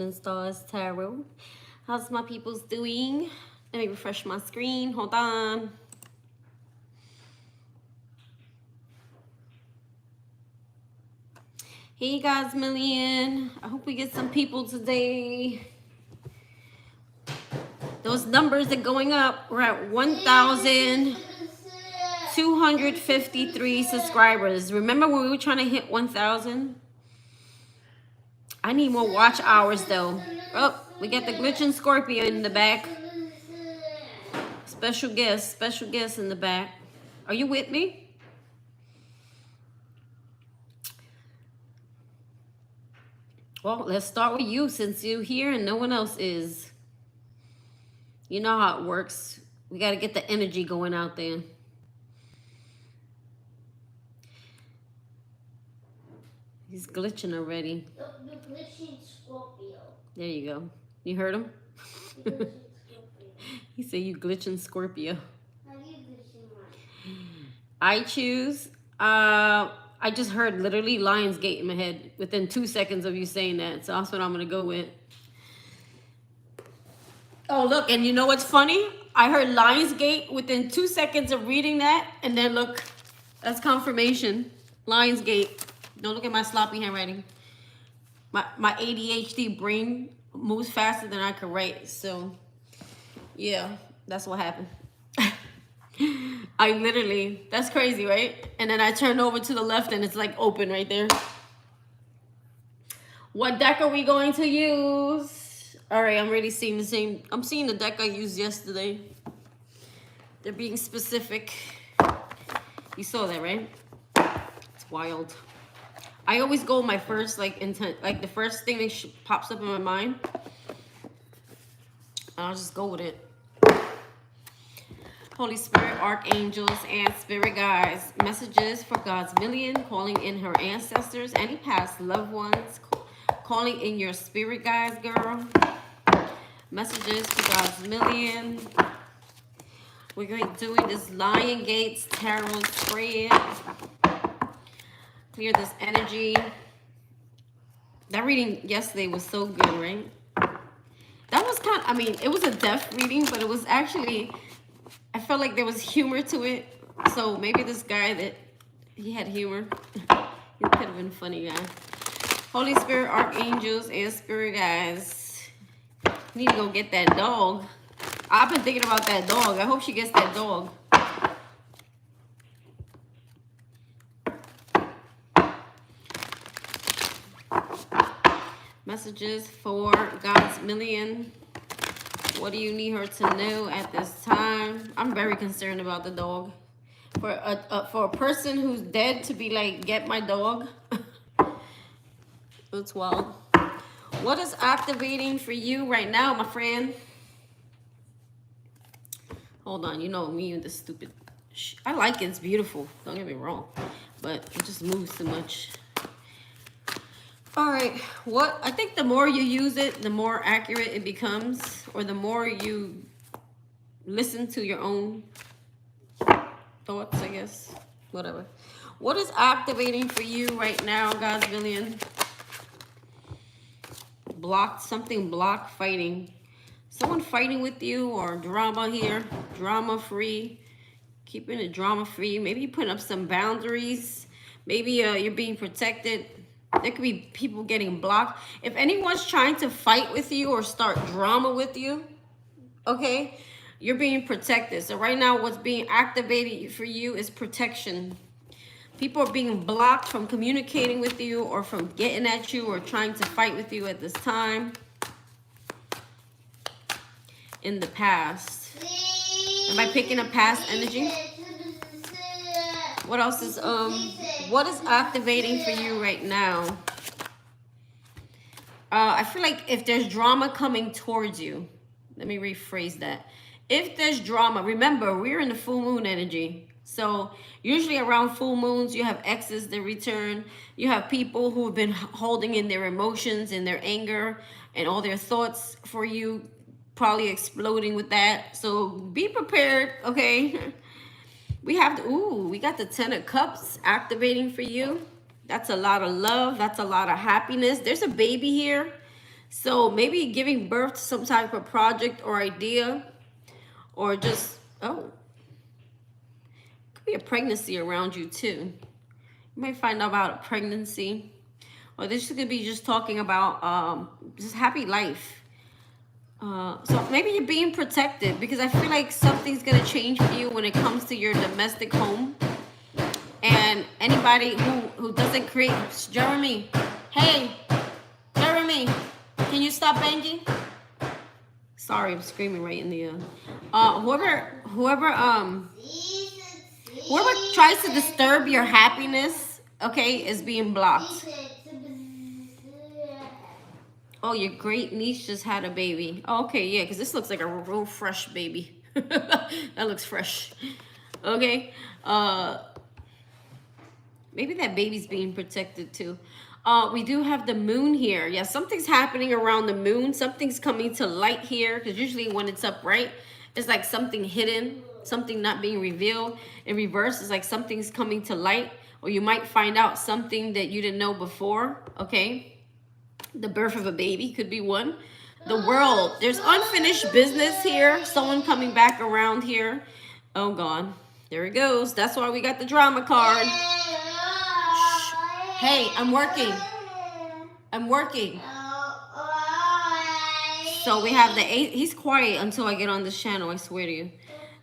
and Stars Tarot. How's my peoples doing? Let me refresh my screen. Hold on. Hey guys, Million. I hope we get some people today. Those numbers are going up. We're at 1,253 subscribers. Remember when we were trying to hit 1,000? I need more watch hours though. Oh, we got the glitching Scorpio in the back. Special guest in the back. Are you with me? Well, let's start with you since you're here and no one else is. You know how it works. We got to get the energy going out there. He's glitching already. The glitching Scorpio. There you go. You heard him? He said you glitching Scorpio. How do you glitching mine? I choose. I just heard literally Lionsgate in my head within 2 seconds of you saying that. So that's what I'm going to go with. Oh, look. And you know what's funny? I heard Lionsgate within 2 seconds of reading that. And then look, that's confirmation. Lionsgate. Don't look at my sloppy handwriting. My ADHD brain moves faster than I can write. So, yeah, that's what happened. I literally, that's crazy, right? And then I turn over to the left and it's like open right there. What deck are we going to use? All right, I'm already seeing the same. I'm seeing the deck I used yesterday. They're being specific. You saw that, right? It's wild. I always go my first intent, like the first thing that pops up in my mind. I'll just go with it. Holy Spirit, archangels, and spirit guides, messages for God's million, calling in her ancestors, any past loved ones, calling in your spirit guides, girl. Messages for God's million. We're going to do this Lion Gates Tarot spread. Clear this energy. That reading yesterday was so good, right? That was I mean, it was a death reading, but it was actually, I felt like there was humor to it. So maybe this guy he had humor. He could have been funny, guy. Holy Spirit, archangels, and spirit guides. Need to go get that dog. I've been thinking about that dog. I hope she gets that dog. Messages for God's million. What do you need her to know at this time? I'm very concerned about the dog. For a person who's dead to be like, get my dog. It's wild. What is activating for you right now, my friend? Hold on, you know me and the stupid. I like it. It's beautiful. Don't get me wrong, but it just moves too much. All right, I think the more you use it, the more accurate it becomes, or the more you listen to your own thoughts, I guess, whatever. What is activating for you right now, God's million? Blocked fighting. Someone fighting with you, or drama here, drama free, keeping it drama free. Maybe you're putting up some boundaries. Maybe you're being protected. There could be people getting blocked. If anyone's trying to fight with you or start drama with you, okay, you're being protected. So right now what's being activated for you is protection. People are being blocked from communicating with you or from getting at you or trying to fight with you at this time. In the past. Am I picking up past energy? What else is what is activating for you right now? I feel like if there's drama coming towards you, let me rephrase that. If there's drama, remember we're in the full moon energy. So usually around full moons, you have exes that return. You have people who have been holding in their emotions and their anger and all their thoughts for you, probably exploding with that. So be prepared, okay? We got the 10 of Cups activating for you. That's a lot of love. That's a lot of happiness. There's a baby here. So maybe giving birth to some type of project or idea, or just, oh, could be a pregnancy around you too. You might find out about a pregnancy, or this could be just talking about just happy life. So maybe you're being protected, because I feel like something's gonna change for you when it comes to your domestic home. And anybody who doesn't create, Jeremy, hey, Jeremy, can you stop banging? Sorry, I'm screaming right in the whoever tries to disturb your happiness, okay, is being blocked. Oh, your great niece just had a baby. Oh, okay, yeah, because this looks like a real fresh baby. That looks fresh. Okay. Maybe that baby's being protected too. We do have the moon here. Yeah, something's happening around the moon. Something's coming to light here, because usually when it's upright, it's like something hidden, something not being revealed. In reverse, it's like something's coming to light, or you might find out something that you didn't know before, okay? The birth of a baby could be one. The world, there's unfinished business here. Someone coming back around here. Oh, God. There it goes. That's why we got the drama card. Shh. Hey, I'm working. I'm working. So we have the Ace. He's quiet until I get on this channel, I swear to you.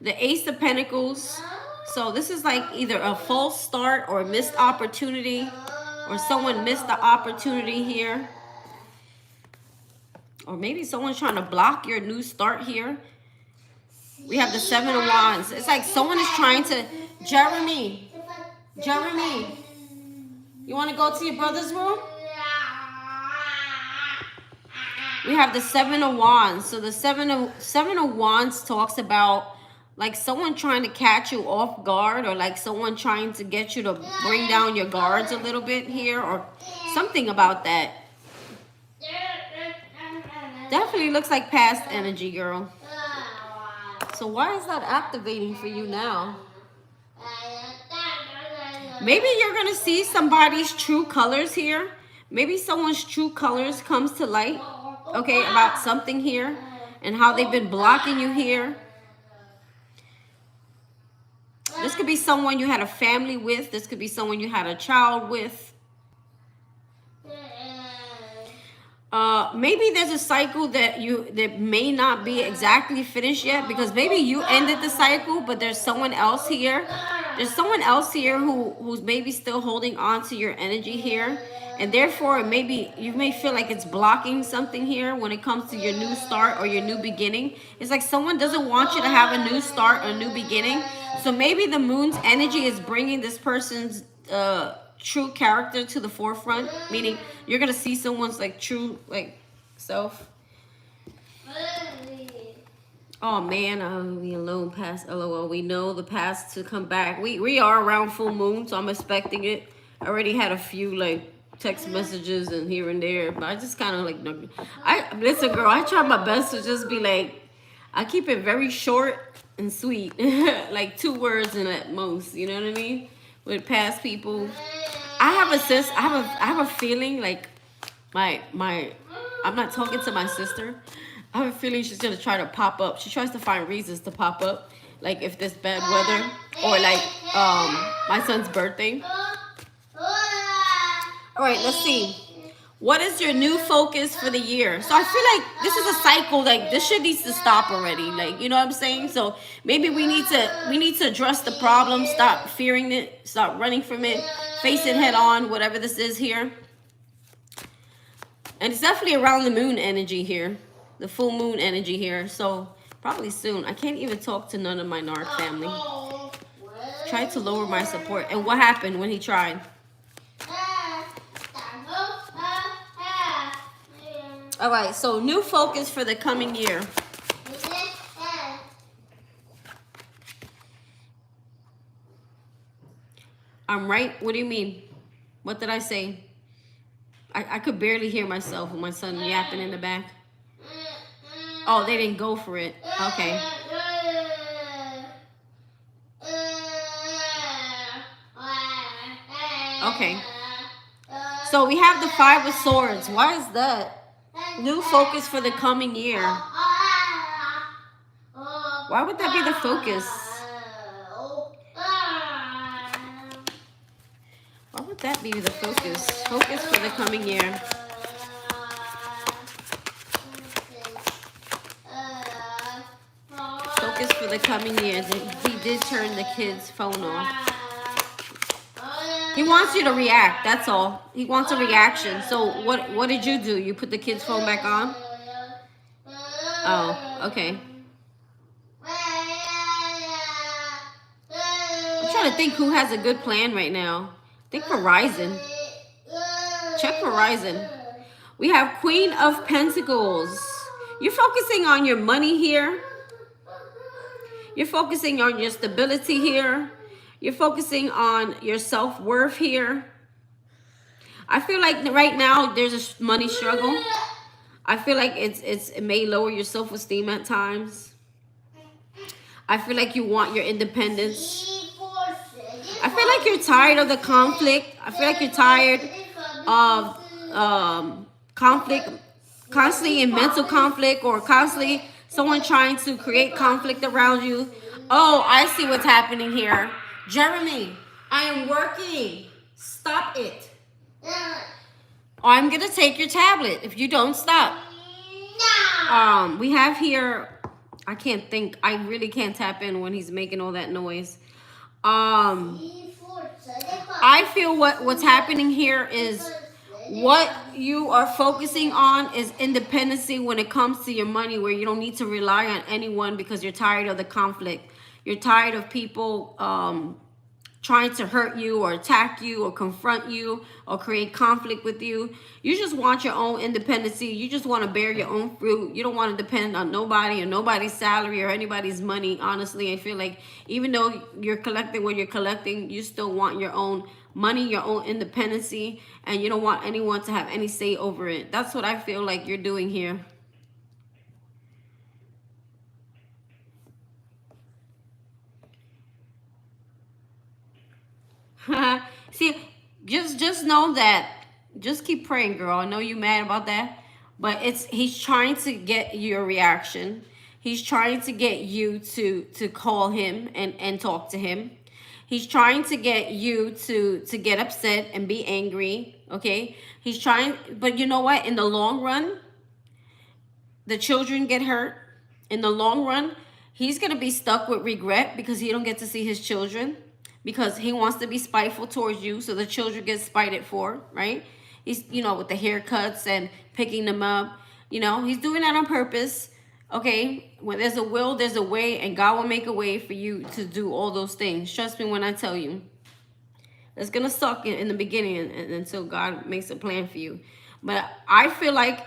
The Ace of Pentacles. So this is like either a false start or a missed opportunity, or someone missed the opportunity here. Or maybe someone's trying to block your new start here. We have the Seven of Wands. It's like someone is trying to... Jeremy, you want to go to your brother's room? We have the Seven of Wands. So the Seven of Wands talks about like someone trying to catch you off guard, or like someone trying to get you to bring down your guards a little bit here, or something about that. Definitely looks like past energy, girl. So why is that activating for you now? Maybe you're going to see somebody's true colors here. Maybe someone's true colors comes to light, okay, about something here and how they've been blocking you here. This could be someone you had a family with. This could be someone you had a child with. Maybe there's a cycle that may not be exactly finished yet, because maybe you ended the cycle, but there's someone else here. There's someone else here who's maybe still holding on to your energy here, and therefore maybe you may feel like it's blocking something here when it comes to your new start or your new beginning. It's like someone doesn't want you to have a new start or a new beginning. So maybe the moon's energy is bringing this person's true character to the forefront, meaning you're gonna see someone's like true like self. Oh man, I'll be alone past LOL. We know the past to come back. We are around full moon, so I'm expecting it. I already had a few like text messages and here and there, but I just kind of like, listen girl, I try my best to just be like, I keep it very short and sweet. Like 2 words and at most, you know what I mean? With past people, I have a feeling like I'm not talking to my sister. I have a feeling she's gonna try to pop up. She tries to find reasons to pop up, like if there's bad weather or like my son's birthday. All right, let's see. What is your new focus for the year? So I feel like this is a cycle. Like this shit needs to stop already. Like, you know what I'm saying? So maybe we need to address the problem. Stop fearing it. Stop running from it. Face it head on. Whatever this is here. And it's definitely around the moon energy here, the full moon energy here. So probably soon. I can't even talk to none of my NARC family. Tried to lower my support. And what happened when he tried? All right, so new focus for the coming year. I'm right? What do you mean? What did I say? I could barely hear myself with my son yapping in the back. Oh, they didn't go for it. Okay. Okay. So we have the 5 of Swords. Why is that? New focus for the coming year. Why would that be the focus? Why would that be the focus? Focus for the coming year. Focus for the coming years. He did turn the kid's phone off. He wants you to react, that's all. He wants a reaction. So what did you do? You put the kid's phone back on? Oh, okay. I'm trying to think who has a good plan right now. I think Verizon. Check Verizon. We have Queen of Pentacles. You're focusing on your money here. You're focusing on your stability here. You're focusing on your self-worth here. I feel like right now there's a money struggle. I feel like it may lower your self-esteem at times. I feel like you want your independence. I feel like you're tired of the conflict. I feel like you're tired of conflict, constantly in mental conflict, or constantly someone trying to create conflict around you. Oh, I see what's happening here. Jeremy, I am working. Stop it. I'm going to take your tablet if you don't stop. We have here, I can't think. I really can't tap in when he's making all that noise. I feel what's happening here is what you are focusing on is independency when it comes to your money, where you don't need to rely on anyone because you're tired of the conflict. You're tired of people trying to hurt you or attack you or confront you or create conflict with you. You just want your own independency. You just want to bear your own fruit. You don't want to depend on nobody or nobody's salary or anybody's money. Honestly, I feel like even though you're collecting what you're collecting, you still want your own money, your own independency, and you don't want anyone to have any say over it. That's what I feel like you're doing here. See, just know that. Just keep praying, girl. I know you're mad about that, but he's trying to get your reaction. He's trying to get you to call him and talk to him. He's trying to get you to get upset and be angry. Okay, he's trying, but you know what? In the long run, the children get hurt. In the long run, he's gonna be stuck with regret because he don't get to see his children, because he wants to be spiteful towards you, so the children get spited for, right? He's, you know, with the haircuts and picking them up, you know, he's doing that on purpose. Okay, when there's a will, there's a way, and God will make a way for you to do all those things. Trust me when I tell you. It's gonna suck in the beginning until God makes a plan for you. But I feel like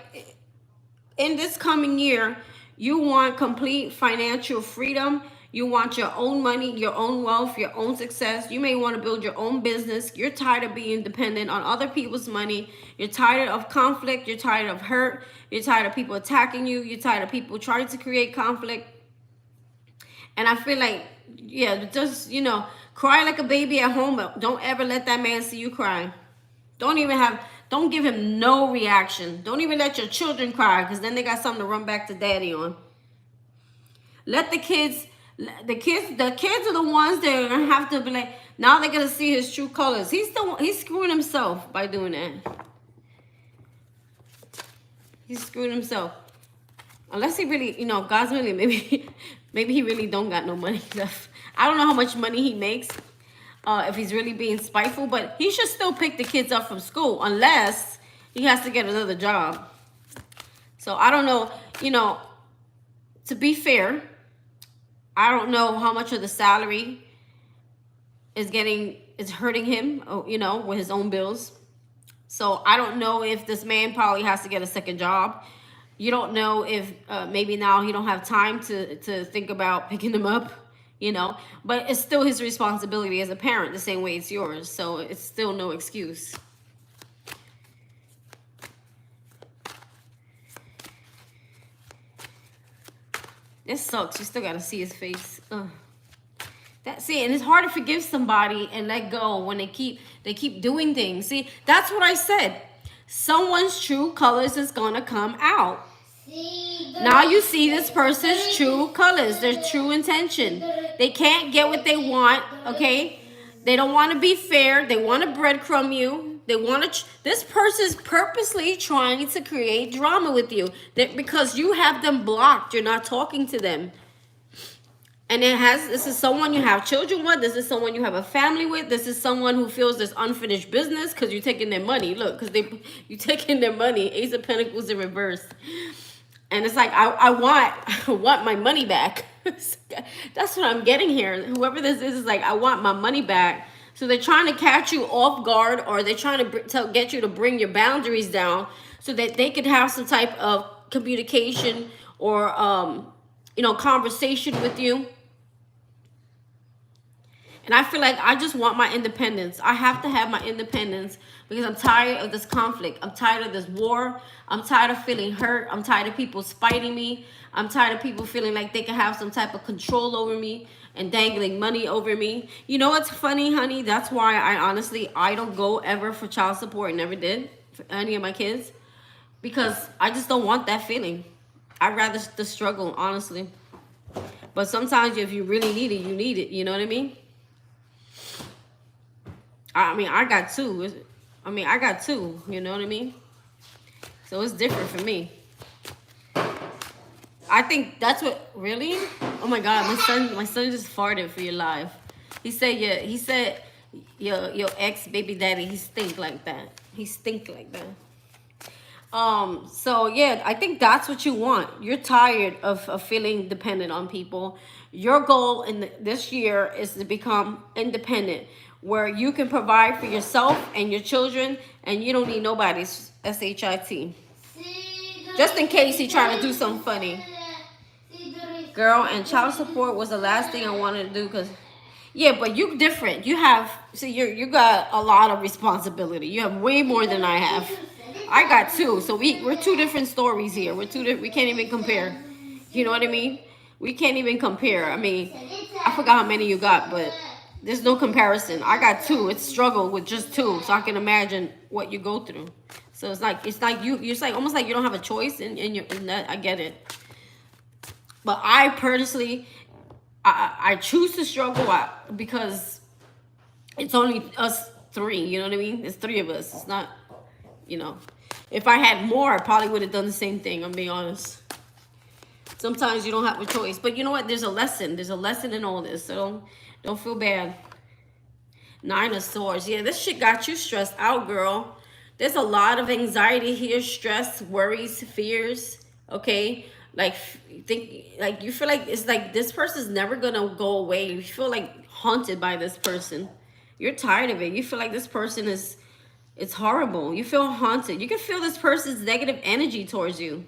in this coming year, you want complete financial freedom. You want your own money, your own wealth, your own success. You may want to build your own business. You're tired of being dependent on other people's money. You're tired of conflict. You're tired of hurt. You're tired of people attacking you. You're tired of people trying to create conflict. And I feel like, yeah, just, you know, cry like a baby at home, but don't ever let that man see you cry. Don't give him no reaction. Don't even let your children cry, because then they got something to run back to daddy on. Let the kids are the ones that are gonna have to be like, now they're gonna see his true colors. He's screwing himself by doing that. He's screwing himself. Unless he really, you know, God's really, maybe he really don't got no money left. I don't know how much money he makes, if he's really being spiteful, but he should still pick the kids up from school unless he has to get another job. So I don't know, you know, to be fair, I don't know how much of the salary is hurting him, you know, with his own bills. So I don't know if this man probably has to get a second job. You don't know if maybe now he don't have time to think about picking them up, you know. But it's still his responsibility as a parent, the same way it's yours. So it's still no excuse. This sucks. You still got to see his face. Ugh. That's it. And it's hard to forgive somebody and let go when they keep doing things. See, that's what I said. Someone's true colors is gonna come out. See, Now you see this person's true colors, their true intention. They can't get what they want, okay? They don't want to be fair. They want to breadcrumb you. They want to. This person's purposely trying to create drama with you because you have them blocked. You're not talking to them. And this is someone you have children with. This is someone you have a family with. This is someone who feels there's unfinished business because you're taking their money. Look, because you're taking their money. Ace of Pentacles in reverse. And it's like, I want my money back. That's what I'm getting here. Whoever this is like, I want my money back. So they're trying to catch you off guard, or they're trying to get you to bring your boundaries down so that they could have some type of communication or, conversation with you. And I feel like I just want my independence. I have to have my independence because I'm tired of this conflict. I'm tired of this war. I'm tired of feeling hurt. I'm tired of people spiting me. I'm tired of people feeling like they can have some type of control over me and dangling money over me. You know what's funny, honey? That's why I don't go ever for child support. Never did for any of my kids. Because I just don't want that feeling. I'd rather the struggle, honestly. But sometimes if you really need it, you need it. You know what I mean? I got two. I got two. You know what I mean? So it's different for me. I think that's what, really? Oh my God, my son just farted for your live. He said your ex baby daddy, he stink like that. He stink like that. So yeah, I think that's what you want. You're tired of feeling dependent on people. Your goal in this year is to become independent, where you can provide for yourself and your children, and you don't need nobody's SHIT. Just in case he trying to do something funny. Girl, and child support was the last thing I wanted to do because, yeah, but you different. You have, you got a lot of responsibility. You have way more than I have. I got two, so we're two different stories here. We can't even compare. You know what I mean? We can't even compare. I forgot how many you got, but there's no comparison. I got two. It's struggle with just two, so I can imagine what you go through. So it's like it's like almost like you don't have a choice in that. I get it. But I personally, I choose to struggle because it's only us three. You know what I mean? It's three of us. It's not, If I had more, I probably would have done the same thing. I'm being honest. Sometimes you don't have a choice. But you know what? There's a lesson. There's a lesson in all this. So don't feel bad. 9 of Swords. Yeah, this shit got you stressed out, girl. There's a lot of anxiety here, stress, worries, fears. Okay? You feel like it's like this person's never gonna go away. You feel like haunted by this person. You're tired of it. You feel like this person it's horrible. You feel haunted. You can feel this person's negative energy towards you.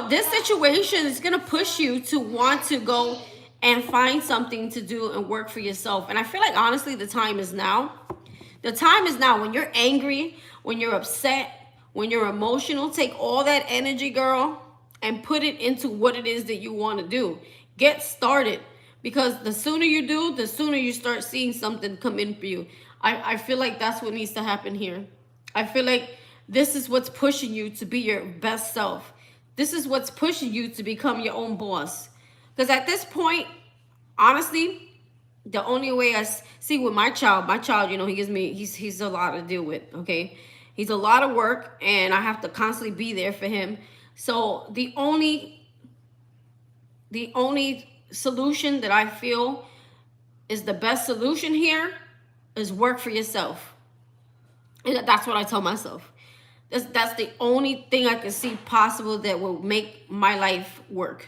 This situation is gonna push you to want to go and find something to do and work for yourself. And I feel like, honestly, the time is now. The time is now. When you're angry, when you're upset, when you're emotional, take all that energy, girl, and put it into what it is that you want to do. Get started. Because the sooner you do, the sooner you start seeing something come in for you. I feel like that's what needs to happen here. I feel like this is what's pushing you to be your best self. This is what's pushing you to become your own boss. Because at this point, honestly, the only way I see with my child, he's a lot to deal with, okay? He's a lot of work, and I have to constantly be there for him. So the only solution that I feel is the best solution here is work for yourself. And that's what I tell myself. That's the only thing I can see possible that will make my life work,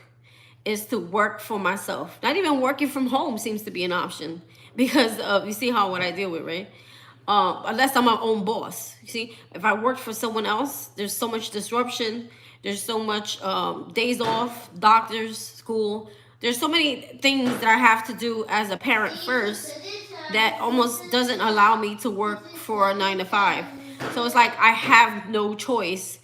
is to work for myself. Not even working from home seems to be an option because you see what I deal with, right? Unless I'm my own boss. You see, if I worked for someone else, there's so much disruption. There's so much days off, doctors, school. There's so many things that I have to do as a parent first that almost doesn't allow me to work for a 9 to 5. So it's like I have no choice.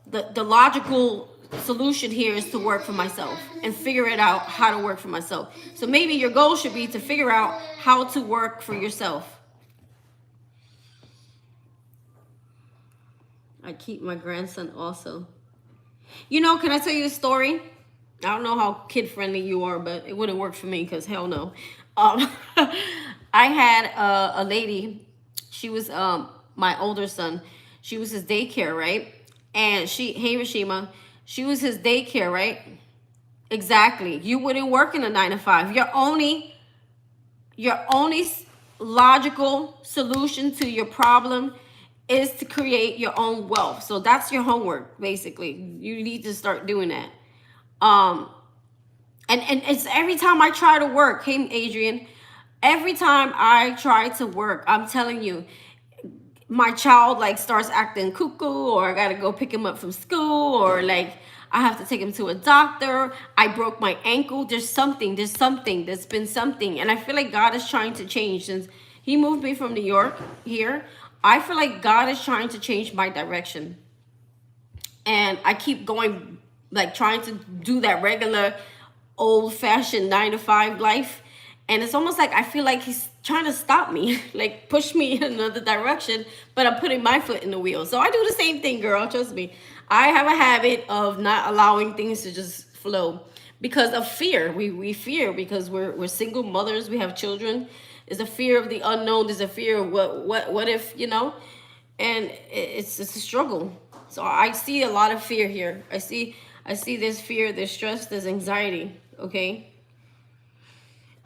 The logical solution here is to work for myself and figure it out how to work for myself. So maybe your goal should be to figure out how to work for yourself. I keep my grandson also. You know, can I tell you a story? I don't know how kid friendly you are, but it wouldn't work for me because hell no. Um, I had a lady. She was my older son. She was his daycare, right? And hey Rashima, she was his daycare, right? Exactly. You wouldn't work in a 9 to 5. Your only logical solution to your problem is to create your own wealth. So that's your homework, basically. You need to start doing that. And it's every time I try to work, hey Adrian, every time I try to work, I'm telling you, my child like starts acting cuckoo, or I gotta go pick him up from school, or like I have to take him to a doctor. I broke my ankle. There's been something. And I feel like God is trying to change since he moved me from New York here. I feel like God is trying to change my direction. And I keep going, like trying to do that regular old fashioned 9 to 5 life. And it's almost like I feel like he's trying to stop me, like push me in another direction, but I'm putting my foot in the wheel. So I do the same thing, girl, trust me. I have a habit of not allowing things to just flow because of fear. We fear because we're single mothers, we have children. There's a fear of the unknown, there's a fear of what if, you know, and it's a struggle. So I see a lot of fear here. I see there's fear, there's stress, there's anxiety, okay?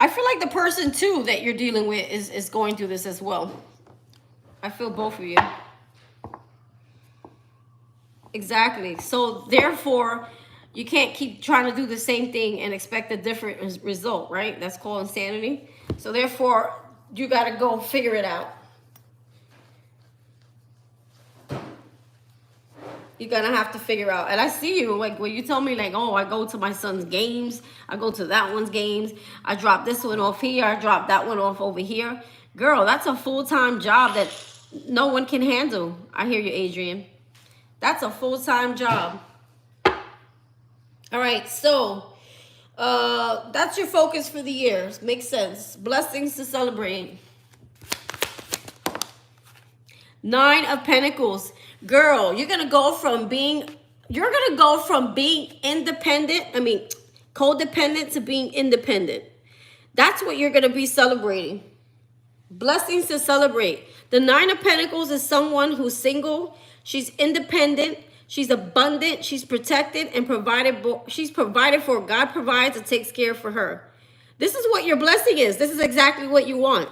I feel like the person too that you're dealing with is going through this as well. I feel both of you. Exactly. So therefore, you can't keep trying to do the same thing and expect a different result, right? That's called insanity. So therefore, you got to go figure it out. You're gonna have to figure out. And I see you, like when you tell me like, oh, I go to my son's games, I go to that one's games, I drop this one off here, I drop that one off over here. Girl, that's a full-time job that no one can handle. I hear you, Adrian. That's a full-time job. All right, so that's your focus for the year. Makes sense. Blessings to celebrate. 9 of Pentacles. Girl, you're going to go from being independent, codependent to being independent. That's what you're going to be celebrating. Blessings to celebrate. The 9 of Pentacles is someone who's single. She's independent. She's abundant. She's protected and provided. She's provided for. God provides and takes care for her. This is what your blessing is. This is exactly what you want.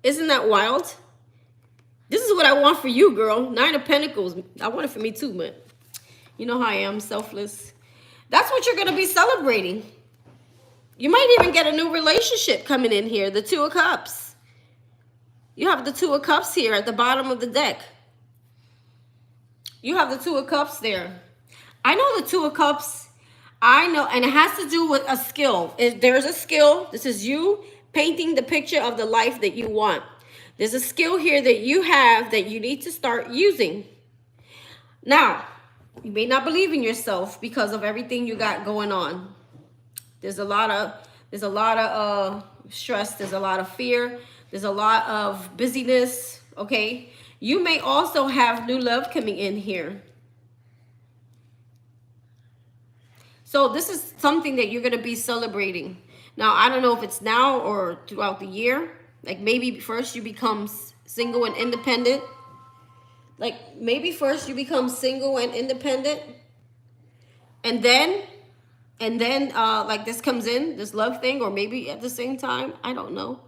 Isn't that wild? This is what I want for you, girl. 9 of Pentacles. I want it for me too, but you know how I am, selfless. That's what you're going to be celebrating. You might even get a new relationship coming in here. The 2 of Cups. You have the 2 of Cups here at the bottom of the deck. You have the 2 of Cups there. I know the 2 of Cups. I know, and it has to do with a skill. There's a skill. This is you painting the picture of the life that you want. There's a skill here that you have that you need to start using. Now, you may not believe in yourself because of everything you got going on. There's a lot of stress. There's a lot of fear. There's a lot of busyness. Okay. You may also have new love coming in here. So this is something that you're going to be celebrating. Now, I don't know if it's now or throughout the year. Like maybe first you become single and independent. Like maybe first you become single and independent. And then like this comes in, this love thing, or maybe at the same time. I don't know.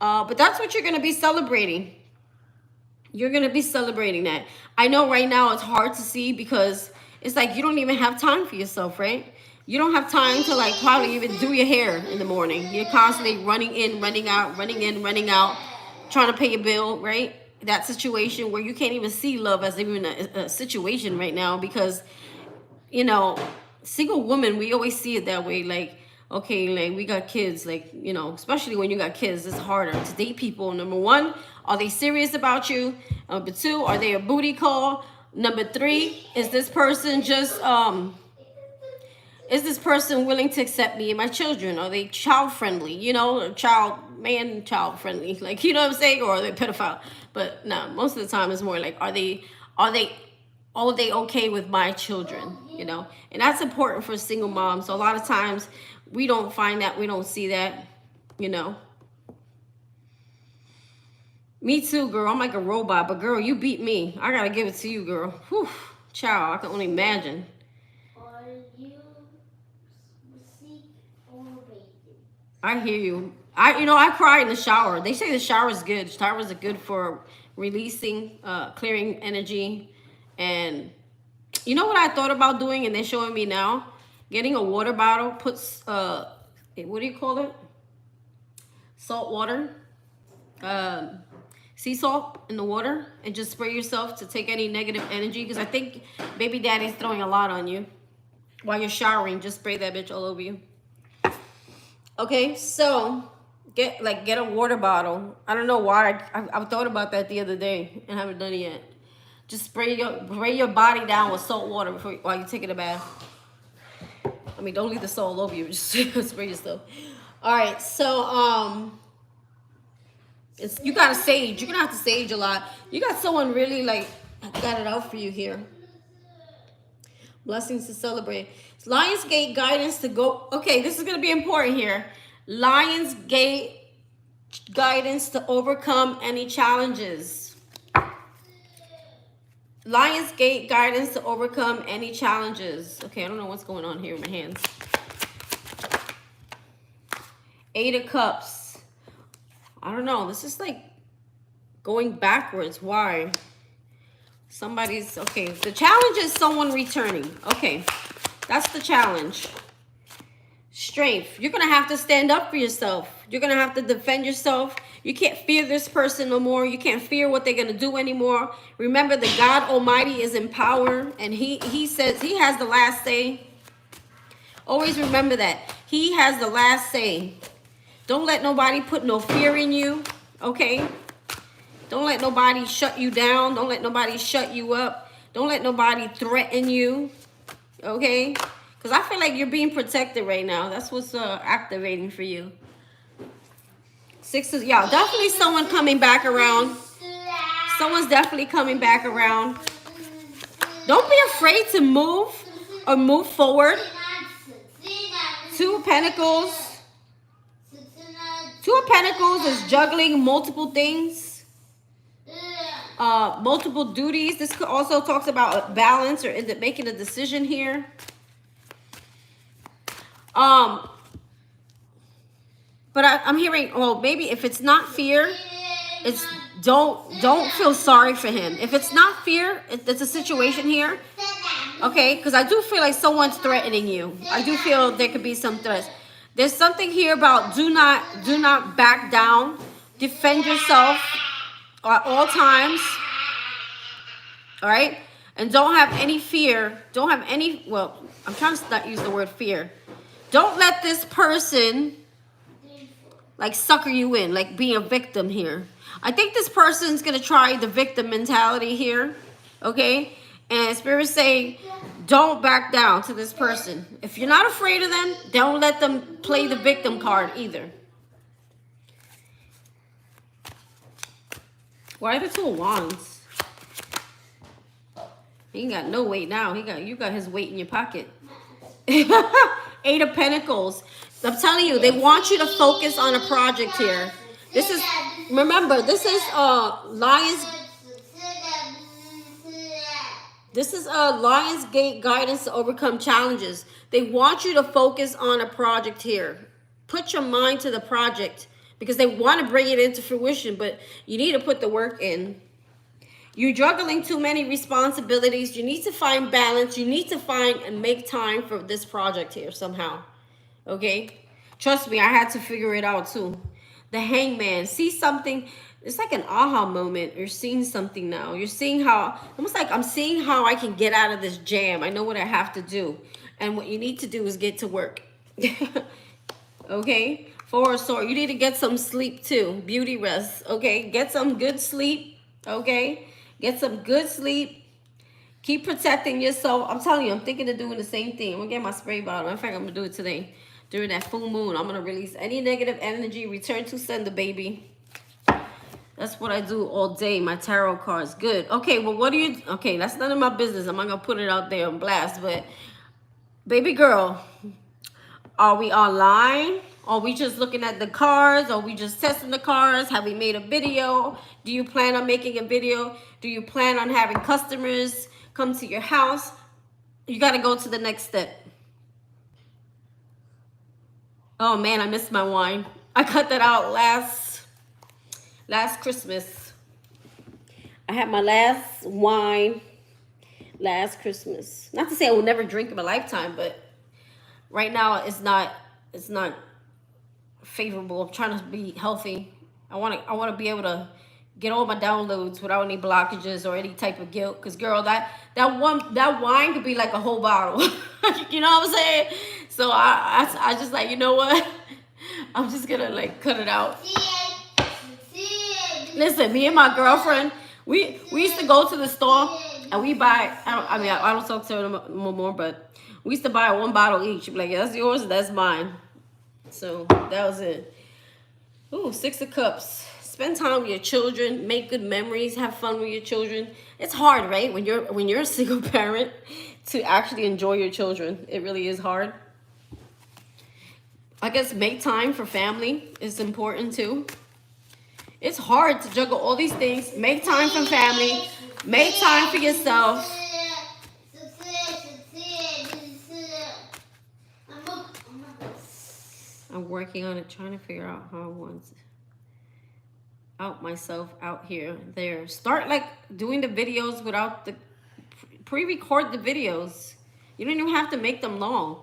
But that's what you're going to be celebrating. You're going to be celebrating that. I know right now it's hard to see because it's like you don't even have time for yourself, right? You don't have time to like probably even do your hair in the morning. You're constantly running in, running out, running in, running out, trying to pay your bill, right? That situation where you can't even see love as even a situation right now because, you know, single women, we always see it that way. Like, okay, like we got kids, like, you know, especially when you got kids, it's harder to date people. Number 1, are they serious about you? Number 2, are they a booty call? Number 3, is this person just, is this person willing to accept me and my children? Are they child friendly? You know, child friendly, like, you know what I'm saying? Or are they pedophile? But no, most of the time it's more like, are they Are they okay with my children? You know, and that's important for a single mom. So a lot of times we don't find that, we don't see that, you know. Me too, girl. I'm like a robot, but girl, you beat me. I gotta give it to you, girl. Whew, child, I can only imagine. Are you sick or baby? I hear you. I cry in the shower. They say the shower is good. Showers are good for releasing, clearing energy. And you know what I thought about doing, and they're showing me now? Getting a water bottle, puts, what do you call it? Salt water. Sea salt in the water, and just spray yourself to take any negative energy, because I think baby daddy's throwing a lot on you while you're showering. Just spray that bitch all over you. Okay, so get a water bottle. I don't know why I thought about that the other day and haven't done it yet. Just spray your body down with salt water while you're taking a bath. I mean, don't leave the salt all over you. Just spray yourself. All right, so you gotta sage. You're gonna have to sage a lot. You got someone really like got it out for you here. Blessings to celebrate. Lionsgate guidance to go. Okay, this is gonna be important here. Lionsgate guidance to overcome any challenges. Lionsgate guidance to overcome any challenges. Okay, I don't know what's going on here with my hands. 8 of Cups. I don't know. This is like going backwards. Why? Somebody's, okay. The challenge is someone returning. Okay. That's the challenge. Strength. You're going to have to stand up for yourself. You're going to have to defend yourself. You can't fear this person no more. You can't fear what they're going to do anymore. Remember that God Almighty is in power, and he says he has the last say. Always remember that. He has the last say. Don't let nobody put no fear in you, okay? Don't let nobody shut you down. Don't let nobody shut you up. Don't let nobody threaten you, okay? Because I feel like you're being protected right now. That's what's activating for you. 6 is, yeah, definitely someone coming back around. Someone's definitely coming back around. Don't be afraid to move or move forward. 2 of Pentacles. 2 of Pentacles is juggling multiple things, multiple duties. This could also talks about balance, or is it making a decision here? But I'm hearing, well, maybe if it's not fear, it's don't feel sorry for him. If it's not fear, it's a situation here, okay? Because I do feel like someone's threatening you. I do feel there could be some threats. There's something here about do not back down. Defend yourself at all times. All right? And don't have any fear. Don't have any, well, I'm trying to not use the word fear. Don't let this person like sucker you in, like be a victim here. I think this person's going to try the victim mentality here. Okay? And Spirit's saying, don't back down to this person. If you're not afraid of them, don't let them play the victim card either. Why are the 2 of Wands? He ain't got no weight now. You got his weight in your pocket. 8 of Pentacles. I'm telling you, they want you to focus on a project here. This is, remember, this is Lionsgate guidance to overcome challenges. They want you to focus on a project here. Put your mind to the project because they want to bring it into fruition, but you need to put the work in. You're juggling too many responsibilities. You need to find balance. You need to find and make time for this project here somehow. Okay? Trust me, I had to figure it out too. The Hangman. See something. It's like an aha moment. You're seeing something now. You're seeing how, almost like I'm seeing how I can get out of this jam. I know what I have to do. And what you need to do is get to work. Okay? 4 of Swords. You need to get some sleep too. Beauty rest. Okay? Get some good sleep. Okay? Get some good sleep. Keep protecting yourself. I'm telling you, I'm thinking of doing the same thing. I'm going to get my spray bottle. In fact, I'm going to do it today. During that full moon, I'm going to release any negative energy. Return to sender, baby. That's what I do all day. My tarot cards. Good. Okay, well, what do you... Okay, that's none of my business. I'm not going to put it out there on blast. But, baby girl, are we online? Are we just looking at the cards? Are we just testing the cards? Have we made a video? Do you plan on making a video? Do you plan on having customers come to your house? You got to go to the next step. Oh, man, I missed my wine. I cut that out last Christmas. I had my last wine last Christmas. Not to say I will never drink in my lifetime, but right now it's not favorable. I'm trying to be healthy. I want to be able to get all my downloads without any blockages or any type of guilt. Cause girl, that wine could be like a whole bottle. You know what I'm saying? So I just like, you know what? I'm just gonna like cut it out. Listen, me and my girlfriend, we used to go to the store and we buy. I don't talk to her no more, but we used to buy one bottle each. She'd be like, yeah, that's yours, that's mine. So that was it. Ooh, 6 of Cups. Spend time with your children, make good memories, have fun with your children. It's hard, right? When you're a single parent to actually enjoy your children. It really is hard. I guess make time for family is important too. It's hard to juggle all these things. Make time for family. Make time for yourself. I'm working on it, trying to figure out how I want to out myself out here, there. Start like doing the videos without the pre-record the videos. You don't even have to make them long.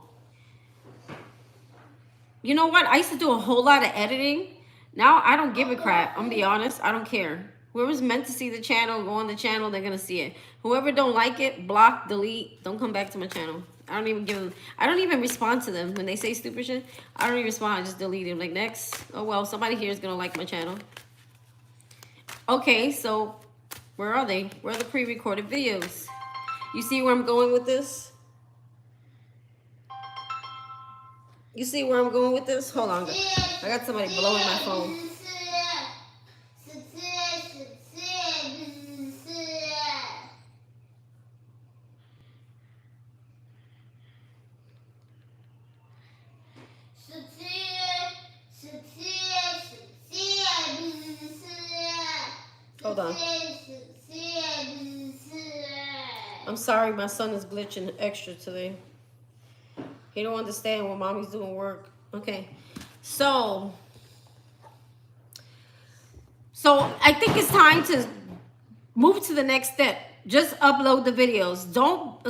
You know what? I used to do a whole lot of editing. Now I don't give a crap. I'm gonna be honest. I don't care. Whoever's meant to see the channel, go on the channel, they're gonna see it. Whoever don't like it, block, delete. Don't come back to my channel. I don't even respond to them. When they say stupid shit, I don't even respond. I just delete them. Like, next. Oh, well, somebody here is gonna like my channel. Okay, so where are they? Where are the pre-recorded videos? You see where I'm going with this? You see where I'm going with this? Hold on. I got somebody blowing my phone. Hold on. I'm sorry, my son is glitching extra today. He don't understand when mommy's doing work. Okay. So I think it's time to move to the next step. Just upload the videos. Don't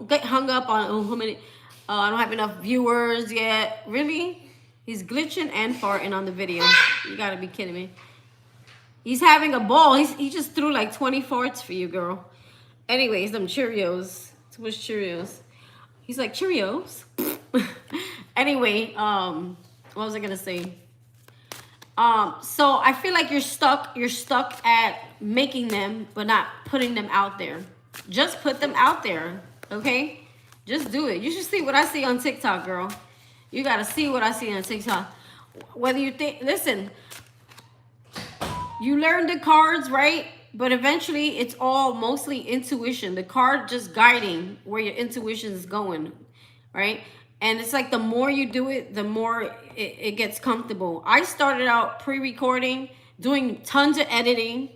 get hung up on, oh, how many, I don't have enough viewers yet. Really? He's glitching and farting on the video. You gotta be kidding me. He's having a ball. He just threw like 20 farts for you, girl. Anyways, them Cheerios. Too much Cheerios. He's like, Cheerios? Anyway, what was I gonna say? So I feel like you're stuck at making them, but not putting them out there. Just put them out there, okay? Just do it. You should see what I see on TikTok, girl. You gotta see what I see on TikTok. Whether you think, listen, you learn the cards, right? But eventually, it's all mostly intuition. The card just guiding where your intuition is going, right? And it's like the more you do it, the more it gets comfortable. I started out pre-recording, doing tons of editing.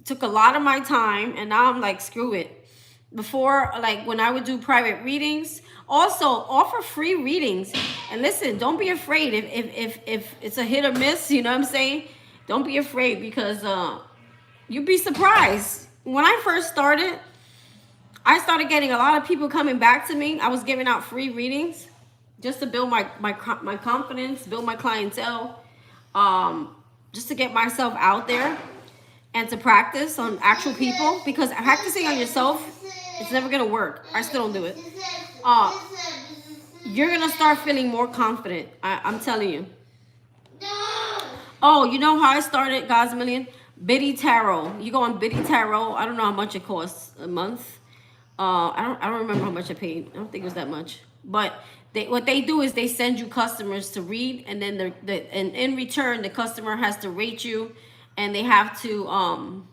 Took a lot of my time, and now I'm like, screw it. Before, like when I would do private readings, also offer free readings. And listen, don't be afraid if it's a hit or miss, you know what I'm saying? Don't be afraid, because you'd be surprised. When I first started, I started getting a lot of people coming back to me. I was giving out free readings just to build my confidence, build my clientele, just to get myself out there and to practice on actual people, because practicing on yourself, it's never gonna work. I still don't do it. You're gonna start feeling more confident. I'm telling you. Oh, you know how I started, God's Million? Biddy Tarot. You go on Biddy Tarot. I don't know how much it costs a month. I don't remember how much I paid. I don't think it was that much. But what they do is they send you customers to read, and then and in return the customer has to rate you and they have to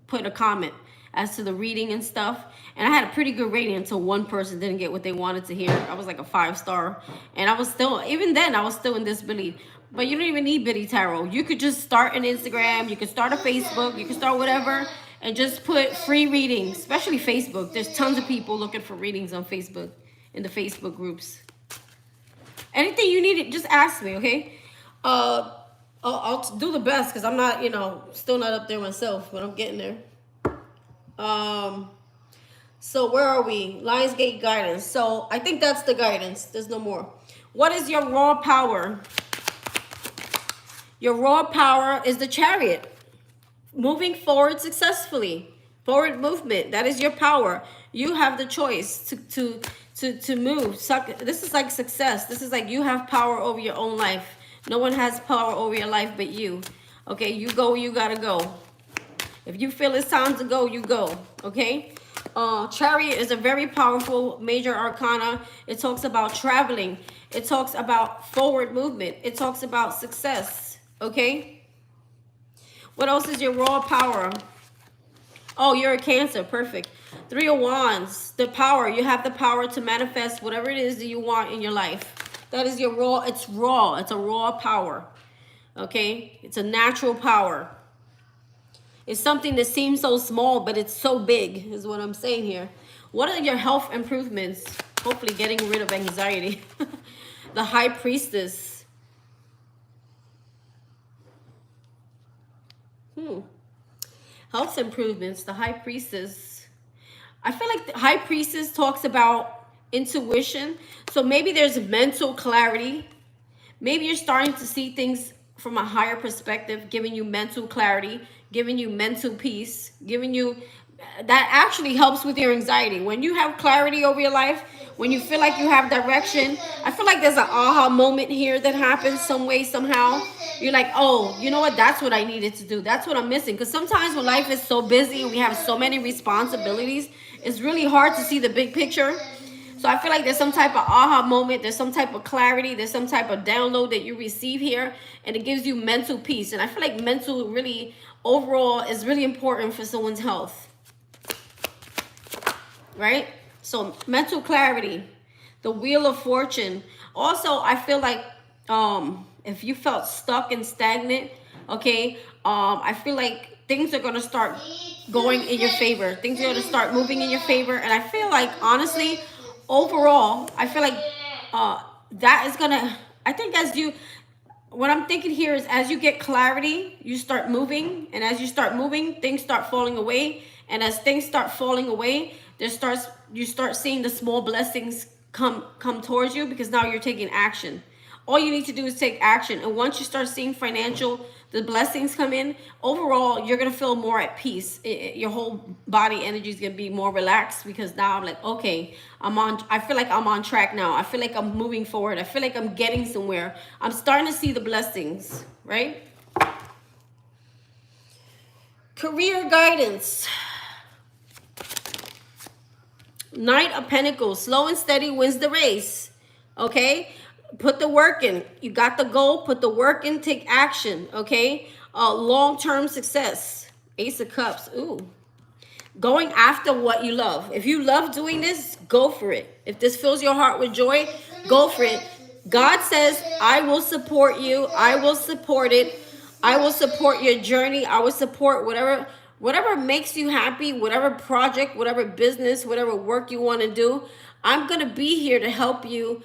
put a comment as to the reading and stuff. And I had a pretty good rating until one person didn't get what they wanted to hear. I was like a 5-star, and I was still, even then, I was still in disbelief. But you don't even need Biddy Tarot. You could just start an Instagram, you could start a Facebook, you could start whatever, and just put free readings, especially Facebook. There's tons of people looking for readings on Facebook, in the Facebook groups. Anything you need, just ask me, okay? I'll do the best, because I'm not, you know, still not up there myself, but I'm getting there. So where are we? Lionsgate guidance. So I think that's the guidance. There's no more. What is your raw power? Your raw power is the Chariot. Moving forward successfully. Forward movement. That is your power. You have the choice to move. This is like success. This is like you have power over your own life. No one has power over your life but you. Okay, you go, you gotta go. If you feel it's time to go, you go. Okay? Chariot is a very powerful major arcana. It talks about traveling. It talks about forward movement. It talks about success. Okay? What else is your raw power? Oh, you're a Cancer. Perfect. 3 of Wands. The power. You have the power to manifest whatever it is that you want in your life. That is your raw. It's raw. It's a raw power. Okay? It's a natural power. It's something that seems so small, but it's so big, is what I'm saying here. What are your health improvements? Hopefully getting rid of anxiety. The High Priestess. Health improvements, the High Priestess. I feel like the High Priestess talks about intuition. So maybe there's mental clarity. Maybe you're starting to see things from a higher perspective, giving you mental clarity, giving you mental peace, giving you, that actually helps with your anxiety. When you have clarity over your life, when you feel like you have direction, I feel like there's an aha moment here that happens some way, somehow. You're like, oh, you know what? That's what I needed to do. That's what I'm missing. Because sometimes when life is so busy and we have so many responsibilities, it's really hard to see the big picture. So I feel like there's some type of aha moment. There's some type of clarity. There's some type of download that you receive here. And it gives you mental peace. And I feel like mental really, overall, is really important for someone's health. Right? So mental clarity. The Wheel of Fortune. Also, I feel like if you felt stuck and stagnant, okay, I feel like things are going to start going in your favor. Things are going to start moving in your favor. And I feel like, honestly, overall, I feel like that is going to, I think as you, what I'm thinking here is as you get clarity, you start moving. And as you start moving, things start falling away. And as things start falling away, you start seeing the small blessings come towards you, because now you're taking action. All you need to do is take action. And once you start seeing the blessings come in, overall, you're going to feel more at peace. Your whole body energy is going to be more relaxed, because now I'm like, okay, I feel like I'm on track now. I feel like I'm moving forward. I feel like I'm getting somewhere. I'm starting to see the blessings, right? Career guidance. Knight of Pentacles. Slow and steady wins the race. Okay? Put the work in. You got the goal. Put the work in. Take action. Okay? Long-term success. Ace of Cups. Ooh. Going after what you love. If you love doing this, go for it. If this fills your heart with joy, go for it. God says, I will support you. I will support it. I will support your journey. I will support whatever makes you happy, whatever project, whatever business, whatever work you want to do. I'm going to be here to help you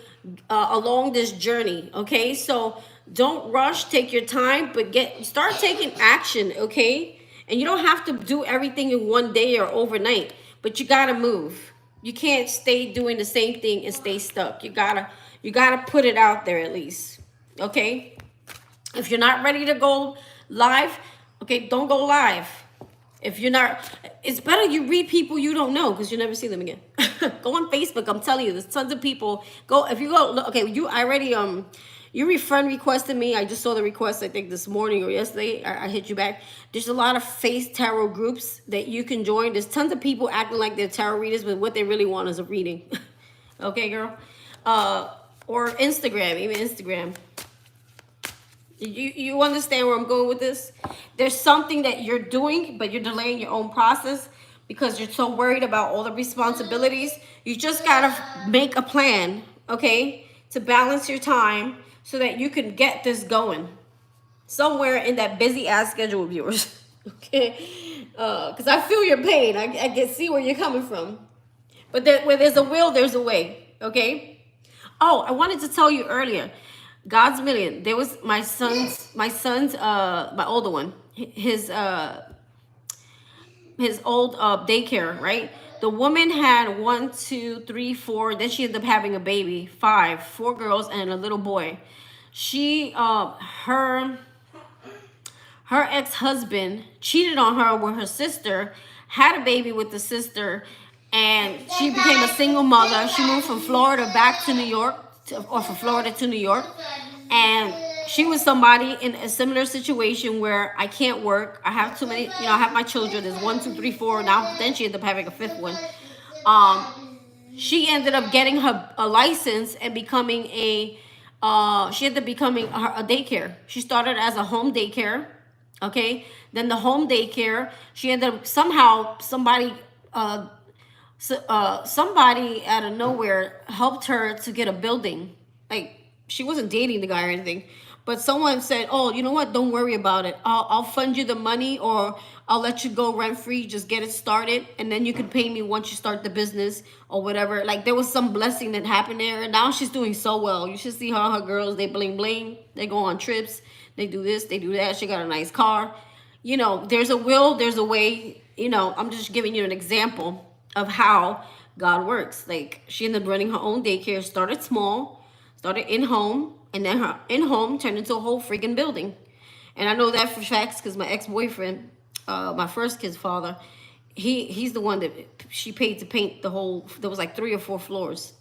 along this journey. Okay, so don't rush. Take your time, but start taking action. Okay, and you don't have to do everything in one day or overnight, but you got to move. You can't stay doing the same thing and stay stuck. You gotta put it out there at least. Okay, if you're not ready to go live, okay, don't go live. If you're not, it's better you read people you don't know, because you never see them again. Go on Facebook. I'm telling you, there's tons of people. If you go, okay, you friend requested me. I just saw the request, I think this morning or yesterday. I hit you back. There's a lot of face tarot groups that you can join. There's tons of people acting like they're tarot readers, but what they really want is a reading. Okay, girl? Or Instagram, even Instagram. You understand where I'm going with this? There's something that you're doing, but you're delaying your own process because you're so worried about all the responsibilities. You just gotta make a plan, okay, to balance your time so that you can get this going somewhere in that busy ass schedule of yours. Okay, because I feel your pain. I can see where you're coming from. But where there's a will, there's a way. Okay. Oh, I wanted to tell you earlier, God's million. There was my older one, his old daycare, right? The woman had 1, 2, 3, 4. Then she ended up having a baby, 5, 4 girls and a little boy. She, her ex-husband cheated on her with her sister, had a baby with the sister, and she became a single mother. She moved from Florida back to New York, or from Florida to New York. And she was somebody in a similar situation where I can't work. I have too many, I have my children. There's 1, 2, 3, 4. Now, then she ended up having a 5th one. She ended up getting a license and becoming she ended up becoming a daycare. She started as a home daycare. Okay, then the home daycare, she ended up somehow somebody out of nowhere helped her to get a building. Like, she wasn't dating the guy or anything, but someone said, "Oh, you know what? Don't worry about it. I'll fund you the money, or I'll let you go rent free. Just get it started, and then you can pay me once you start the business or whatever." Like, there was some blessing that happened there, and now she's doing so well. You should see her girls. They bling bling. They go on trips. They do this. They do that. She got a nice car. There's a will. There's a way. I'm just giving you an example of how God works. Like, she ended up running her own daycare. Started small. Started in home, and then her in home turned into a whole freaking building. And I know that for facts because my ex-boyfriend, my first kid's father, he's the one that she paid to paint the whole. There was like 3 or 4 floors.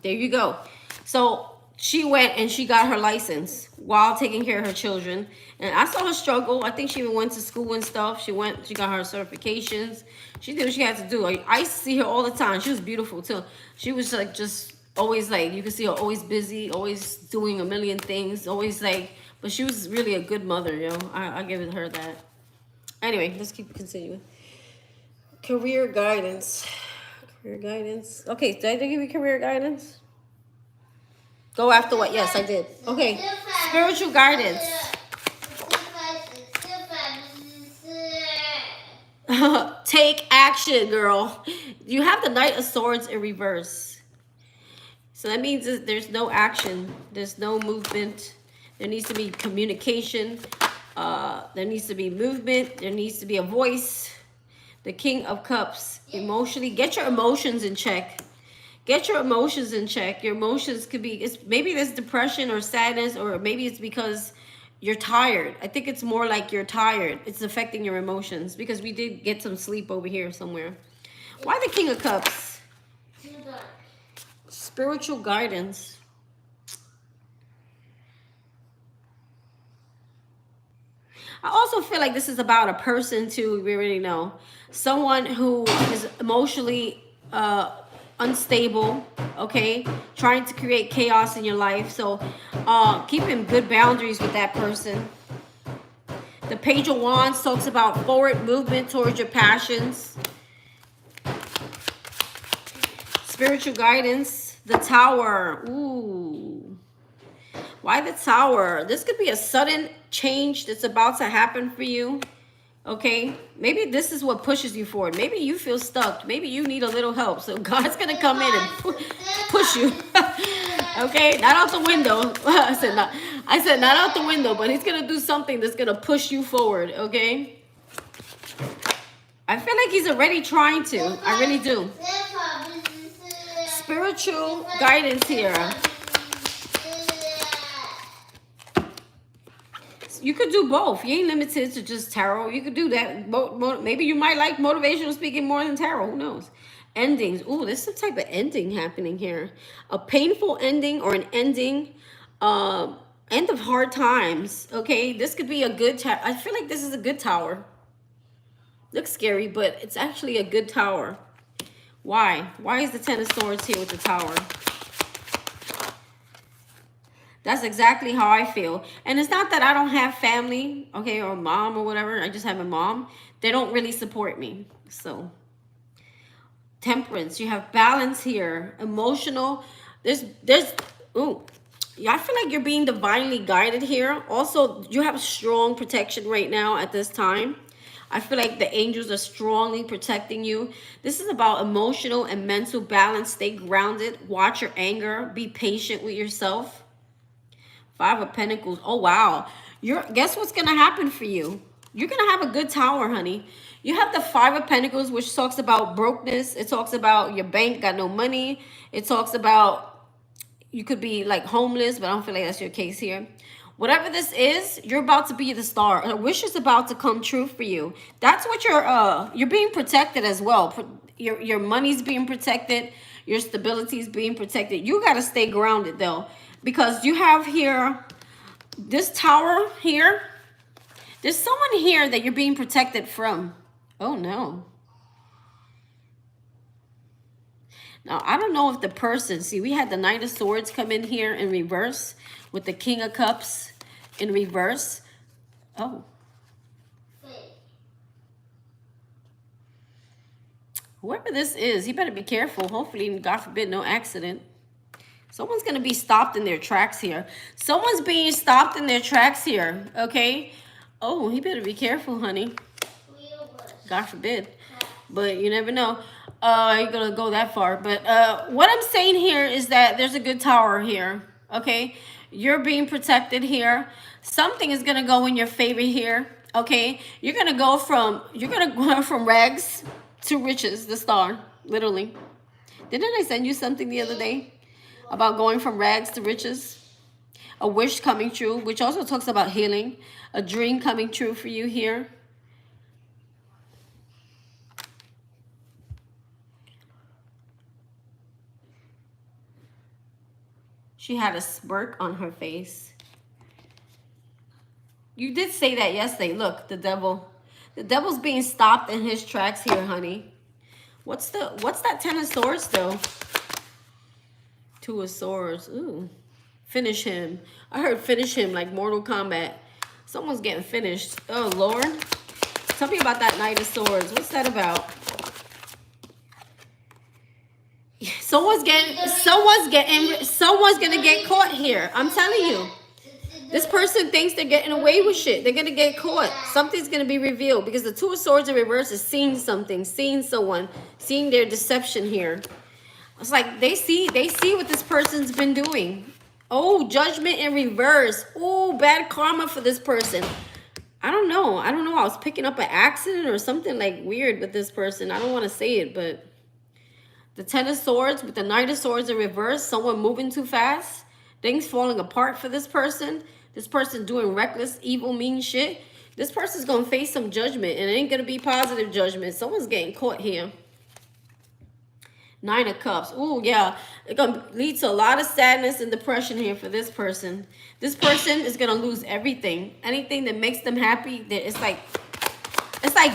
There you go. So she went and she got her license while taking care of her children. And I saw her struggle. I think she even went to school and stuff. She got her certifications. She did what she had to do. I used to see her all the time. She was beautiful too. She was like just always like, you could see her always busy, always doing a million things, always like, but she was really a good mother, I give her that. Anyway, let's keep continuing. Career guidance. Career guidance. Okay, did I give you career guidance? Go after what? Yes, I did. Okay, spiritual guidance. Take action, girl. You have the Knight of Swords in reverse. So that means there's no action. There's no movement. There needs to be communication. There needs to be movement. There needs to be a voice. The King of Cups. Emotionally, get your emotions in check. Get your emotions in check. Your emotions could be, maybe there's depression or sadness, or maybe it's because you're tired. I think it's more like you're tired. It's affecting your emotions because we did get some sleep over here somewhere. Why the King of Cups? Spiritual guidance. I also feel like this is about a person too. We already know. Someone who is emotionally unstable, okay, trying to create chaos in your life. So keeping good boundaries with that person. The Page of Wands talks about forward movement towards your passions. Spiritual guidance. The Tower. Ooh. Why the Tower? This could be a sudden change that's about to happen for you. Okay, maybe this is what pushes you forward. Maybe you feel stuck. Maybe you need a little help. So God's going to come in and push you. Okay, not out the window. I said not out the window, but he's going to do something that's going to push you forward. Okay, I feel like he's already trying to. I really do. Spiritual guidance here. You could do both. You ain't limited to just tarot. You could do that. Maybe you might like motivational speaking more than tarot. Who knows? Endings. Ooh, there's some type of ending happening here. A painful ending or an ending. End of hard times. Okay, this could be a good tower. I feel like this is a good tower. Looks scary, but it's actually a good tower. Why? Why is the Ten of Swords here with the Tower? That's exactly how I feel. And it's not that I don't have family, okay, or mom or whatever. I just have a mom. They don't really support me. So, temperance, you have balance here. Emotional. Ooh. Yeah, I feel like you're being divinely guided here. Also, you have strong protection right now at this time. I feel like the angels are strongly protecting you. This is about emotional and mental balance. Stay grounded. Watch your anger. Be patient with yourself. Five of Pentacles. Oh, wow. Guess what's going to happen for you? You're going to have a good tower, honey. You have the Five of Pentacles, which talks about brokenness. It talks about your bank got no money. It talks about you could be like homeless, but I don't feel like that's your case here. Whatever this is, you're about to be the star. A wish is about to come true for you. That's what you're being protected as well. Your money's being protected. Your stability is being protected. You got to stay grounded though, because you have here this tower here. There's someone here that you're being protected from. Oh no. Now, I don't know if the person, see, we had the Knight of Swords come in here in reverse with the King of Cups in reverse. Oh. Whoever this is, you better be careful. Hopefully, God forbid, no accident. Someone's going to be stopped in their tracks here. Someone's being stopped in their tracks here, okay? Oh, he better be careful, honey. God forbid. But you never know. You're going to go that far. But what I'm saying here is that there's a good tower here, okay? You're being protected here. Something is going to go in your favor here, okay? You're going to go from rags to riches, the star, literally. Didn't I send you something the other day about going from rags to riches? A wish coming true, which also talks about healing. A dream coming true for you here. She had a smirk on her face. You did say that yesterday. Look, the devil. The devil's being stopped in his tracks here, honey. What's that Ten of Swords, though? Two of Swords. Ooh. Finish him. I heard finish him like Mortal Kombat. Someone's getting finished. Oh, Lord. Tell me about that Knight of Swords. What's that about? Someone's gonna get caught here. I'm telling you. This person thinks they're getting away with shit. They're gonna get caught. Something's gonna be revealed because the Two of Swords in reverse is seeing something, seeing someone, seeing their deception here. It's like they see what this person's been doing. Oh, Judgment in reverse. Oh, bad karma for this person. I don't know. I was picking up an accident or something like weird with this person. I don't want to say it, but the Ten of Swords with the Knight of Swords in reverse. Someone moving too fast. Things falling apart for this person. This person doing reckless, evil, mean shit. This person's going to face some judgment, and it ain't going to be positive judgment. Someone's getting caught here. Nine of Cups. Ooh, yeah. It's going to lead to a lot of sadness and depression here for this person. This person is going to lose everything. Anything that makes them happy. It's like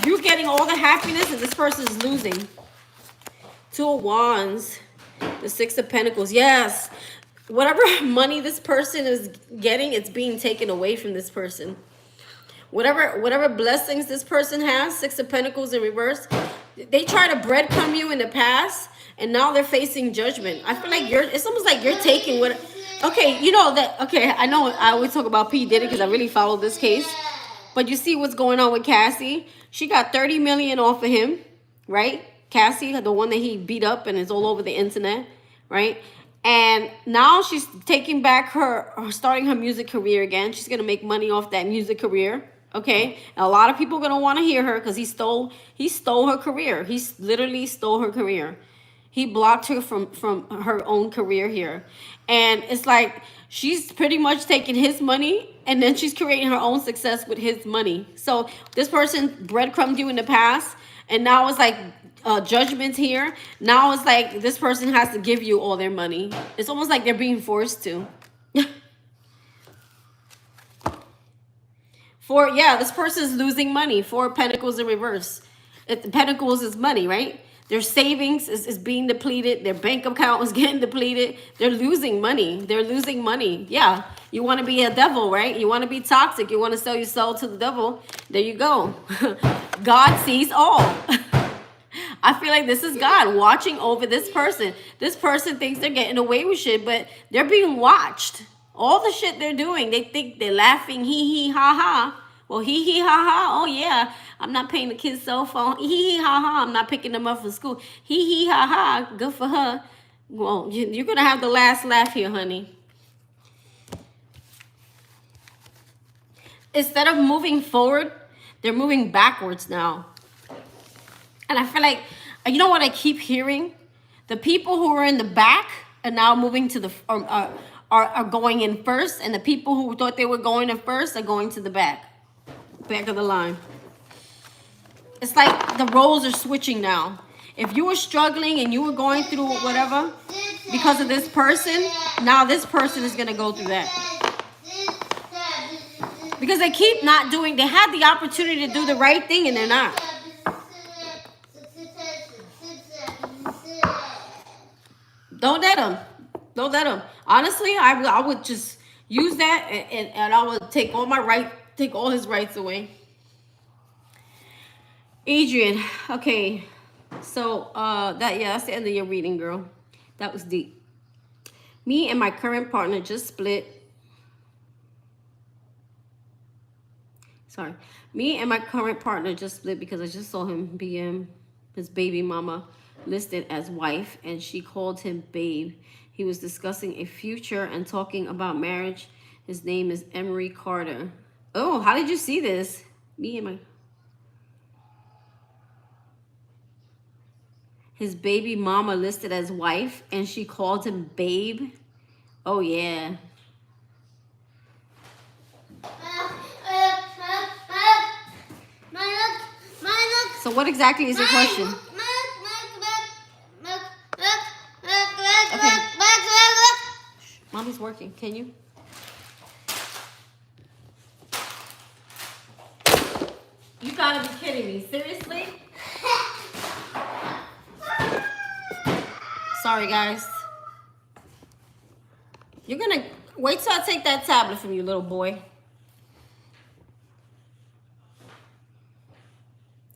you getting all the happiness and this person's losing. Two of Wands. The Six of Pentacles. Yes. Whatever money this person is getting, it's being taken away from this person. Whatever blessings this person has, Six of Pentacles in reverse, they try to breadcrumb you in the past, and now they're facing judgment. I feel like it's almost like you're taking what, okay, you know that, okay, I know I always talk about P. Diddy because I really follow this case, but you see what's going on with Cassie. She got 30 million off of him, right? Cassie, the one that he beat up and is all over the internet, right? And now she's taking back starting her music career again. She's going to make money off that music career. Okay. And a lot of people are going to want to hear her because he stole her career. He literally stole her career. He blocked her from her own career here. And it's like she's pretty much taking his money and then she's creating her own success with his money. So this person breadcrumbed you in the past, and now it's like judgment here. Now it's like this person has to give you all their money. It's almost like they're being forced to. This person's losing money. Four of Pentacles in reverse. Pentacles is money, right? Their savings is being depleted. Their bank account is getting depleted. They're losing money. They're losing money. Yeah. You want to be a devil, right? You want to be toxic. You want to sell your soul to the devil. There you go. God sees all. I feel like this is God watching over this person. This person thinks they're getting away with shit, but they're being watched. All the shit they're doing, they think they're laughing, hee hee ha ha. Well, hee hee ha ha. Oh yeah, I'm not paying the kids' cell phone. Hee hee ha ha. I'm not picking them up for school. Hee hee ha ha. Good for her. Well, you're gonna have the last laugh here, honey. Instead of moving forward, they're moving backwards now. And I feel like, you know what I keep hearing? The people who are in the back are now moving to the are going in first, and the people who thought they were going in first are going to the back of the line. It's like the roles are switching now. If you were struggling and you were going through whatever because of this person, now this person is going to go through that. Because they keep not doing, they had the opportunity to do the right thing and they're not. Don't let them. Don't let them. Honestly, I would just use that and I would take all his rights away. Adrian, okay. So that's the end of your reading, girl. That was deep. Me and my current partner just split. Sorry. Me and my current partner just split because I just saw him BM his baby mama listed as wife, and she called him babe. He was discussing a future and talking about marriage. His name is Emery Carter. Oh, how did you see this? Me and my... His baby mama listed as wife, and she called him babe. Oh, yeah. So what exactly is your question? Okay. Mommy's working. Can you? You gotta be kidding me. Seriously? Sorry, guys. You're gonna... Wait till I take that tablet from you, little boy.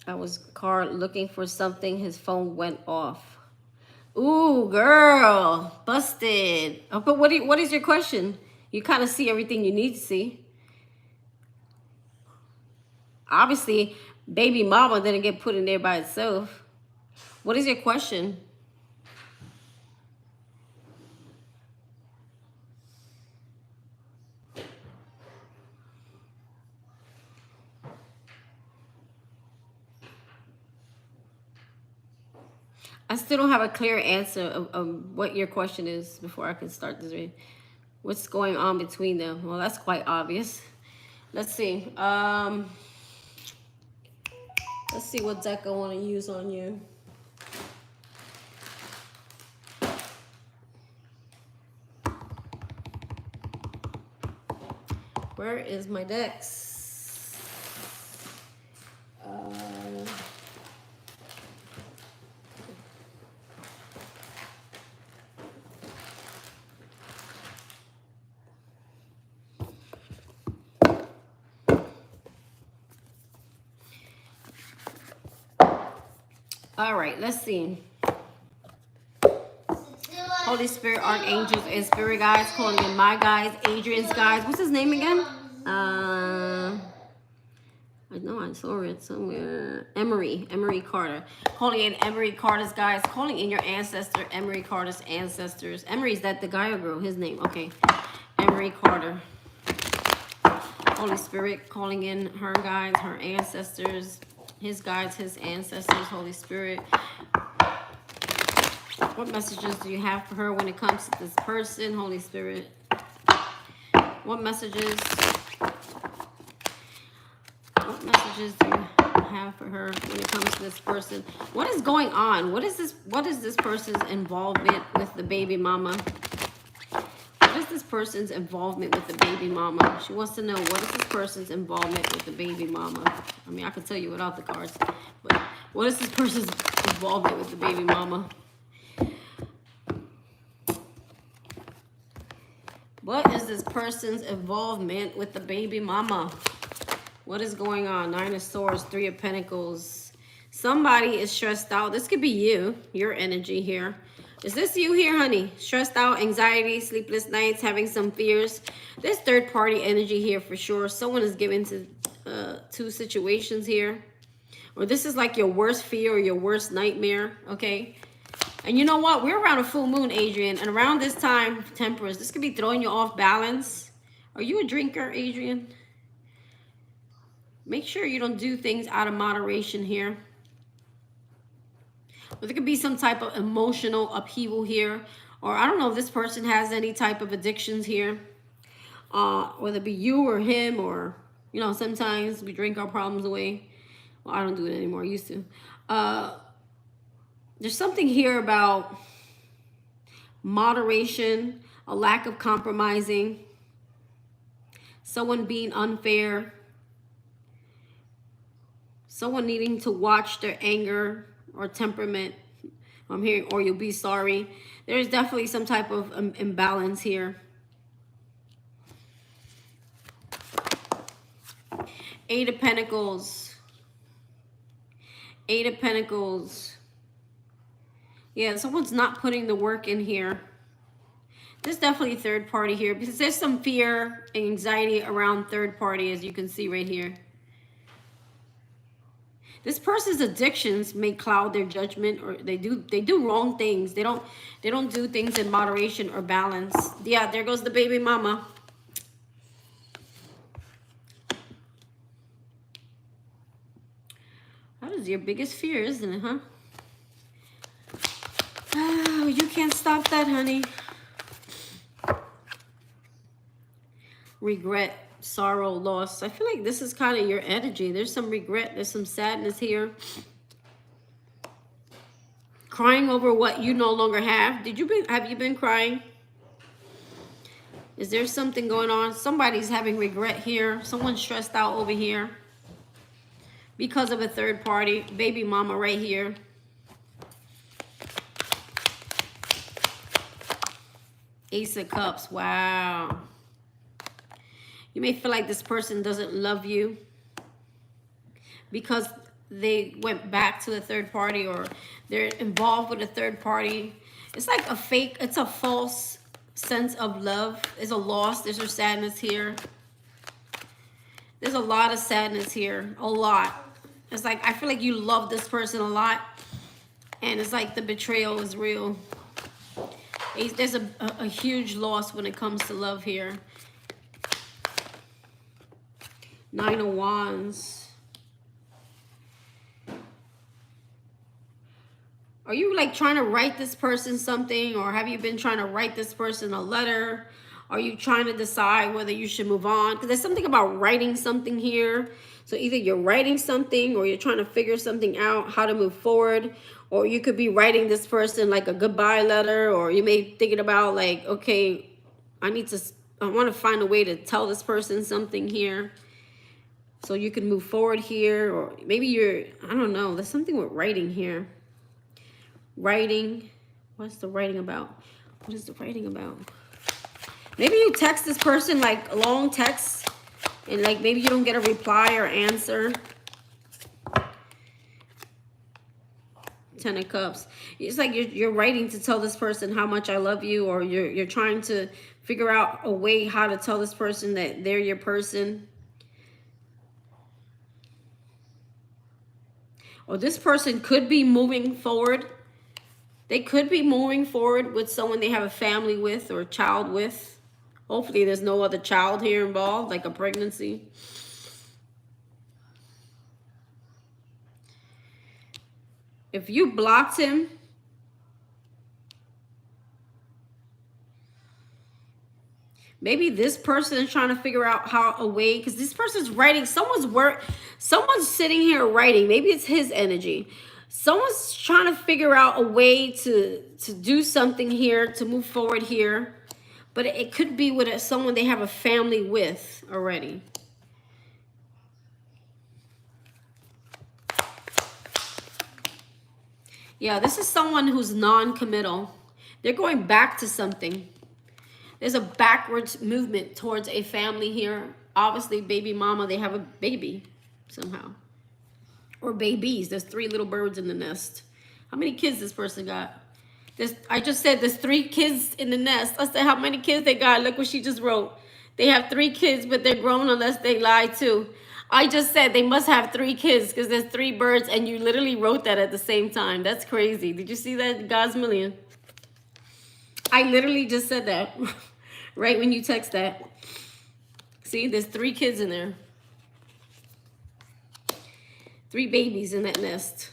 I was car looking for something. His phone went off. Ooh, girl. Busted. Oh, but what is your question? You kind of see everything you need to see. Obviously, baby mama didn't get put in there by itself. What is your question? I still don't have a clear answer of what your question is before I can start this reading. What's going on between them? Well, that's quite obvious. Let's see. Let's see what deck I want to use on you. Where is my decks? All right, let's see. Holy Spirit, archangels, and spirit guides, calling in my guides, Adrian's guides. What's his name again? I know I saw it somewhere. Emery Carter. Calling in Emery Carter's guides, calling in your ancestor, Emery Carter's ancestors. Emery, is that the guy or girl? His name, okay. Emery Carter. Holy Spirit, calling in her guides, her ancestors, his guides, his ancestors, Holy Spirit. What messages do you have for her when it comes to this person, Holy Spirit? What messages do you have for her when it comes to this person? What is going on? What is this person's involvement with the baby mama? What is this person's involvement with the baby mama? She wants to know, what is this person's involvement with the baby mama? I mean, I could tell you without the cards, but what is this person's involvement with the baby mama? What is this person's involvement with the baby mama? What is going on? 9 of Swords, 3 of Pentacles. Somebody is stressed out. This could be you, your energy here. Is this you here, honey? Stressed out, anxiety, sleepless nights, having some fears. There's third party energy here for sure. Someone is given to two situations here. Or this is like your worst fear or your worst nightmare, okay? And you know what? We're around a full moon, Adrian. And around this time, Temperance, this could be throwing you off balance. Are you a drinker, Adrian? Make sure you don't do things out of moderation here. But there could be some type of emotional upheaval here. Or I don't know if this person has any type of addictions here. Whether it be you or him, or, you know, sometimes we drink our problems away. Well, I don't do it anymore. I used to. There's something here about moderation, a lack of compromising, someone being unfair, someone needing to watch their anger or temperament. I'm hearing, or you'll be sorry. There's definitely some type of imbalance here. 8 of Pentacles. 8 of Pentacles. Yeah, someone's not putting the work in here. There's definitely a third party here because there's some fear and anxiety around third party, as you can see right here. This person's addictions may cloud their judgment, or they do wrong things. They don't do things in moderation or balance. Yeah, there goes the baby mama. That is your biggest fear, isn't it, huh? Oh, you can't stop that, honey. Regret, sorrow, loss. I feel like this is kind of your energy. There's some regret. There's some sadness here. Crying over what you no longer have. Have you been crying? Is there something going on? Somebody's having regret here. Someone's stressed out over here because of a third party. Baby mama right here. Ace of Cups. Wow. You may feel like this person doesn't love you because they went back to a third party, or they're involved with a third party. It's like a fake, it's a false sense of love. There's a loss. There's a sadness here. There's a lot of sadness here. A lot. It's like, I feel like you love this person a lot, and it's like the betrayal is real. There's a huge loss when it comes to love here. 9 of Wands. Are you like trying to write this person something, or have you been trying to write this person a letter? Are you trying to decide whether you should move on? Because there's something about writing something here. So either you're writing something, or you're trying to figure something out, how to move forward. Or you could be writing this person like a goodbye letter, or you may be thinking about like, okay, I want to find a way to tell this person something here, so you can move forward here. Or maybe I don't know, there's something with writing here. Writing. What's the writing about? What is the writing about? Maybe you text this person like a long text, and like maybe you don't get a reply or answer. 10 of Cups. It's like you're writing to tell this person how much I love you, or you're trying to figure out a way how to tell this person that they're your person. Or this person could be moving forward. They could be moving forward with someone they have a family with or a child with. Hopefully there's no other child here involved, like a pregnancy. If you blocked him, maybe this person is trying to figure out how a way, because this person's writing, someone's sitting here writing. Maybe it's his energy. Someone's trying to figure out a way to do something here, to move forward here. But it could be with someone they have a family with already. Yeah, this is someone who's non-committal. They're going back to something. There's a backwards movement towards a family here. Obviously, baby mama, they have a baby somehow. Or babies. There's 3 little birds in the nest. How many kids this person got? I just said there's 3 kids in the nest. I said how many kids they got. Look what she just wrote. They have 3 kids, but they're grown unless they lie too. I just said they must have 3 kids because there's 3 birds, and you literally wrote that at the same time. That's crazy. Did you see that, God's million? I literally just said that right when you text that. See, there's 3 kids in there. 3 babies in that nest.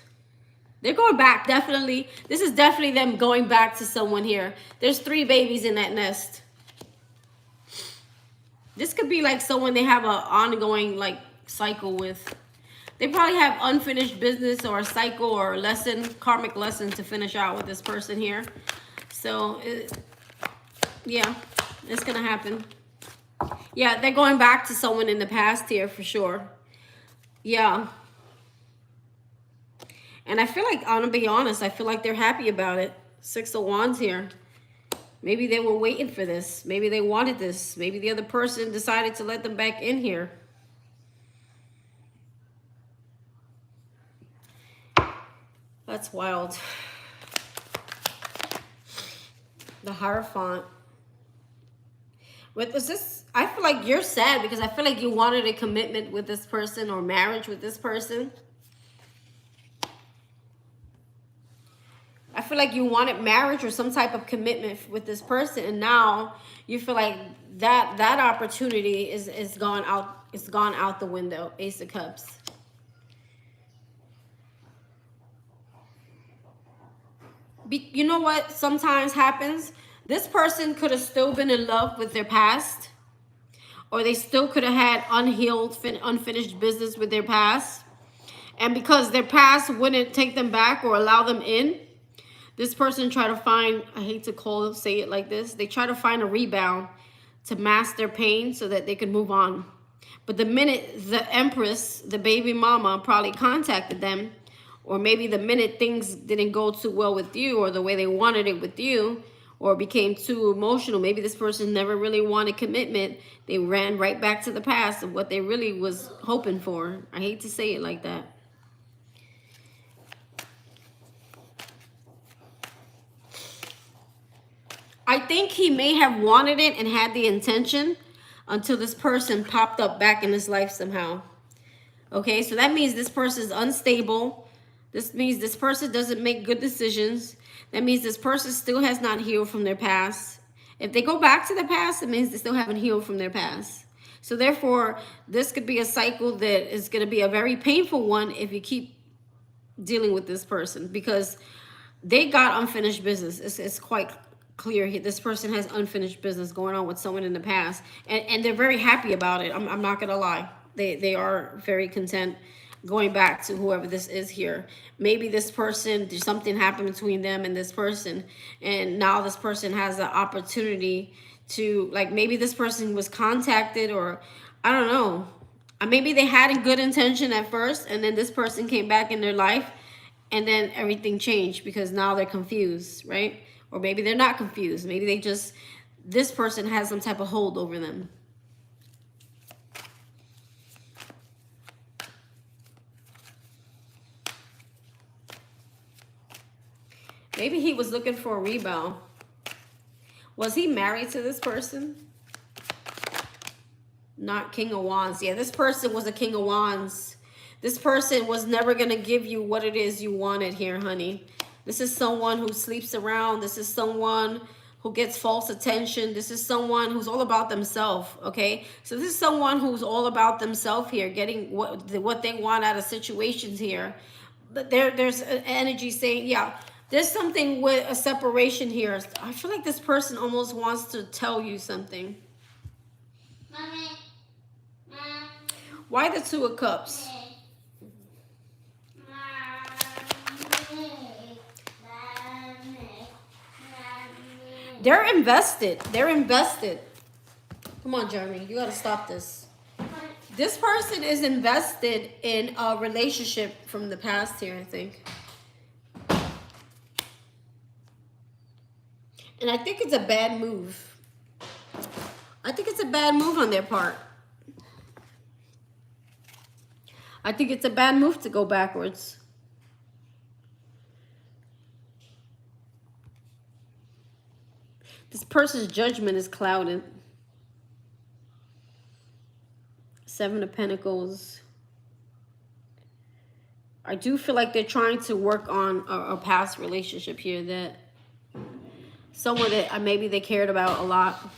They're going back, definitely. This is definitely them going back to someone here. There's 3 babies in that nest. This could be like someone they have an ongoing like cycle with. They probably have unfinished business or a cycle or a lesson, karmic lesson to finish out with this person here. So, yeah, it's going to happen. Yeah, they're going back to someone in the past here for sure. Yeah. And I feel like, I'm going to be honest, I feel like they're happy about it. 6 of Wands here. Maybe they were waiting for this. Maybe they wanted this. Maybe the other person decided to let them back in here. That's wild. The Hierophant. What was this? I feel like you're sad because I feel like you wanted a commitment with this person or marriage with this person. I feel like you wanted marriage or some type of commitment with this person, and now you feel like that opportunity is gone out. It's gone out the window. Ace of Cups. You know what sometimes happens? This person could have still been in love with their past, or they still could have had unhealed, unfinished business with their past. And because their past wouldn't take them back or allow them in, this person tried to find, I hate to say it like this, they try to find a rebound to mask their pain so that they could move on. But the minute the Empress, the baby mama, probably contacted them, or maybe the minute things didn't go too well with you or the way they wanted it with you, or became too emotional, maybe this person never really wanted commitment, they ran right back to the past of what they really was hoping for. I hate to say it like that. I think he may have wanted it and had the intention until this person popped up back in his life somehow. Okay, so that means this person is unstable. This means this person doesn't make good decisions. That means this person still has not healed from their past. If they go back to the past, it means they still haven't healed from their past. So therefore, this could be a cycle that is going to be a very painful one if you keep dealing with this person, because they got unfinished business. It's quite clear here. This person has unfinished business going on with someone in the past, and they're very happy about it. I'm not going to lie. They are very content going back to whoever this is here. Maybe this person, something happened between them and this person, and now this person has the opportunity to, like, maybe this person was contacted, or I don't know. Maybe they had a good intention at first, and then this person came back in their life, and then everything changed because now they're confused, right? Or maybe they're not confused. Maybe they just, this person has some type of hold over them. Maybe he was looking for a rebound. Was he married to this person? Not King of Wands. Yeah, this person was a King of Wands. This person was never going to give you what it is you wanted here, honey. This is someone who sleeps around. This is someone who gets false attention. This is someone who's all about themselves, okay? So this is someone who's all about themselves here, getting what they want out of situations here. But there's an energy saying, yeah, there's something with a separation here. I feel like this person almost wants to tell you something. Mommy. Why the Two of Cups? They're invested. They're invested. Come on, Jeremy. You got to stop this. This person is invested in a relationship from the past here, I think. And I think it's a bad move. I think it's a bad move on their part. I think it's a bad move to go backwards. This person's judgment is clouded. 7 of Pentacles. I do feel like they're trying to work on a past relationship here, that someone that maybe they cared about a lot.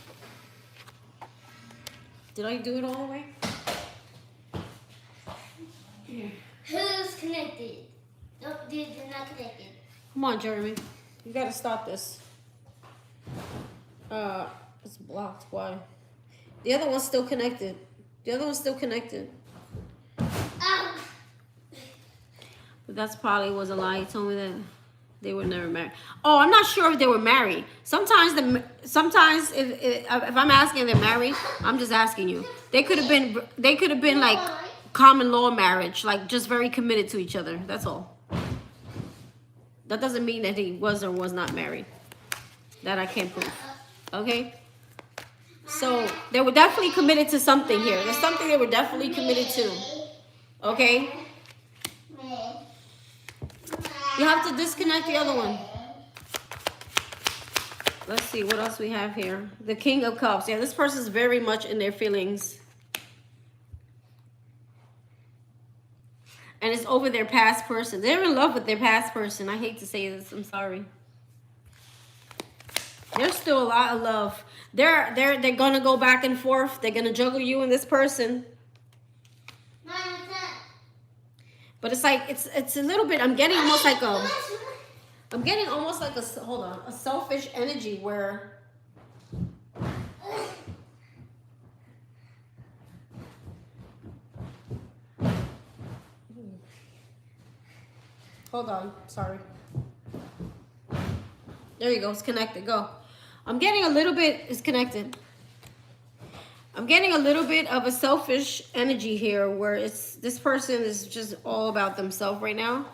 Did I do it all the way? Here. Who's connected? No, they're not connected. Come on, Jeremy. You gotta stop this. It's blocked. Why? The other one's still connected. The other one's still connected. But that's probably was a lie. He told me that they were never married. Oh, I'm not sure if they were married. Sometimes if I'm asking if they're married, I'm just asking you. They could have been like common law marriage, like just very committed to each other. That's all. That doesn't mean that he was or was not married. That I can't prove. Okay? So they were definitely committed to something here. There's something they were definitely committed to. Okay? You have to disconnect the other one. Let's see what else we have here. The King of Cups. Yeah, this person's very much in their feelings. And it's over their past person. They're in love with their past person. I hate to say this. I'm sorry. There's still a lot of love. They're gonna go back and forth. They're gonna juggle you and this person. But it's like it's a little bit. I'm getting almost like a hold on, a selfish energy where hold on, sorry. There you go, it's connected. Go. I'm getting a little bit, it's connected. I'm getting a little bit of a selfish energy here where this person is just all about themselves right now.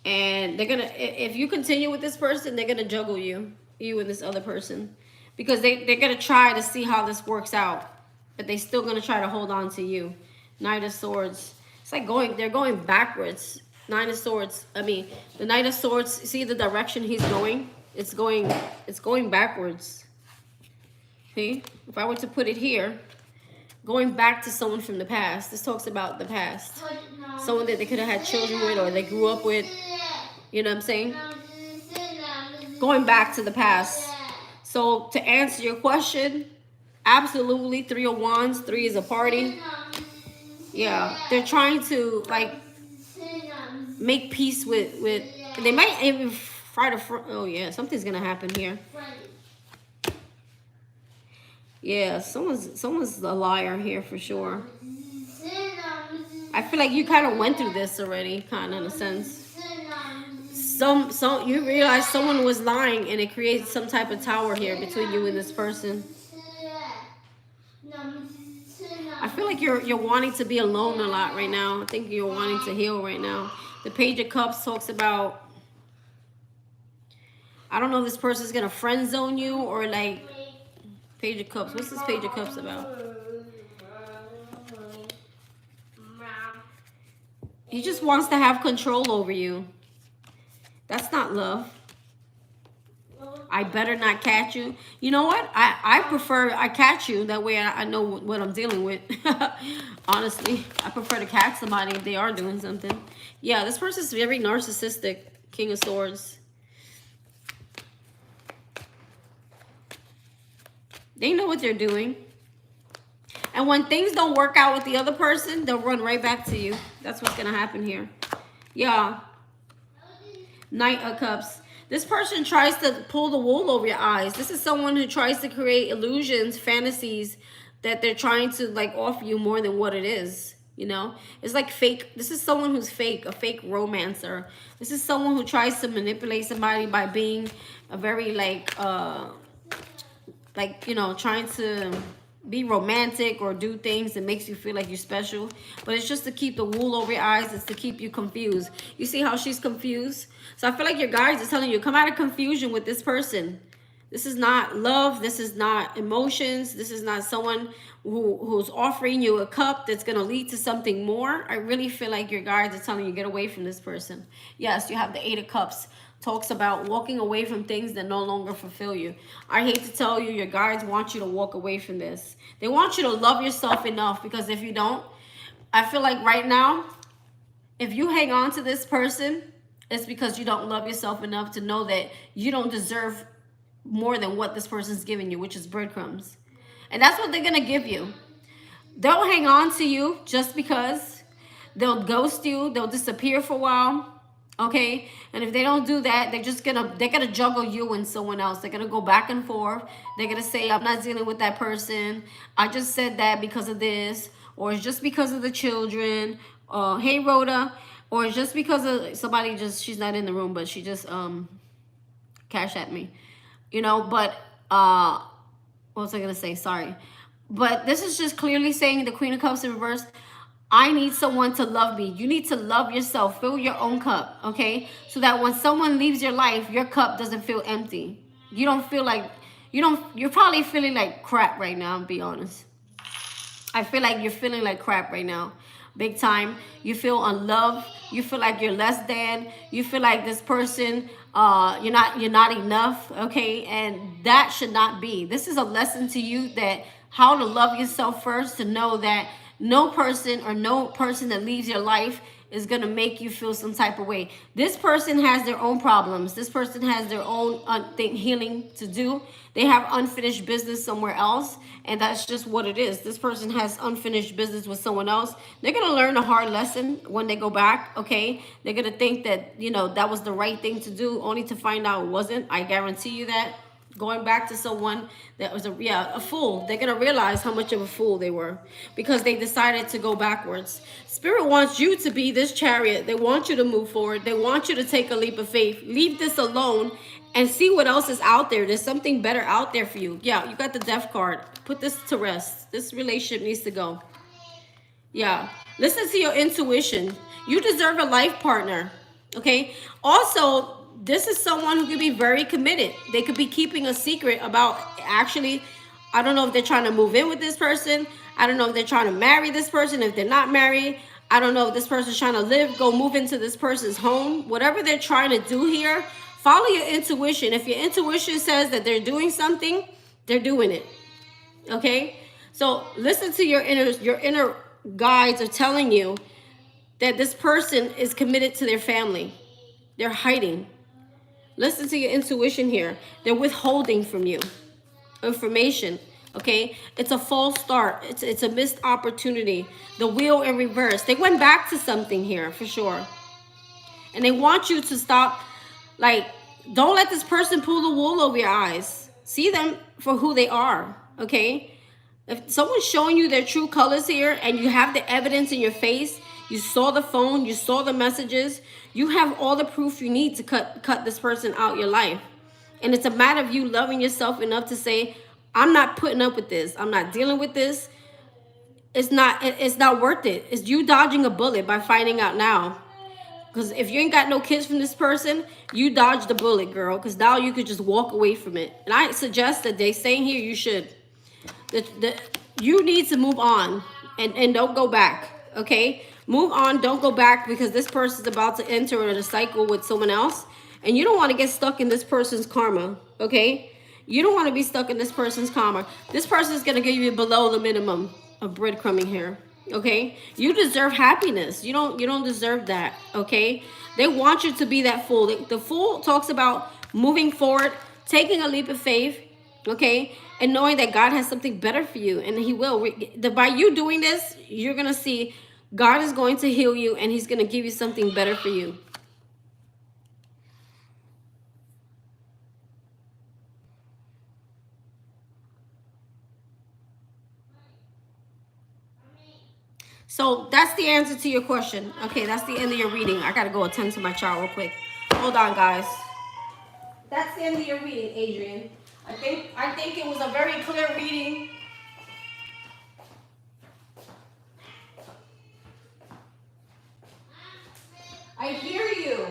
And they're gonna, if you continue with this person, they're gonna juggle you and this other person. Because they're gonna try to see how this works out. But they're still gonna try to hold on to you. Knight of Swords. It's like they're going backwards. Nine of Swords. I mean, the Knight of Swords, see the direction he's going? It's going backwards. See? If I were to put it here, going back to someone from the past. This talks about the past. Someone that they could have had children with or they grew up with. You know what I'm saying? Going back to the past. So to answer your question, absolutely 3 of Wands. 3 is a party. Yeah. They're trying to like make peace with they might even try to oh yeah, something's gonna happen here. Yeah, someone's a liar here for sure. I feel like you kind of went through this already, kind of in a sense. You realize someone was lying, and it creates some type of tower here between you and this person. I feel like you're wanting to be alone a lot right now. I think you're wanting to heal right now. The Page of Cups talks about, I don't know if this person's gonna friend zone you or like. Page of Cups. What's this Page of Cups about? He just wants to have control over you. That's not love. I better not catch you. You know what? I prefer I catch you. That way I know what I'm dealing with. Honestly, I prefer to catch somebody if they are doing something. Yeah, this person's very narcissistic. King of Swords. They know what they're doing. And when things don't work out with the other person, they'll run right back to you. That's what's going to happen here. Yeah. Knight of Cups. This person tries to pull the wool over your eyes. This is someone who tries to create illusions, fantasies that they're trying to like offer you more than what it is. You know, it's like fake. This is someone who's fake, a fake romancer. This is someone who tries to manipulate somebody by being a very like, you know, trying to be romantic or do things that makes you feel like you're special. But it's just to keep the wool over your eyes. It's to keep you confused. You see how she's confused? So I feel like your guides are telling you, come out of confusion with this person. This is not love. This is not emotions. This is not someone who's offering you a cup that's going to lead to something more. I really feel like your guides are telling you, get away from this person. Yes, you have the Eight of Cups. Talks about walking away from things that no longer fulfill you. I hate to tell you, your guides want you to walk away from this. They want you to love yourself enough, because if you don't, I feel like right now, if you hang on to this person, it's because you don't love yourself enough to know that you don't deserve more than what this person's giving you, which is breadcrumbs. And that's what they're going to give you. They'll hang on to you just because. They'll ghost you. They'll disappear for a while. Okay? And if they don't do that, they're gonna juggle you and someone else. They're gonna go back and forth. They're gonna say, I'm not dealing with that person. I just said that because of this. Or it's just because of the children. Hey, Rhoda. Or it's just because of somebody she's not in the room, but she just cash at me. You know, but what was I gonna say? Sorry. But this is just clearly saying, the Queen of Cups in reverse, I need someone to love me. You need to love yourself. Fill your own cup, okay? So that when someone leaves your life, your cup doesn't feel empty. You don't feel like, you're probably feeling like crap right now, I'll be honest. I feel like you're feeling like crap right now. Big time. You feel unloved. You feel like you're less than. You feel like this person, you're not enough, okay? And that should not be. This is a lesson to you that how to love yourself first, to know that no person that leaves your life is going to make you feel some type of way. This person has their own problems. This person has their own healing to do. They have unfinished business somewhere else, and that's just what it is. This person has unfinished business with someone else. They're going to learn a hard lesson when they go back, okay? They're going to think that, you know, that was the right thing to do, only to find out it wasn't. I guarantee you that. Going back to someone that was a fool. They're going to realize how much of a fool they were because they decided to go backwards. Spirit wants you to be this chariot. They want you to move forward. They want you to take a leap of faith. Leave this alone and see what else is out there. There's something better out there for you. Yeah, you got the Death card. Put this to rest. This relationship needs to go. Yeah. Listen to your intuition. You deserve a life partner. Okay. Also, this is someone who could be very committed. They could be keeping a secret about actually, I don't know if they're trying to move in with this person. I don't know if they're trying to marry this person. If they're not married, I don't know if this person's trying to move into this person's home. Whatever they're trying to do here, follow your intuition. If your intuition says that they're doing something, they're doing it. Okay. So listen to your inner guides are telling you that this person is committed to their family. They're hiding. Listen to your intuition here. They're withholding from you information. Okay, it's a false start. It's a missed opportunity. The wheel in reverse. They went back to something here for sure, and they want you to stop. Like, don't let this person pull the wool over your eyes. See them for who they are. Okay, if someone's showing you their true colors here, and you have the evidence in your face, you saw the phone, you saw the messages, you have all the proof you need to cut this person out your life. And it's a matter of you loving yourself enough to say, I'm not putting up with this. I'm not dealing with this. It's not worth it. It's you dodging a bullet by finding out now. Because if you ain't got no kids from this person, you dodged the bullet, girl. Because now you could just walk away from it. And I suggest that they saying here you should. You need to move on and don't go back. Okay? Move on. Don't go back, because this person's about to enter in a cycle with someone else. And you don't want to get stuck in this person's karma. Okay? You don't want to be stuck in this person's karma. This person is going to give you below the minimum of breadcrumbing here. Okay? You deserve happiness. You don't deserve that. Okay? They want you to be that fool. The fool talks about moving forward, taking a leap of faith, okay, and knowing that God has something better for you, and he will. By you doing this, you're going to see God is going to heal you, and he's going to give you something better for you. So that's the answer to your question. Okay, that's the end of your reading. I gotta go attend to my child real quick. Hold on, guys. That's the end of your reading, Adrian. I think it was a very clear reading. I hear you.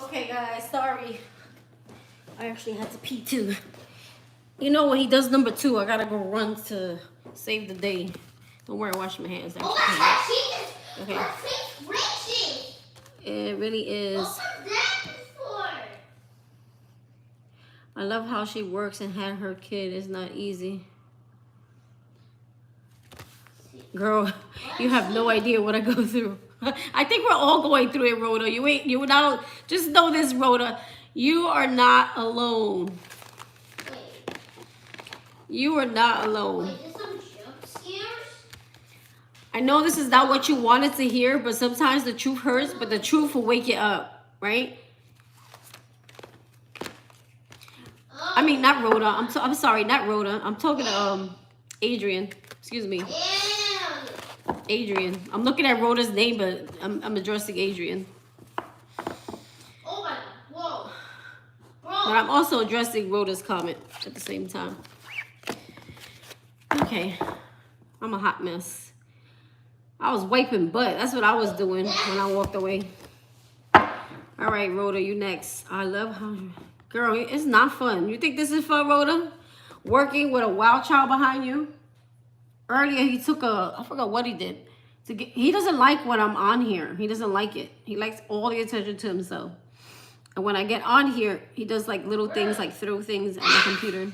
Okay, guys, sorry. I actually had to pee too. You know, when he does number 2, I gotta go run to save the day. Don't worry, wash my hands. Oh, that's okay. Her face racing. It really is. What was that for? I love how she works and had her kid. It's not easy. Girl, you have no idea what I go through. I think we're all going through it, Rhoda. You not just know this, Rhoda. You are not alone. Wait. You are not alone. Wait, is this some jump scares? I know this is not what you wanted to hear, but sometimes the truth hurts, but the truth will wake you up, right? Oh. I mean, not Rhoda. I'm sorry, not Rhoda. I'm talking to Adrian. Excuse me. Adrian. I'm looking at Rhoda's name, but I'm addressing Adrian. Oh my God. Whoa. Bro. But I'm also addressing Rhoda's comment at the same time. Okay. I'm a hot mess. I was wiping butt. That's what I was doing when I walked away. All right, Rhoda, you next. I love how... Girl, it's not fun. You think this is fun, Rhoda? Working with a wild child behind you? Earlier, he took I forgot what he did. He doesn't like when I'm on here. He doesn't like it. He likes all the attention to himself. And when I get on here, he does like little things, like throw things on the computer.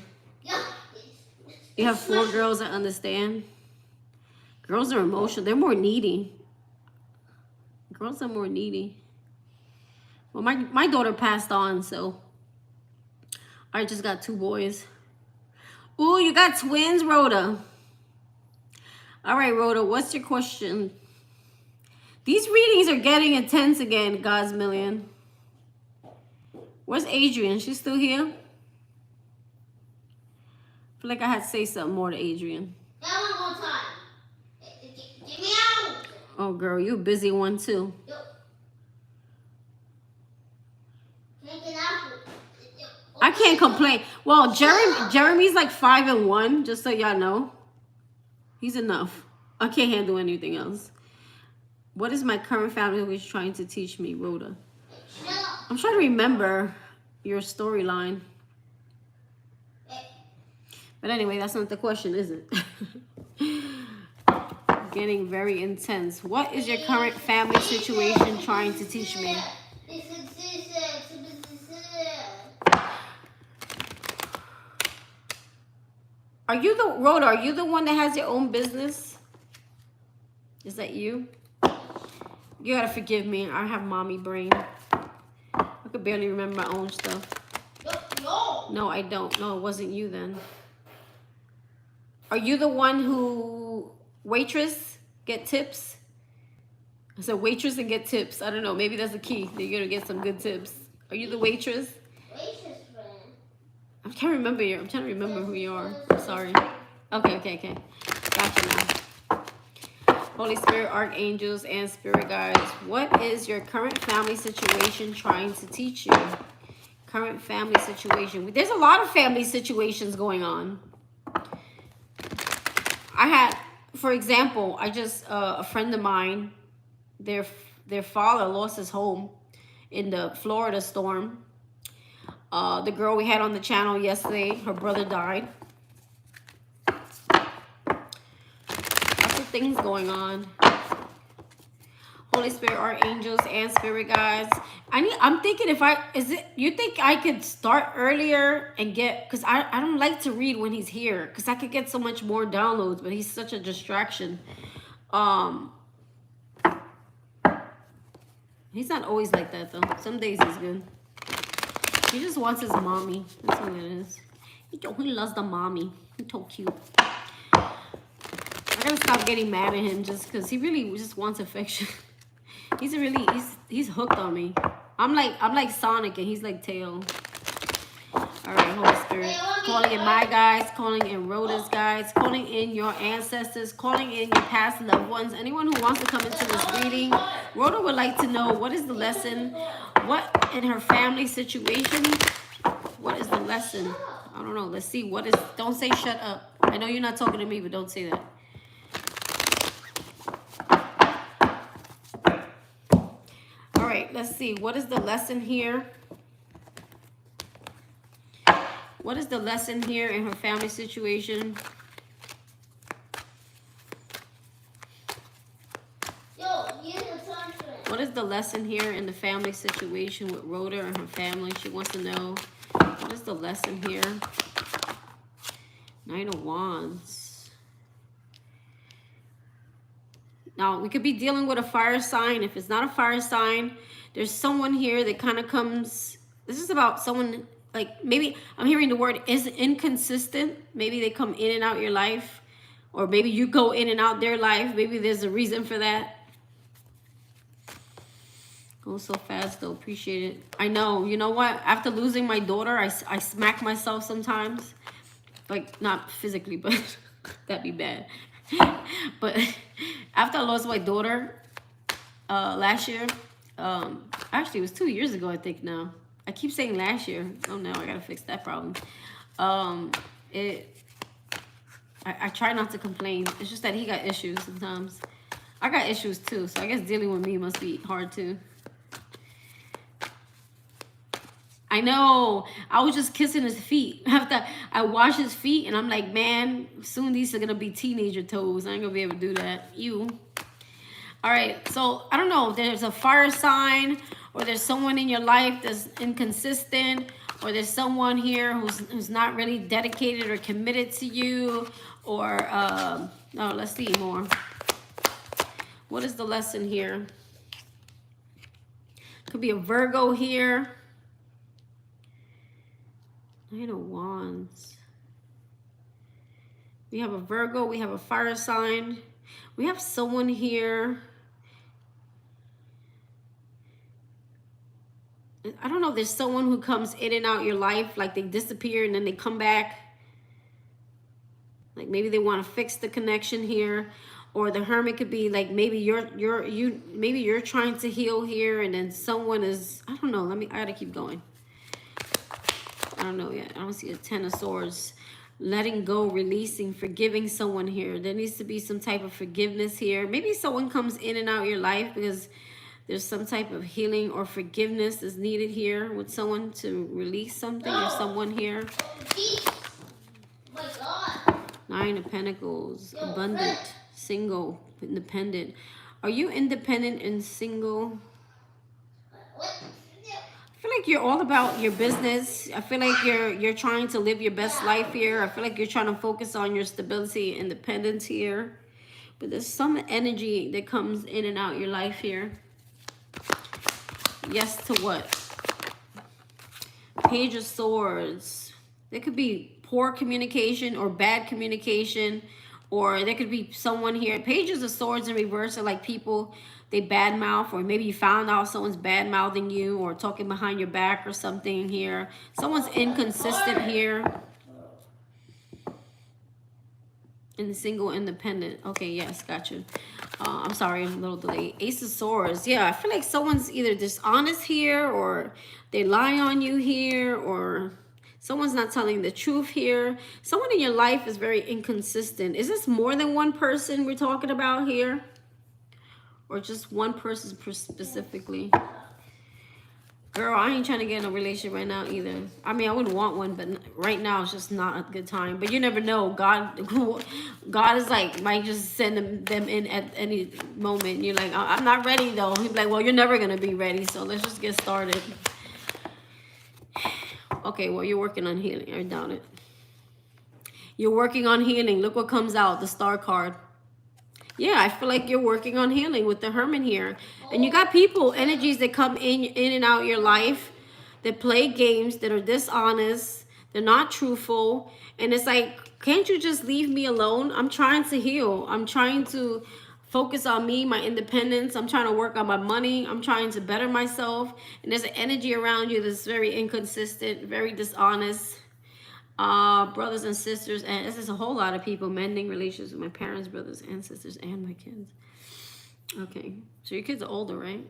You have 4 girls that understand. Girls are emotional. They're more needy. Girls are more needy. Well, my daughter passed on, so I just got 2 boys. Ooh, you got twins, Rhoda. All right, Rhoda, what's your question? These readings are getting intense again, God's million. Where's Adrian? She's still here? I feel like I had to say something more to Adrian. That one more time. Get me out. Oh, girl, you a busy one, too. Yo. Can I get out? I can't complain. Well, Jeremy's like 5-1, just so y'all know. He's enough. I can't handle anything else. What is my current family always trying to teach me, Rhoda? I'm trying to remember your storyline. But anyway, that's not the question, is it? Getting very intense. What is your current family situation trying to teach me? Rhoda, are you the one that has your own business? Is that you? You gotta forgive me. I have mommy brain. I could barely remember my own stuff. No. No, I don't. No, it wasn't you then. Are you the one who waitress get tips? I said waitress and get tips. I don't know. Maybe that's the key. You're gonna get some good tips. Are you the waitress? Waitress friend. I'm trying to remember who you are. Sorry. Okay. Gotcha now. Holy Spirit, archangels, and spirit guides. What is your current family situation trying to teach you? Current family situation. There's a lot of family situations going on. I had, for example, a friend of mine, their father lost his home in the Florida storm. The girl we had on the channel yesterday, her brother died. Lots of things going on. Holy Spirit, archangels, and spirit guides. I'm thinking you think I could start earlier and because I don't like to read when he's here, because I could get so much more downloads, but he's such a distraction. He's not always like that though. Some days he's good. He just wants his mommy. That's what it is. He loves the mommy. He's so cute. I gotta stop getting mad at him just because he really just wants affection. He's hooked on me. I'm like Sonic and he's like Tail. All right, Holy Spirit, calling in my guides, calling in Rhoda's guides, calling in your ancestors, calling in your past loved ones. Anyone who wants to come into this reading, Rhoda would like to know what is the lesson, what in her family situation, what is the lesson? I don't know. Let's see what is. Don't say shut up. I know you're not talking to me, but don't say that. All right, let's see. What is the lesson here? What is the lesson here in her family situation? What is the lesson here in the family situation with Rhoda and her family? She wants to know, what is the lesson here? 9 of Wands. Now, we could be dealing with a fire sign. If it's not a fire sign, there's someone here that kind of comes... This is about someone... Like, maybe I'm hearing the word is inconsistent. Maybe they come in and out your life. Or maybe you go in and out their life. Maybe there's a reason for that. Go so fast, though. Appreciate it. I know. You know what? After losing my daughter, I smack myself sometimes. Like, not physically, but that'd be bad. But after I lost my daughter last year, actually, it was 2 years ago, I think now. I keep saying last year. Oh no, I gotta fix that problem. I try not to complain. It's just that he got issues sometimes. I got issues too, so I guess dealing with me must be hard too. I know. I was just kissing his feet. After I wash his feet, and I'm like, man, soon these are gonna be teenager toes. I ain't gonna be able to do that. Ew. All right, so I don't know if there's a fire sign, or there's someone in your life that's inconsistent, or there's someone here who's not really dedicated or committed to you, or no, let's see more. What is the lesson here? Could be a Virgo here. 9 of Wands. We have a Virgo, we have a fire sign. We have someone here. I don't know if there's someone who comes in and out your life, like they disappear and then they come back. Like maybe they want to fix the connection here. Or the Hermit could be like maybe you're trying to heal here and then someone is, I don't know, I gotta keep going. I don't know yet. I don't see a 10 of Swords. Letting go, releasing, forgiving someone here. There needs to be some type of forgiveness here. Maybe someone comes in and out of your life because there's some type of healing or forgiveness is needed here with someone to release something or someone here. Oh my God. 9 of Pentacles, abundant, single, independent. Are you independent and single? What? I feel like you're all about your business. I feel like you're trying to live your best life here. I feel like you're trying to focus on your stability and independence here. But there's some energy that comes in and out your life here. Yes to what? Page of Swords. There could be poor communication or bad communication, or there could be someone here. Pages of Swords in reverse are like people, they badmouth, or maybe you found out someone's badmouthing you or talking behind your back or something here. Someone's inconsistent here. And single, independent. Okay, yes, got you. I'm sorry, I'm a little delayed. Ace of Swords. Yeah, I feel like someone's either dishonest here, or they lie on you here, or someone's not telling the truth here. Someone in your life is very inconsistent. Is this more than one person we're talking about here? Or just one person specifically? Girl, I ain't trying to get in a relationship right now either. I mean, I wouldn't want one, but right now it's just not a good time. But you never know. God is like, might just send them in at any moment. You're like, I'm not ready though. He'd be like, well, you're never going to be ready. So let's just get started. Okay, well, you're working on healing. I doubt it. You're working on healing. Look what comes out, the Star card. Yeah, I feel like you're working on healing with the Hermit here. And you got people, energies that come in and out your life, that play games, that are dishonest, they're not truthful. And it's like, can't you just leave me alone? I'm trying to heal. I'm trying to focus on me, my independence. I'm trying to work on my money. I'm trying to better myself. And there's an energy around you that's very inconsistent, very dishonest. Brothers and sisters, and this is a whole lot of people mending relations with my parents, brothers and sisters, and my kids. Okay, so your kids are older, right?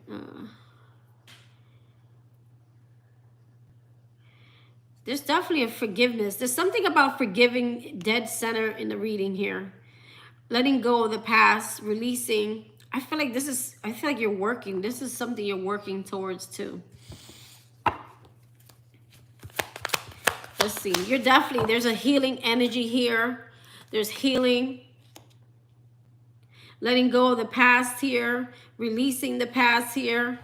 There's definitely a forgiveness. There's something about forgiving dead center in the reading here. Letting go of the past, releasing. I feel like you're working. This is something you're working towards too. Let's see. There's a healing energy here. There's healing. Letting go of the past here. Releasing the past here.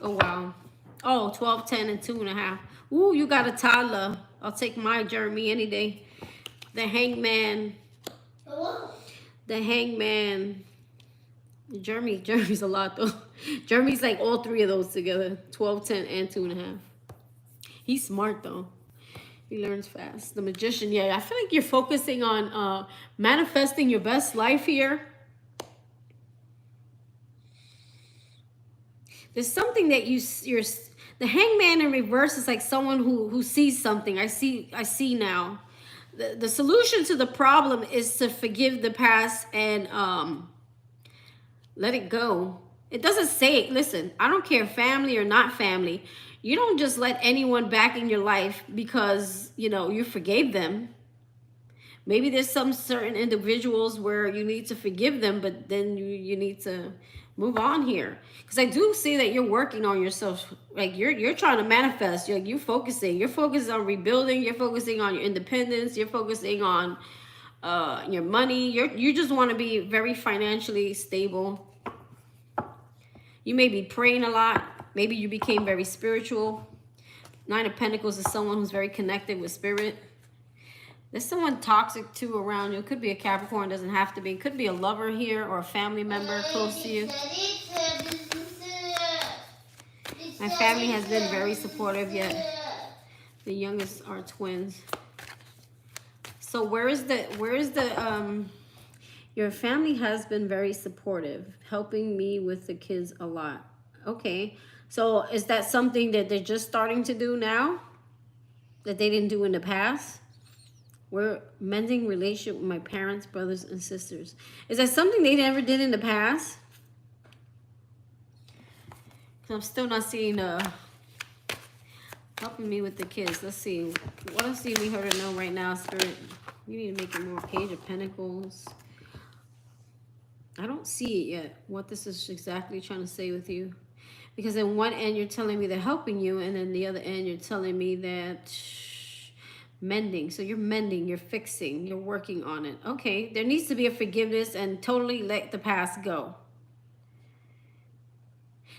Oh, wow. Oh, 12, 10, and 2.5. Ooh, you got a toddler. I'll take my Jeremy any day. The Hangman. The Hangman. Jeremy's a lot though. Jeremy's like all three of those together. 12, 10, and 2.5. He's smart though. He learns fast. The Magician. Yeah, I feel like you're focusing on manifesting your best life here. There's something that you're the Hangman in reverse is like someone who sees something. I see now. The solution to the problem is to forgive the past and let it go. It doesn't say, listen, I don't care family or not family. You don't just let anyone back in your life because, you forgave them. Maybe there's some certain individuals where you need to forgive them, but then you need to move on here. Because I do see that you're working on yourself. Like you're trying to manifest. You're focusing. You're focusing on rebuilding. You're focusing on your independence. You're focusing on your money. You just want to be very financially stable. You may be praying a lot. Maybe you became very spiritual. 9 of Pentacles is someone who's very connected with spirit. There's someone toxic too around you. It could be a Capricorn, doesn't have to be. It could be a lover here or a family member close to you. My family has been very supportive, yet the youngest are twins. So where is the your family has been very supportive, helping me with the kids a lot. Okay, so is that something that they're just starting to do now that they didn't do in the past? We're mending relationship with my parents, brothers, and sisters. Is that something they never did in the past? I'm still not seeing Helping me with the kids. Let's see. What else do you need her to know right now, Spirit? You need to make it more. Page of Pentacles. I don't see it yet, what this is exactly trying to say with you. Because in one end, you're telling me they're helping you, and then the other end, you're telling me that mending. So you're mending, you're fixing, you're working on it. Okay, there needs to be a forgiveness and totally let the past go.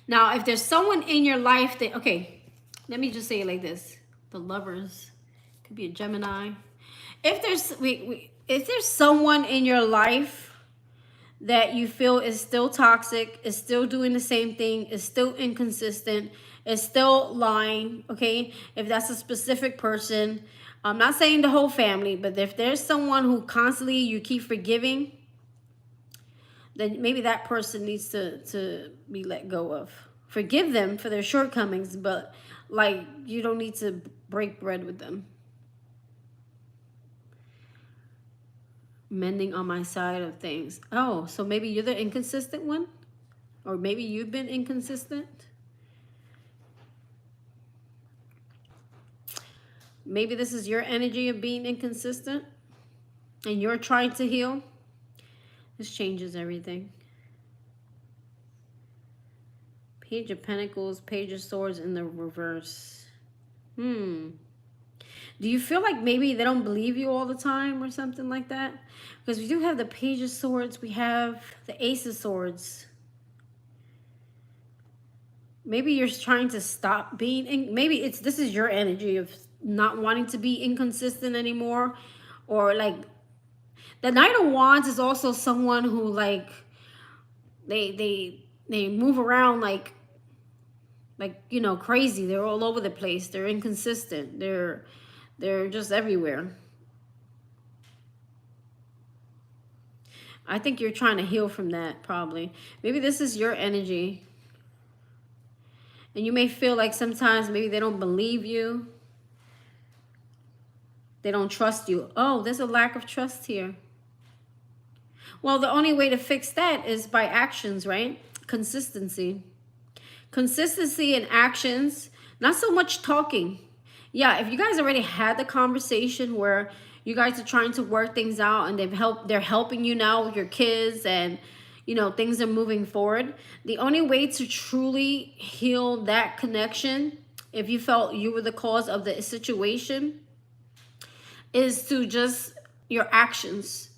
Now, if there's someone in your life that, okay, let me just say it like this. The Lovers, could be a Gemini. If there's someone in your life that you feel is still toxic, is still doing the same thing, is still inconsistent, is still lying, okay? If that's a specific person, I'm not saying the whole family, but if there's someone who constantly you keep forgiving, then maybe that person needs to be let go of. Forgive them for their shortcomings, but like you don't need to break bread with them. Mending on my side of things. Oh, so maybe you're the inconsistent one? Or maybe you've been inconsistent? Maybe this is your energy of being inconsistent and you're trying to heal. This changes everything. Page of Pentacles, Page of Swords in the reverse. Do you feel like maybe they don't believe you all the time or something like that? Because we do have the Page of Swords. We have the Ace of Swords. Maybe you're trying to stop being... Maybe this is your energy of not wanting to be inconsistent anymore. Or like... The Knight of Wands is also someone who like... They move around like, you know, crazy. They're all over the place. They're inconsistent. They're just everywhere. I think you're trying to heal from that, probably. Maybe this is your energy. And you may feel like sometimes maybe they don't believe you. They don't trust you. Oh, there's a lack of trust here. Well, the only way to fix that is by actions, right? Consistency. Consistency in actions, not so much talking. Yeah, if you guys already had the conversation where you guys are trying to work things out and they're helping you now with your kids and, you know, things are moving forward. The only way to truly heal that connection, if you felt you were the cause of the situation, is to just your actions,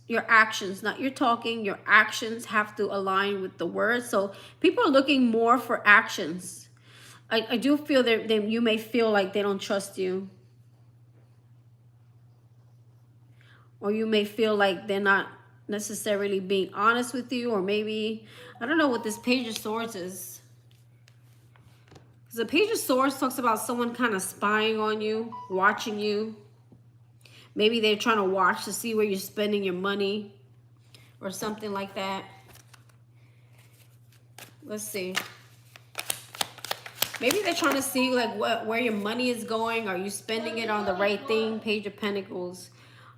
not your talking, your actions have to align with the words. So people are looking more for actions. I do feel that you may feel like they don't trust you. Or you may feel like they're not necessarily being honest with you. Or maybe, I don't know what this Page of Swords is. Because the Page of Swords talks about someone kind of spying on you, watching you. Maybe they're trying to watch to see where you're spending your money. Or something like that. Let's see. Maybe they're trying to see like where your money is going. Are you spending it on the right thing? Page of Pentacles.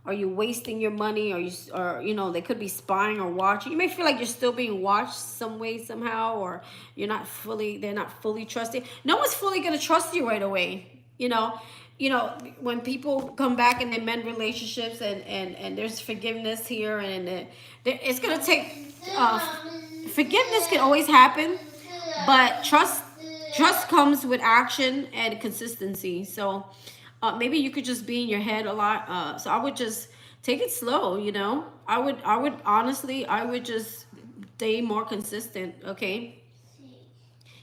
Are you wasting your money? Or you know, they could be spying or watching. You may feel like you're still being watched some way, somehow, or they're not fully trusting. No one's fully gonna trust you right away. You know, when people come back and they mend relationships and there's forgiveness here and it's gonna take forgiveness can always happen, but trust comes with action and consistency. So maybe you could just be in your head a lot. So I would just take it slow, you know. I would honestly, I would just stay more consistent, okay?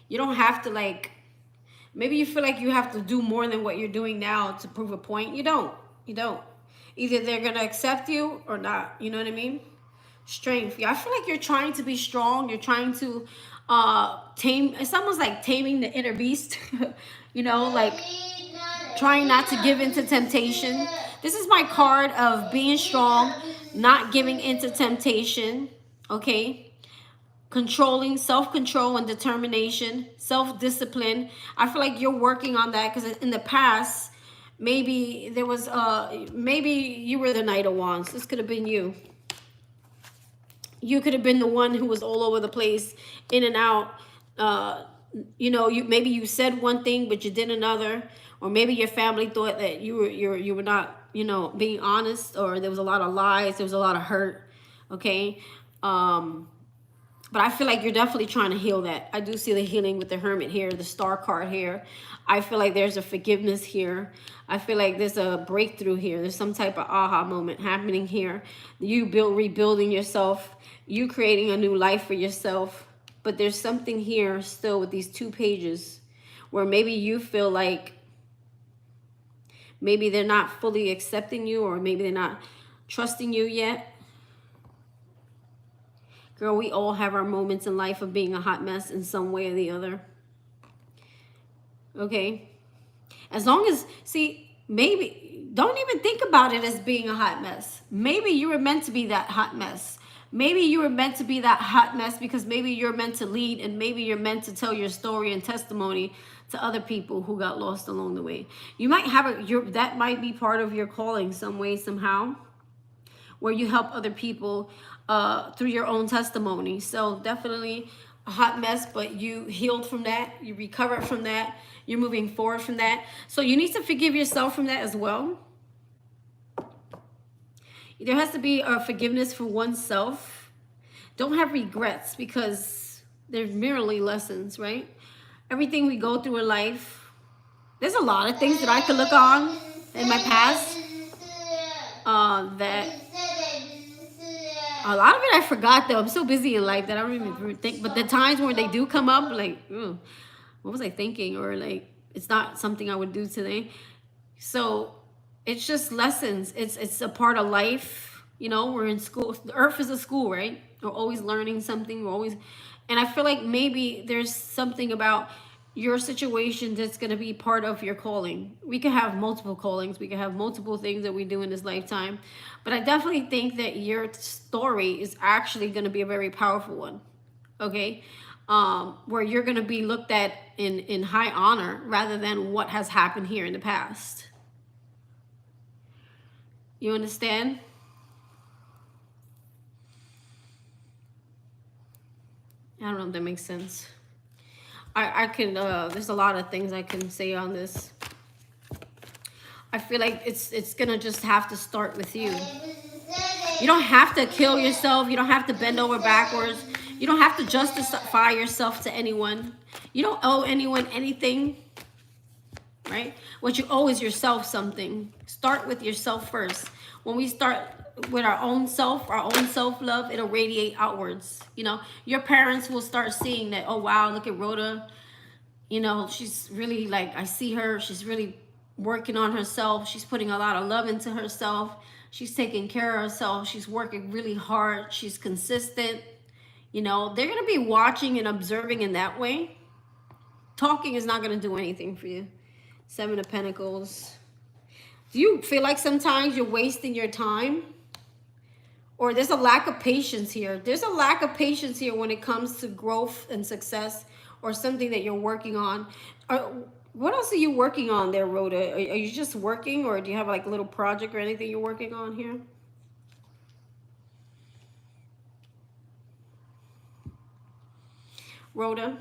You don't have to like, maybe you feel like you have to do more than what you're doing now to prove a point. You don't. Either they're going to accept you or not. You know what I mean? Strength. Yeah, I feel like you're trying to be strong. You're trying to tame. It's almost like taming the inner beast. You know, like trying not to give into temptation. This is my card of being strong, not giving into temptation. Okay? Controlling, self-control and determination, self-discipline. I feel like you're working on that because in the past, maybe there was, maybe you were the Knight of Wands. This could have been you. You could have been the one who was all over the place, in and out, you know, maybe you said one thing but you did another, or maybe your family thought that you were not, you know, being honest, or there was a lot of lies, there was a lot of hurt. Okay. But I feel like you're definitely trying to heal that. I do see the healing with the Hermit here, the Star card here. I feel like there's a forgiveness here. I feel like there's a breakthrough here. There's some type of aha moment happening here. You rebuilding yourself. You creating a new life for yourself. But there's something here still with these 2 pages where maybe you feel like maybe they're not fully accepting you, or maybe they're not trusting you yet. Girl, we all have our moments in life of being a hot mess in some way or the other. Okay? As long as, see, maybe, don't even think about it as being a hot mess. Maybe you were meant to be that hot mess. Maybe you were meant to be that hot mess because maybe you're meant to lead, and maybe you're meant to tell your story and testimony to other people who got lost along the way. You might have that might be part of your calling some way, somehow, where you help other people through your own testimony. So definitely a hot mess, but you healed from that. You recovered from that. You're moving forward from that. So you need to forgive yourself from that as well. There has to be a forgiveness for oneself. Don't have regrets, because they're merely lessons, right? Everything we go through in life, there's a lot of things that I could look on in my past that a lot of it I forgot, though. I'm so busy in life that I don't even think. But the times where they do come up, like, what was I thinking? Or like, it's not something I would do today. So it's just lessons. It's a part of life. You know, we're in school. The earth is a school, right? We're always learning something. We're always, and I feel like maybe there's something about your situation that's going to be part of your calling. We could have multiple callings. We could have multiple things that we do in this lifetime. But I definitely think that your story is actually going to be a very powerful one. Okay? Where you're going to be looked at in high honor rather than what has happened here in the past. You understand? I don't know if that makes sense. I can, there's a lot of things I can say on this. I feel like it's gonna just have to start with you. You don't have to kill yourself. You don't have to bend over backwards. You don't have to justify yourself to anyone. You don't owe anyone anything, right? What you owe is yourself something. Start with yourself first. When we start with our own self-love, it'll radiate outwards. You know, your parents will start seeing that, oh, wow, look at Rhoda. You know, she's really, like, I see her. She's really working on herself. She's putting a lot of love into herself. She's taking care of herself. She's working really hard. She's consistent. You know, they're going to be watching and observing in that way. Talking is not going to do anything for you. 7 of Pentacles. Do you feel like sometimes you're wasting your time? Or there's a lack of patience here. There's a lack of patience here when it comes to growth and success, or something that you're working on. What else are you working on there, Rhoda? Are you just working, or do you have like a little project or anything you're working on here? Rhoda?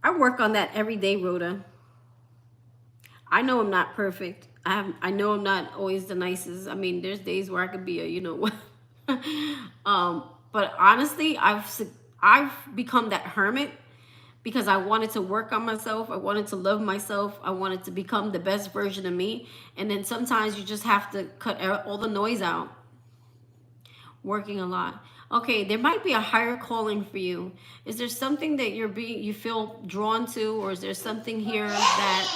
I work on that every day, Rhoda. I know I'm not perfect. I know I'm not always the nicest. I mean, there's days where I could be a, you know what. But honestly, I've become that hermit because I wanted to work on myself. I wanted to love myself. I wanted to become the best version of me. And then sometimes you just have to cut all the noise out. Working a lot. Okay, there might be a higher calling for you. Is there something that you feel drawn to, or is there something here that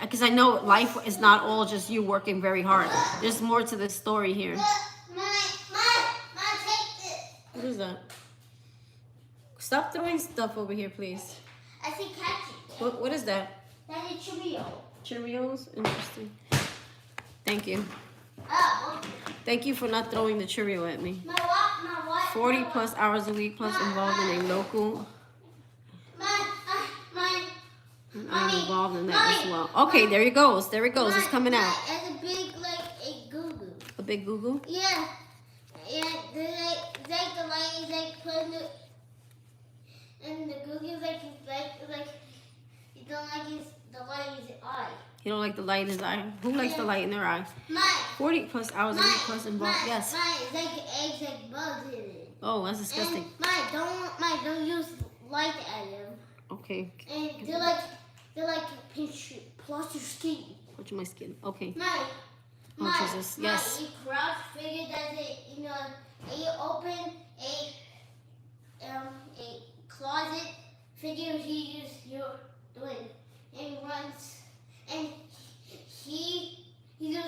because I know life is not all just you working very hard. There's more to this story here. What is that? Stop throwing stuff over here, please. I see catch it. What is that? That is Cheerio. Cheerios? Interesting. Thank you. Oh. Thank you for not throwing the Cheerio at me. My what? 40 plus hours a week plus involved in a local. And I'm involved in that as well. Okay, there he goes. There he goes. It's coming out. It's a big, like, a goo-goo. A big goo-goo? Yeah. And the light is like putting it, and the goo-goo is like you don't like the light in his eye. You don't like the light in his eye? Who likes the light in their eye? 40 plus hours a week plus involved. Yes. It's like eggs, like bugs in it. Oh, that's disgusting. And don't use light at them. Okay. And they're like pinch you, plus your skin. Watch my skin. Okay. Oh Jesus. Yes. You crouch, figure that you open a closet, figure you're doing, and runs, and he goes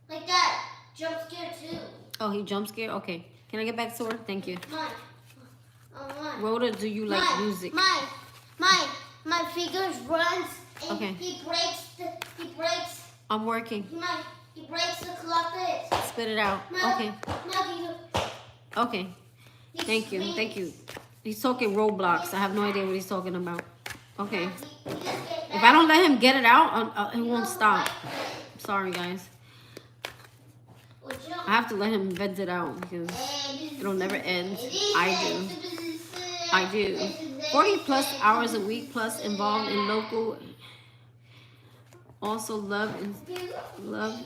like that, jump scare too. Oh, he jump scared? Okay. Can I get back to her? Thank you. Mine. Rhoda, do you like music? My fingers runs, and Okay. he breaks. I'm working. He breaks the closet. Spit it out. Okay. Okay. Thank you. Thank you. He's talking Roblox. I have no idea what he's talking about. Okay. If I don't let him get it out, he won't stop. Sorry, guys. I have to let him vent it out because it'll never end. I do. 40 plus hours a week plus involved in local. Also live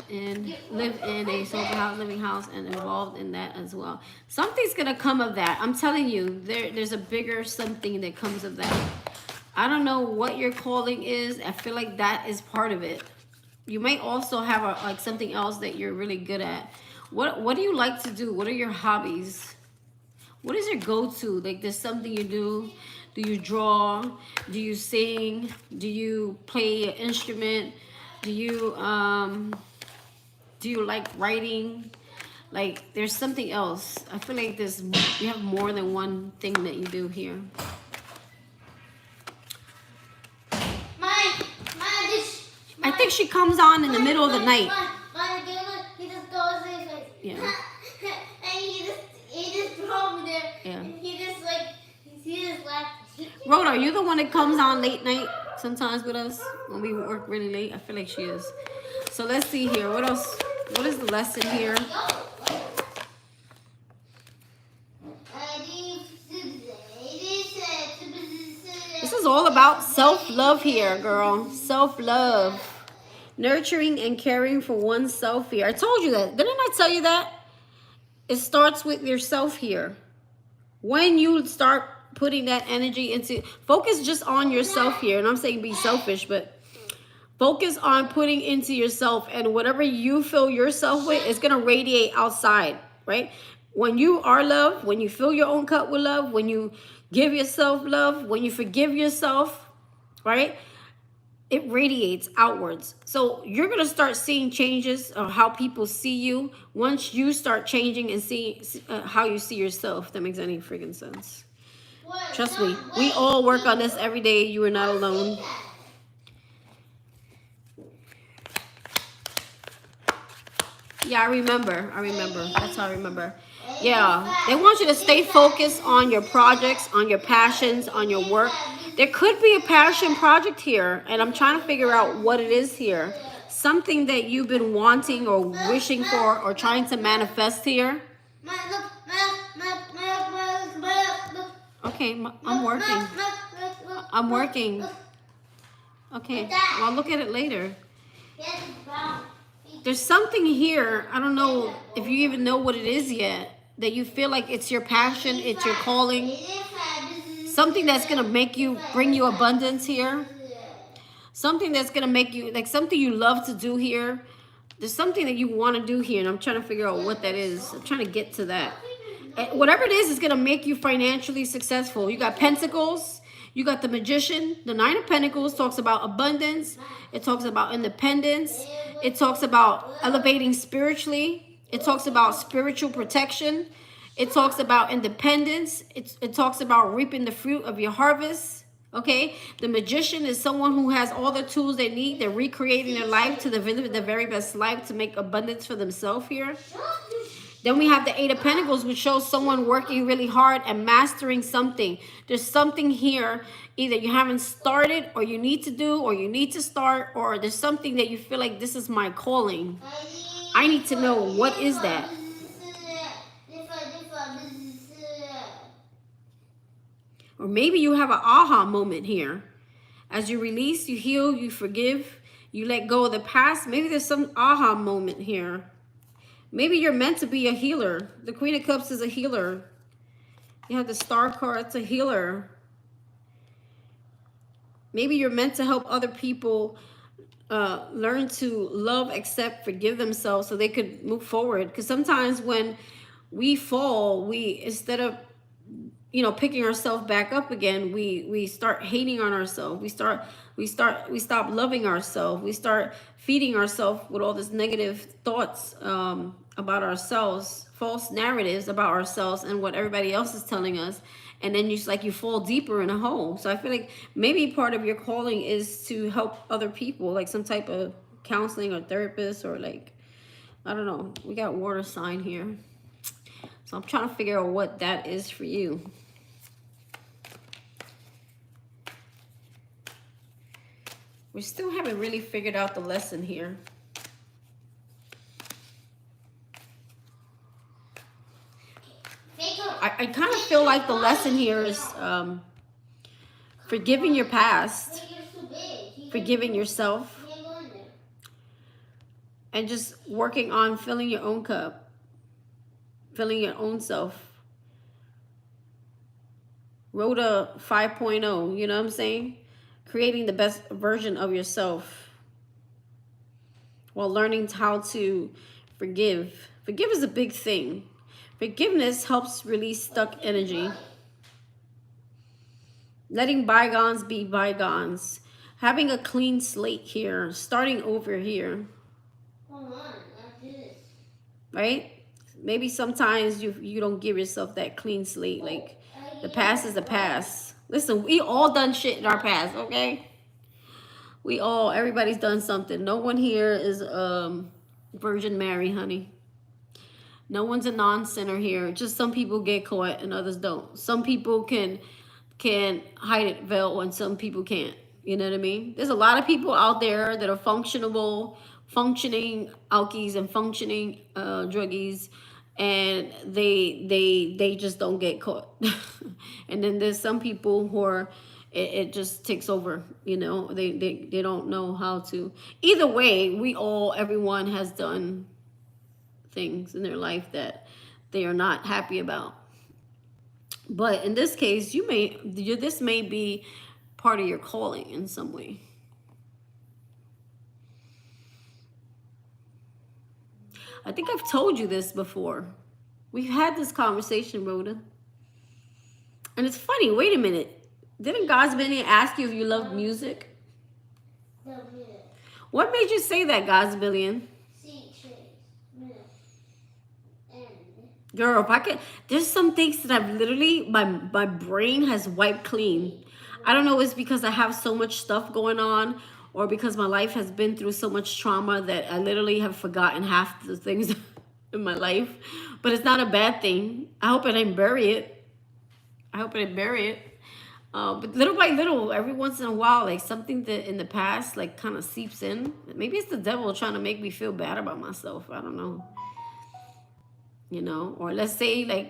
in a social house, living house, and involved in that as well. Something's gonna come of that. I'm telling you, there's a bigger something that comes of that. I don't know what your calling is. I feel like that is part of it. You may also have like something else that you're really good at. What do you like to do? What are your hobbies? What is your go-to? Like, there's something you do. Do you draw? Do you sing? Do you play an instrument? Do you like writing? Like, there's something else. I feel like you have more than one thing that you do here. I think she comes on in the middle of the night. He just goes in, like, Yeah. and he just throws me there. Yeah. And he just laughs. Rhoda, are you the one that comes on late night sometimes with us when we work really late? I feel like she is. So let's see here. What else? What is the lesson here? This is all about self-love here, girl. Self-love. Nurturing and caring for oneself here. I told you that. Didn't I tell you that? It starts with yourself here. When you start putting that energy into, focus just on yourself here. And I'm saying be selfish, but focus on putting into yourself, and whatever you fill yourself with is going to radiate outside, right? When you are loved, when you fill your own cup with love, when you give yourself love, when you forgive yourself, right? It radiates outwards. So you're going to start seeing changes of how people see you once you start changing and see how you see yourself. If that makes any freaking sense. Trust me, we all work on this every day. You are not alone. Yeah, I remember. That's how I remember. Yeah, they want you to stay focused on your projects, on your passions, on your work. There could be a passion project here, and I'm trying to figure out what it is here. Something that you've been wanting or wishing for or trying to manifest here. Okay, I'm working. I'm working. Okay, well, look at it later. There's something here, I don't know if you even know what it is yet, that you feel like it's your passion, it's your calling. Something that's going to bring you abundance here. Something that's going to make you, like something you love to do here. There's something that you want to do here, and I'm trying to figure out what that is. I'm trying to get to that. And whatever it is going to make you financially successful. You got Pentacles. You got the Magician. The Nine of Pentacles talks about abundance. It talks about independence. It talks about elevating spiritually. It talks about spiritual protection. It talks about independence. It talks about reaping the fruit of your harvest. Okay? The Magician is someone who has all the tools they need. They're recreating their life to the very best life to make abundance for themselves here. Then we have the Eight of Pentacles, which shows someone working really hard and mastering something. There's something here, either you haven't started, or you need to do, or you need to start, or there's something that you feel like this is my calling. I need to know, what is that? Or maybe you have an aha moment here. As you release, you heal, you forgive, you let go of the past. Maybe there's some aha moment here. Maybe you're meant to be a healer. The Queen of Cups is a healer. You have the Star card, it's a healer. Maybe you're meant to help other people learn to love, accept, forgive themselves so they could move forward. Because sometimes when we fall, we, instead of, you know, picking ourselves back up again, we start hating on ourselves. We stop loving ourselves. We start feeding ourselves with all this negative thoughts about ourselves, false narratives about ourselves and what everybody else is telling us. And then you fall deeper in a hole. So I feel like maybe part of your calling is to help other people, like some type of counseling or therapist, or like, I don't know. We got water sign here. So I'm trying to figure out what that is for you. We still haven't really figured out the lesson here. I kind of feel like the lesson here is forgiving your past, forgiving yourself, and just working on filling your own cup, filling your own self. Rhoda 5.0, you know what I'm saying? Creating the best version of yourself while learning how to forgive. Forgive is a big thing. Forgiveness helps release stuck energy. Letting bygones be bygones. Having a clean slate here. Starting over here. Hold on, I do this. Right? Maybe sometimes you don't give yourself that clean slate. Like, the past is the past. Listen, we all done shit in our past, okay? Everybody's done something. No one here is Virgin Mary, honey. No one's a non-sinner here. Just some people get caught and others don't. Some people can hide it veil and some people can't. You know what I mean? There's a lot of people out there that are functioning alkies and functioning druggies, and they just don't get caught. And then there's some people who are, it just takes over, you know. They don't know how to. Either way, everyone has done things in their life that they are not happy about. But in this case, this may be part of your calling in some way. I think I've told you this before. We've had this conversation, Rhoda. And it's funny, wait a minute. Didn't Gosbellion ask you if you loved music? No, yeah. What made you say that, Gosbellion? Girl, there's some things that I've literally, my brain has wiped clean. I don't know if it's because I have so much stuff going on, or because my life has been through so much trauma that I literally have forgotten half the things in my life. But it's not a bad thing. I hope I didn't bury it. But little by little, every once in a while, like something that in the past, like kind of seeps in. Maybe it's the devil trying to make me feel bad about myself. I don't know. You know, or let's say you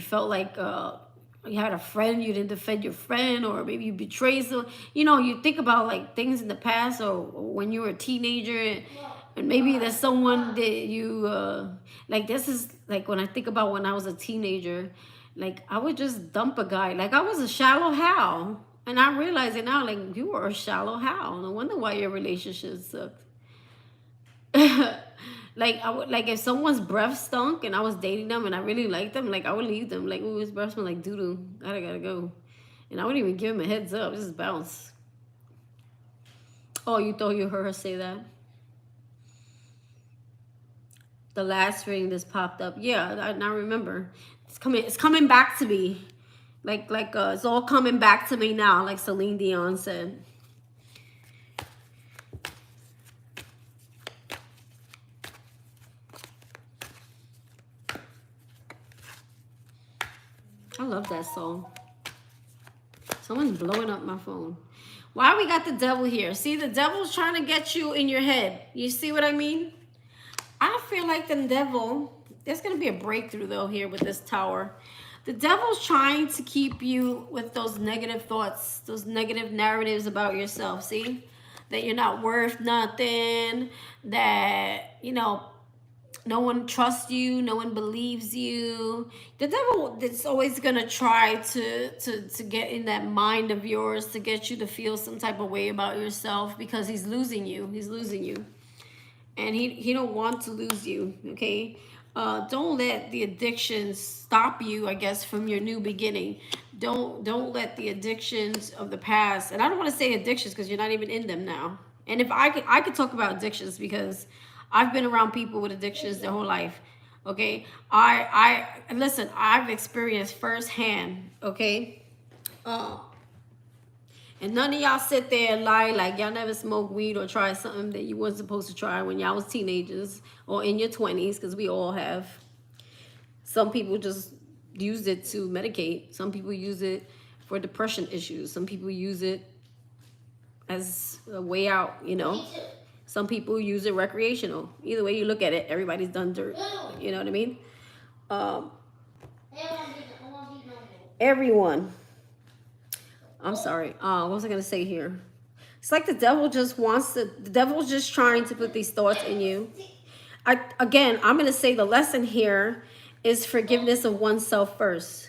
felt like you had a friend, you didn't defend your friend, or maybe you betrayed someone. You know, you think about like things in the past, or when you were a teenager, and maybe there's someone that you like. This is like when I think about when I was a teenager, like I would just dump a guy. Like I was a shallow Hal, and I realize it now. Like you were a shallow Hal. No wonder why your relationship sucked. Like if someone's breath stunk and I was dating them and I really liked them, like I would leave them. Like, ooh, his breath smell like doo-doo. I gotta go. And I wouldn't even give him a heads up. Just bounce. Oh, you thought you heard her say that? The last ring just popped up. Yeah, I remember. It's coming back to me. Like it's all coming back to me now, like Celine Dion said. I love that song. Someone's blowing up my phone. Why we got the devil here? See, the devil's trying to get you in your head. You see what I mean? I feel like the devil, there's going to be a breakthrough though here with this tower. The devil's trying to keep you with those negative thoughts, those negative narratives about yourself. See? That you're not worth nothing, that, you know, no one trusts you, no one believes you. The devil is always going to try to get in that mind of yours, to get you to feel some type of way about yourself, because he's losing you. He's losing you. And he don't want to lose you, okay? Don't let the addictions stop you, I guess, from your new beginning. Don't let the addictions of the past, and I don't want to say addictions because you're not even in them now. And if I could talk about addictions because I've been around people with addictions their whole life, okay? Listen, I've experienced firsthand, okay? And none of y'all sit there and lie like y'all never smoked weed or tried something that you weren't supposed to try when y'all was teenagers or in your 20s, because we all have. Some people just use it to medicate. Some people use it for depression issues. Some people use it as a way out, you know. Some people use it recreational. Either way you look at it, everybody's done dirt. You know what I mean? Everyone. I'm sorry. What was I going to say here? It's like the devil just wants to, the devil's just trying to put these thoughts in you. Again, I'm going to say the lesson here is forgiveness of oneself first.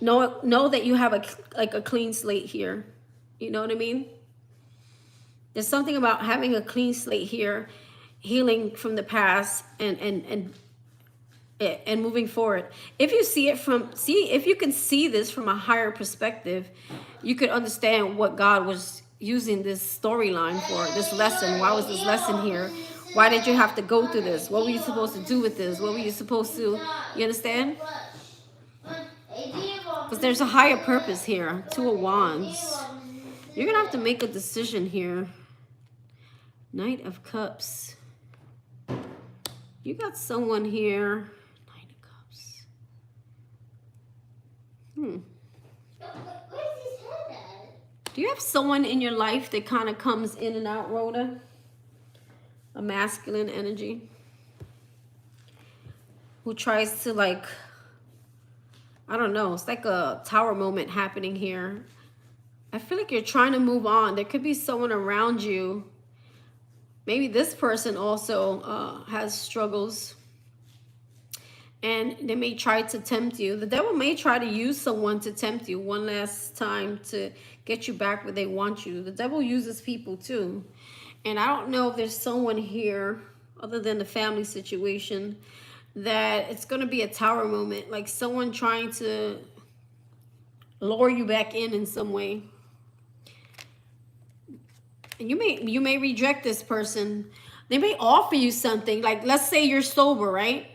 Know that you have a clean slate here. You know what I mean? There's something about having a clean slate here, healing from the past and moving forward. If you see it if you can see this from a higher perspective, you could understand what God was using this storyline for, this lesson. Why was this lesson here? Why did you have to go through this? What were you supposed to do with this? What were you supposed to, you understand? Because there's a higher purpose here. Two of Wands. You're going to have to make a decision here. Knight of Cups. You got someone here. Knight of Cups. Where's his head at? Do you have someone in your life that kind of comes in and out, Rhoda? A masculine energy. Who tries to, like, I don't know. It's like a tower moment happening here. I feel like you're trying to move on. There could be someone around you. Maybe this person also has struggles. And they may try to tempt you. The devil may try to use someone to tempt you one last time to get you back where they want you. The devil uses people too. And I don't know if there's someone here, other than the family situation, that it's going to be a tower moment. Like someone trying to lure you back in some way. And you may reject this person. They may offer you something. Like, let's say you're sober, right?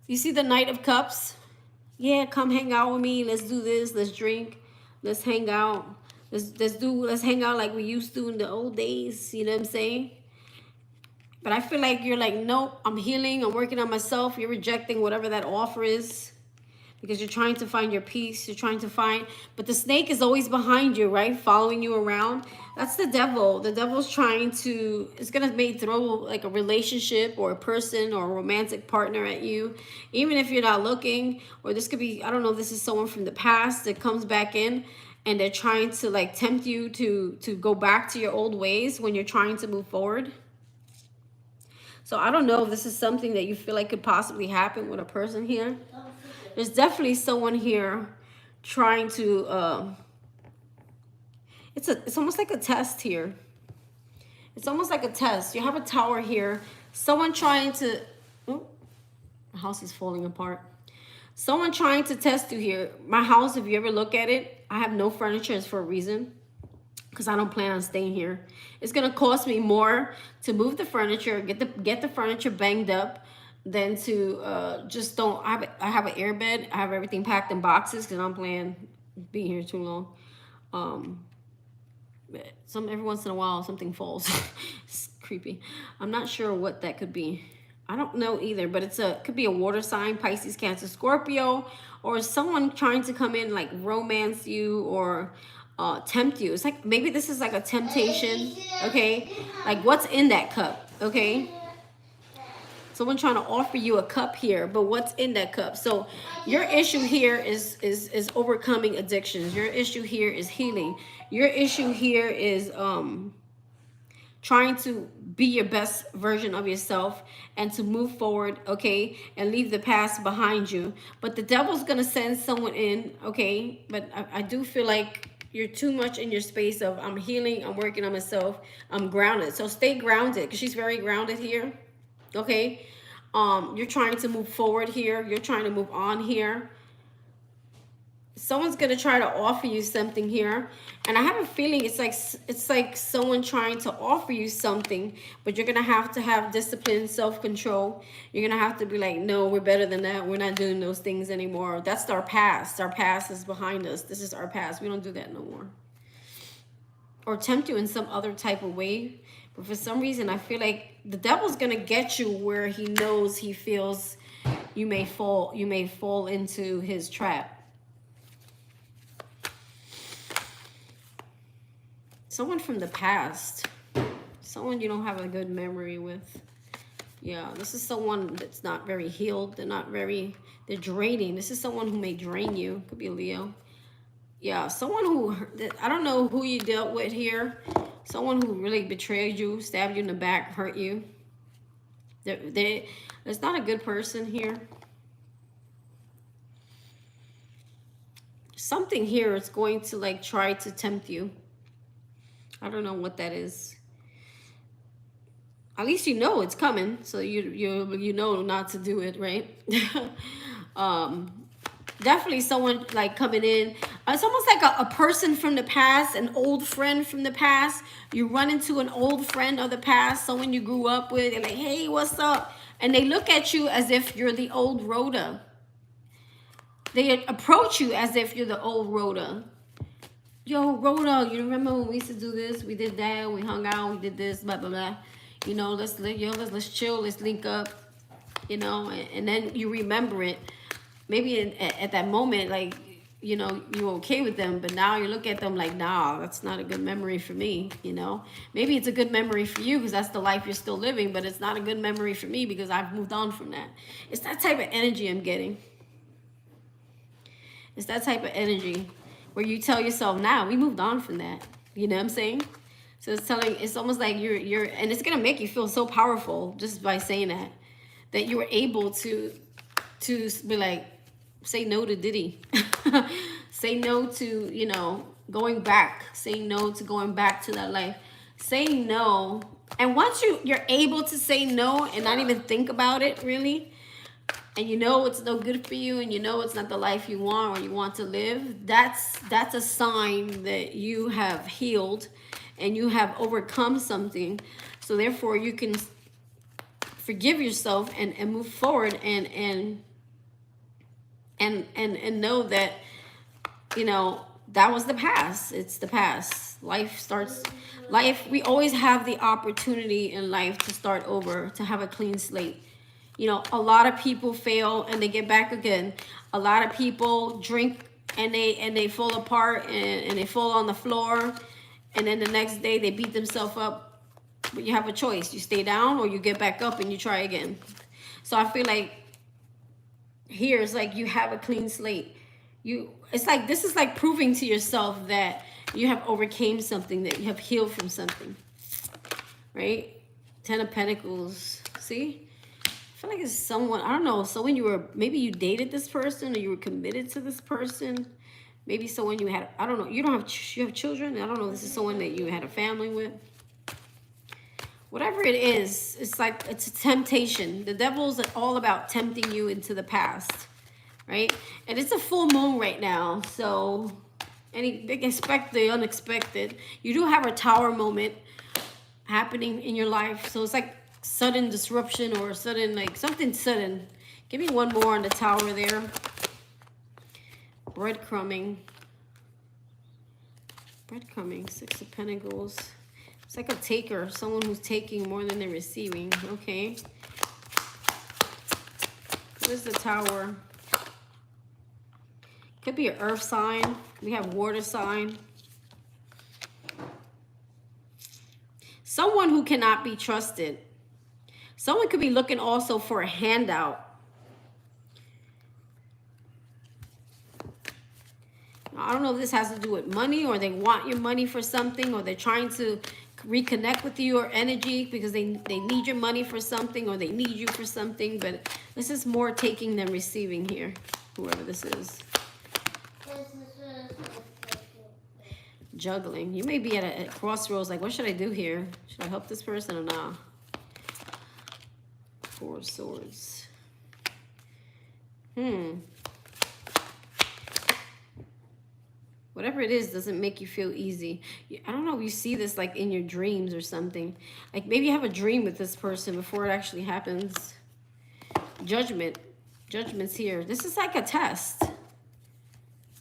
You see the Knight of Cups? Yeah, come hang out with me. Let's do this. Let's drink. Let's hang out. Let's hang out like we used to in the old days. You know what I'm saying? But I feel like you're like, nope, I'm healing. I'm working on myself. You're rejecting whatever that offer is. Because you're trying to find your peace. You're trying to find... But the snake is always behind you, right? Following you around. That's the devil. The devil's trying to... It's going to throw like a relationship or a person or a romantic partner at you. Even if you're not looking. Or this could be... I don't know if this is someone from the past that comes back in. And they're trying to like tempt you to go back to your old ways when you're trying to move forward. So I don't know if this is something that you feel like could possibly happen with a person here. There's definitely someone here trying to, it's almost like a test here. It's almost like a test. You have a tower here. Someone trying to, oh, the house is falling apart. Someone trying to test you here. My house, if you ever look at it, I have no furniture. It's for a reason. Because I don't plan on staying here. It's going to cost me more to move the furniture, get the furniture banged up, than to just don't... I have an air bed. I have everything packed in boxes because I don't plan being here too long. Every once in a while, something falls. It's creepy. I'm not sure what that could be. I don't know either, but could be a water sign, Pisces, Cancer, Scorpio, or someone trying to come in like romance you or tempt you. It's like maybe this is like a temptation, okay? Like what's in that cup, okay? Someone trying to offer you a cup here, but what's in that cup? So your issue here is overcoming addictions. Your issue here is healing. Your issue here is trying to be your best version of yourself and to move forward, okay, and leave the past behind you. But the devil's gonna send someone in, okay? But I do feel like you're too much in your space of I'm healing, I'm working on myself, I'm grounded. So stay grounded, because she's very grounded here, okay? You're trying to move forward here. You're trying to move on here. Someone's gonna try to offer you something here, and I have a feeling it's like someone trying to offer you something, but you're gonna have to have discipline, self-control. You're gonna have to be like, no, we're better than that. We're not doing those things anymore. That's our past. Our past is behind us. This is our past. We don't do that no more. Or tempt you in some other type of way, but for some reason I feel like the devil's gonna get you where he knows, he feels you may fall into his trap. Someone from the past, someone you don't have a good memory with. Yeah, this is someone that's not very healed. They're draining. This is someone who may drain you. Could be a Leo. Yeah, someone who, I don't know who you dealt with here. Someone who really betrayed you, stabbed you in the back, hurt you. There's not a good person here. Something here is going to like try to tempt you. I don't know what that is. At least you know it's coming, so you know not to do it, right? Definitely someone like coming in. It's almost like a person from the past, an old friend from the past. You run into an old friend of the past, someone you grew up with, and like, hey, what's up? And they look at you as if you're the old Rhoda. They approach you as if you're the old Rhoda. Yo, Rhoda, you remember when we used to do this? We did that. We hung out. We did this. Blah blah blah. You know, let's chill. Let's link up. You know, and then you remember it. Maybe at that moment, like, you know, you're okay with them, but now you look at them like, nah, that's not a good memory for me. You know, maybe it's a good memory for you because that's the life you're still living, but it's not a good memory for me because I've moved on from that. It's that type of energy I'm getting. It's that type of energy where you tell yourself, nah, we moved on from that. You know what I'm saying? So it's almost like you're, and it's going to make you feel so powerful just by saying that you were able to be like, say no to Diddy. Say no to, you know, going back. Say no to going back to that life. Say no. And once you're able to say no and not even think about it really, and you know it's no good for you, and you know it's not the life you want or you want to live, that's a sign that you have healed and you have overcome something. So therefore you can forgive yourself and move forward and know that, you know, that was the past. It's the past. Life, we always have the opportunity in life to start over, to have a clean slate. You know, a lot of people fail and they get back again. A lot of people drink and they fall apart and they fall on the floor, and then the next day they beat themselves up. But you have a choice. You stay down or you get back up and you try again. So I feel like here it's like you have a clean slate. It's like this is like proving to yourself that you have overcame something, that you have healed from something, right? 10 of Pentacles. See, I feel like it's someone, I don't know, someone maybe you dated this person or you were committed to this person. Maybe someone you had, I don't know, you have children. I don't know, this is someone that you had a family with. Whatever it is, it's like it's a temptation. The devil's all about tempting you into the past, right? And it's a full moon right now, so expect the unexpected. You do have a tower moment happening in your life, so it's like sudden disruption or sudden, like something sudden. Give me one more on the tower there. Breadcrumbing. 6 of Pentacles. It's like a taker, someone who's taking more than they're receiving. Okay. is the Tower? Could be an earth sign. We have water sign. Someone who cannot be trusted. Someone could be looking also for a handout. I don't know if this has to do with money, or they want your money for something, or they're trying to reconnect with you or energy because they need your money for something, or they need you for something. But this is more taking than receiving here, whoever this is. Juggling. You may be at a crossroads, like, what should I do here? Should I help this person or not? Four of Swords. Whatever it is doesn't make you feel easy. I don't know if you see this like in your dreams or something. Like maybe you have a dream with this person before it actually happens. Judgment. Judgment's here. This is like a test.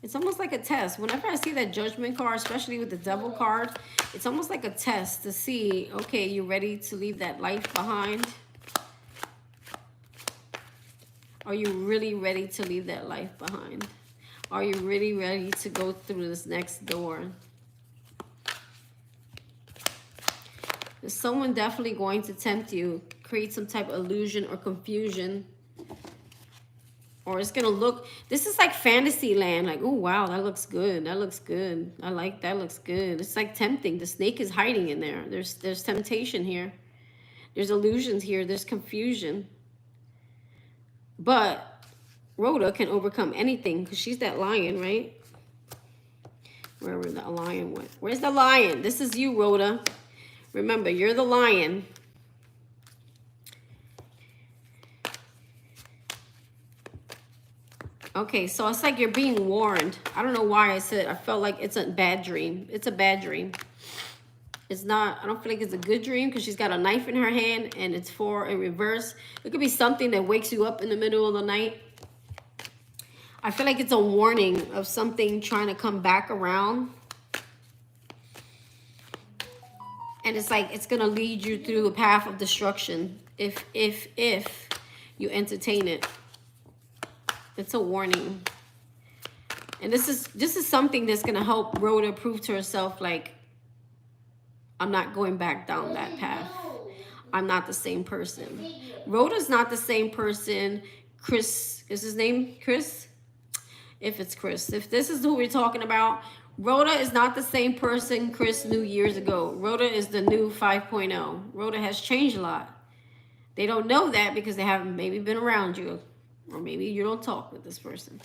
It's almost like a test. Whenever I see that Judgment card, especially with the Devil card, it's almost like a test to see, okay, you ready to leave that life behind? Are you really ready to leave that life behind? Are you really ready to go through this next door? Is someone definitely going to tempt you, create some type of illusion or confusion? Or it's going to look, this is like fantasy land. Like, oh, wow, that looks good. That looks good. I like that. Looks good. It's like tempting. The snake is hiding in there. There's temptation here. There's illusions here. There's confusion. But Rhoda can overcome anything because she's that lion, right? Wherever the lion went. Where's the lion? This is you, Rhoda. Remember, you're the lion. Okay, so it's like you're being warned. I don't know why I said, I felt like it's a bad dream. It's a bad dream. It's not, I don't feel like it's a good dream because she's got a knife in her hand and it's in reverse. It could be something that wakes you up in the middle of the night. I feel like it's a warning of something trying to come back around. And it's like, it's going to lead you through a path of destruction if you entertain it. It's a warning. And this is something that's going to help Rhoda prove to herself, like, I'm not going back down that path. I'm not the same person. Rhoda's not the same person. Chris, is his name Chris? If it's Chris. If this is who we're talking about, Rhoda is not the same person Chris knew years ago. Rhoda is the new 5.0. Rhoda has changed a lot. They don't know that because they haven't maybe been around you. Or maybe you don't talk with this person.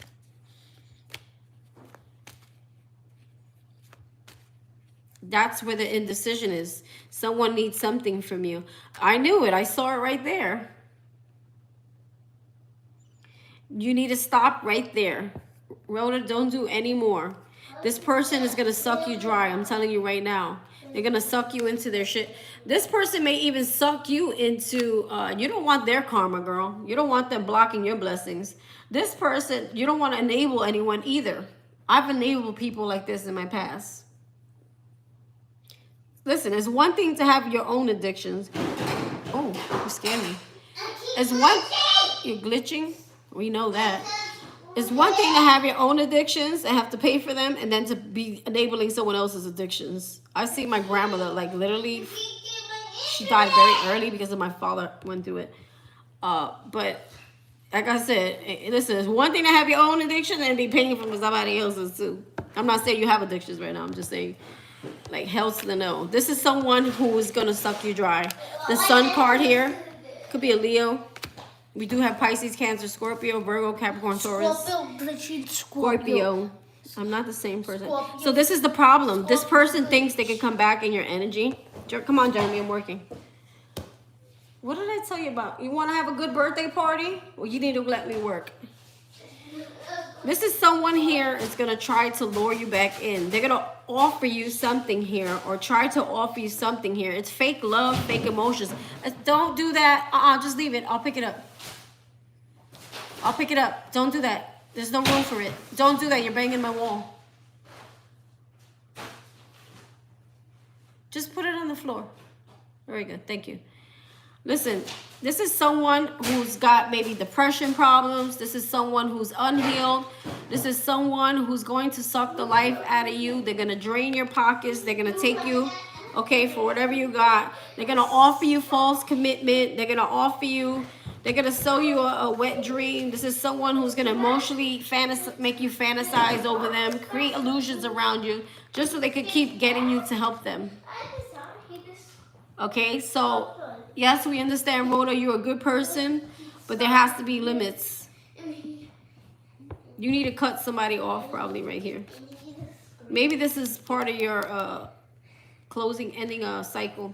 That's where the indecision is. Someone needs something from you. I knew it. I saw it right there. You need to stop right there. Rhoda, don't do any more. This person is going to suck you dry. I'm telling you right now. They're going to suck you into their shit. This person may even suck you into, you don't want their karma, girl. You don't want them blocking your blessings. This person, you don't want to enable anyone either. I've enabled people like this in my past. Listen, it's one thing to have your own addictions. Oh, you scared me. It's one, you're glitching. We know that. It's one thing to have your own addictions and have to pay for them, and then to be enabling someone else's addictions. I see my grandmother, like, literally, she died very early because of my father went through it. But like I said, listen, it's one thing to have your own addiction and be paying for somebody else's too. I'm not saying you have addictions right now. I'm just saying, like, hell's to the no. This is someone who is going to suck you dry. The Sun card here could be a Leo. We do have Pisces, Cancer, Scorpio, Virgo, Capricorn, Taurus, Scorpio. I'm not the same person. So this is the problem. This person thinks they can come back in your energy. Come on, Jeremy, I'm working. What did I tell you about? You want to have a good birthday party? Well, you need to let me work. This is someone here is going to try to lure you back in. They're going to offer you something here or try to offer you something here. It's fake love, fake emotions. Don't do that. Just leave it. I'll pick it up. I'll pick it up. Don't do that. There's no room for it. Don't do that. You're banging my wall. Just put it on the floor. Very good. Thank you. Listen, This is someone who's got maybe depression problems. This is someone who's unhealed. This is someone who's going to suck the life out of you. They're going to drain your pockets. They're going to take you, okay, for whatever you got. They're going to offer you false commitment. They're going to offer you, they're going to sell you a wet dream. This is someone who's going to emotionally make you fantasize over them, create illusions around you, just so they could keep getting you to help them. Okay, so yes, we understand, Rhoda, you're a good person, but there has to be limits. You need to cut somebody off probably right here. Maybe this is part of your ending a cycle.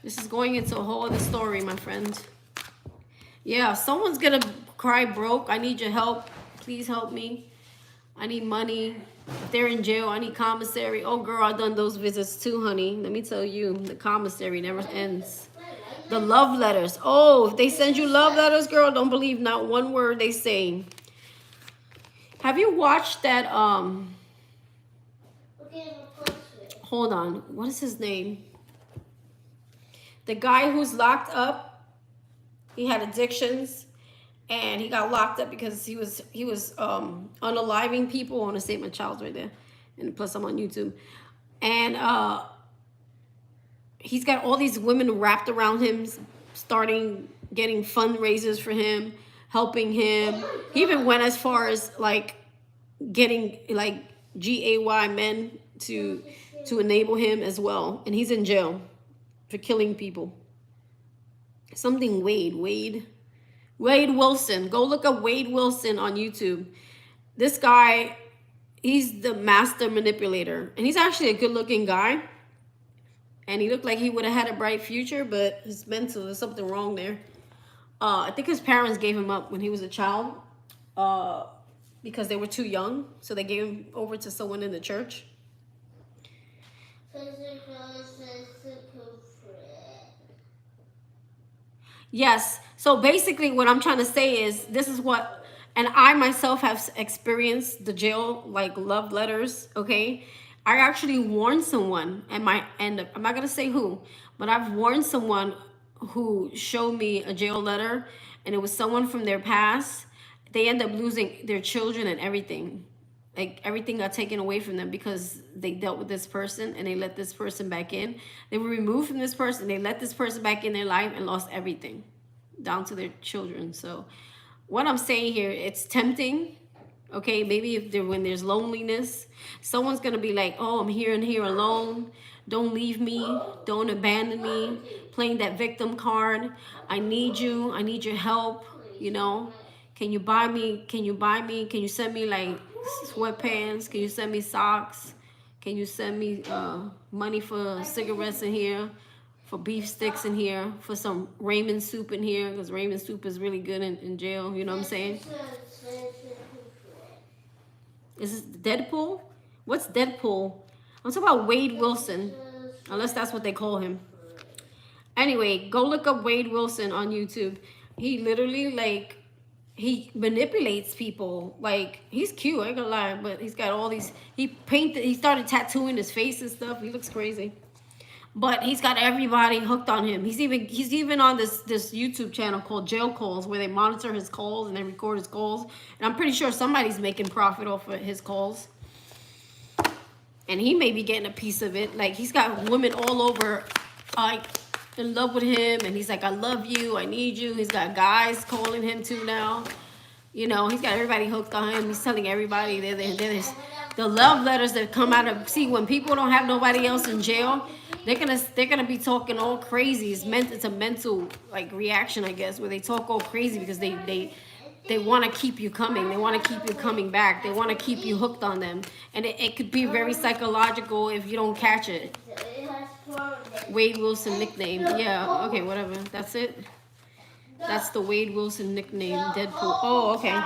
This is going into a whole other story, my friend. Yeah, someone's gonna cry broke. I need your help. Please help me. I need money. If they're in jail, I need commissary. Oh, girl, I've done those visits too, honey. Let me tell you, the commissary never ends. The love letters. Oh, if they send you love letters, girl, don't believe not one word they say. Have you watched that, hold on. What is his name? The guy who's locked up. He had addictions. And he got locked up because he was unaliving people. I want to say my child's right there. And plus I'm on YouTube. And he's got all these women wrapped around him, getting fundraisers for him, helping him. He even went as far as like getting like GAY men to enable him as well. And he's in jail for killing people. Something Wade Wilson. Go look up Wade Wilson on YouTube. This guy, he's the master manipulator. And he's actually a good looking guy. And he looked like he would have had a bright future, but his mental, there's something wrong there. I think his parents gave him up when he was a child because they were too young. So they gave him over to someone in the church. Yes. So basically what I'm trying to say is this is what, and I myself have experienced the jail, like love letters. Okay. I actually warned someone and I'm not going to say who, but I've warned someone who showed me a jail letter and it was someone from their past. They end up losing their children and everything. Like everything got taken away from them because they dealt with this person and they let this person back in. They were removed from this person. They let this person back in their life and lost everything down to their children. So what I'm saying here, it's tempting. Okay, maybe when there's loneliness, someone's going to be like, oh, I'm here and here alone. Don't leave me. Don't abandon me. Playing that victim card. I need you. I need your help. You know, can you buy me? Can you buy me? Can you send me like sweatpants? Can you send me socks? Can you send me money for cigarettes in here? For beef sticks in here? For some ramen soup in here? Because ramen soup is really good in jail. You know what I'm saying? Is this Deadpool? What's Deadpool? I'm talking about Wade Wilson. Unless that's what they call him. Anyway, go look up Wade Wilson on YouTube. He literally, like, he manipulates people. Like, he's cute, I ain't gonna lie. But he's got all these, he started tattooing his face and stuff. He looks crazy. But he's got everybody hooked on him. He's even on this YouTube channel called Jail Calls, where they monitor his calls and they record his calls. And I'm pretty sure somebody's making profit off of his calls. And he may be getting a piece of it. Like, he's got women all over, like, in love with him. And he's like, I love you, I need you. He's got guys calling him too now. You know, he's got everybody hooked on him. He's telling everybody the love letters that come out of, see, when people don't have nobody else in jail, they're gonna be talking all crazy. It's a mental like reaction, I guess, where they talk all crazy because they want to keep you coming. They want to keep you coming back. They want to keep you hooked on them, and it could be very psychological if you don't catch it. Wade Wilson nickname, yeah, okay, whatever. That's it. That's the Wade Wilson nickname, Deadpool. Oh, okay.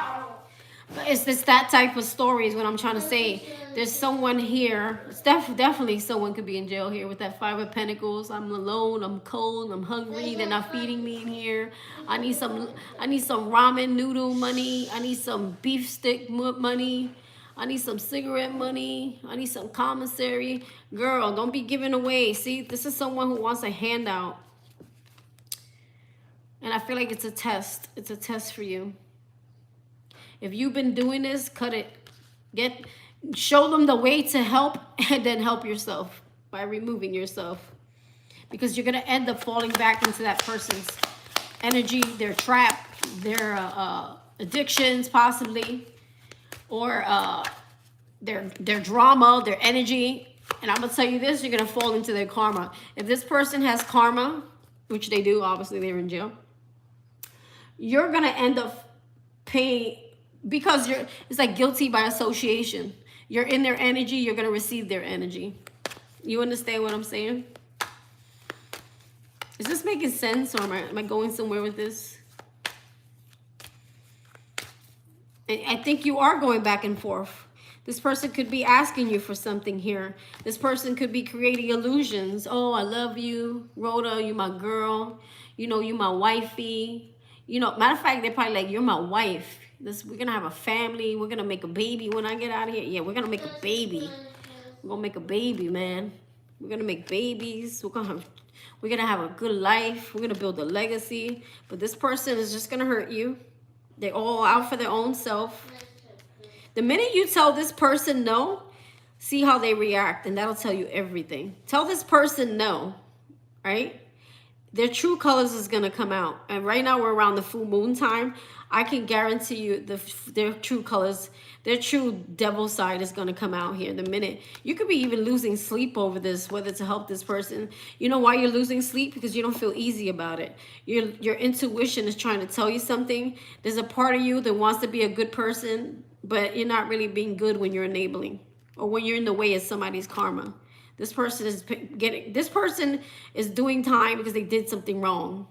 But it's just that type of story is what I'm trying to say. There's someone here. It's definitely someone could be in jail here with that Five of Pentacles. I'm alone. I'm cold. I'm hungry. They're not feeding me in here. I need some ramen noodle money. I need some beef stick money. I need some cigarette money. I need some commissary. Girl, don't be giving away. See, this is someone who wants a handout. And I feel like it's a test. It's a test for you. If you've been doing this, cut it. Show them the way to help, and then help yourself by removing yourself. Because you're going to end up falling back into that person's energy, their trap, their addictions possibly, or their drama, their energy. And I'm going to tell you this, you're going to fall into their karma. If this person has karma, which they do, obviously they're in jail, you're going to end up paying, because it's like guilty by association. You're in their energy, you're going to receive their energy. You understand what I'm saying? Is this making sense, or am I going somewhere with this? And I think you are going back and forth. This person could be asking you for something here. This person could be creating illusions. Oh, I love you, Rhoda, you my girl. You know, you my wifey. You know, matter of fact, they're probably like, you're my wife. We're going to have a family. We're going to make a baby when I get out of here. Yeah, we're going to make a baby. We're going to make a baby, man. We're going to make babies. We're going to have a good life. We're going to build a legacy. But this person is just going to hurt you. They're all out for their own self. The minute you tell this person no, see how they react, and that'll tell you everything. Tell this person no, right? Their true colors is going to come out. And right now we're around the full moon time. I can guarantee you their true colors, their true devil side is going to come out here the minute. You could be even losing sleep over this, whether to help this person. You know why you're losing sleep? Because you don't feel easy about it. Your intuition is trying to tell you something. There's a part of you that wants to be a good person, but you're not really being good when you're enabling or when you're in the way of somebody's karma. This person is doing time because they did something wrong.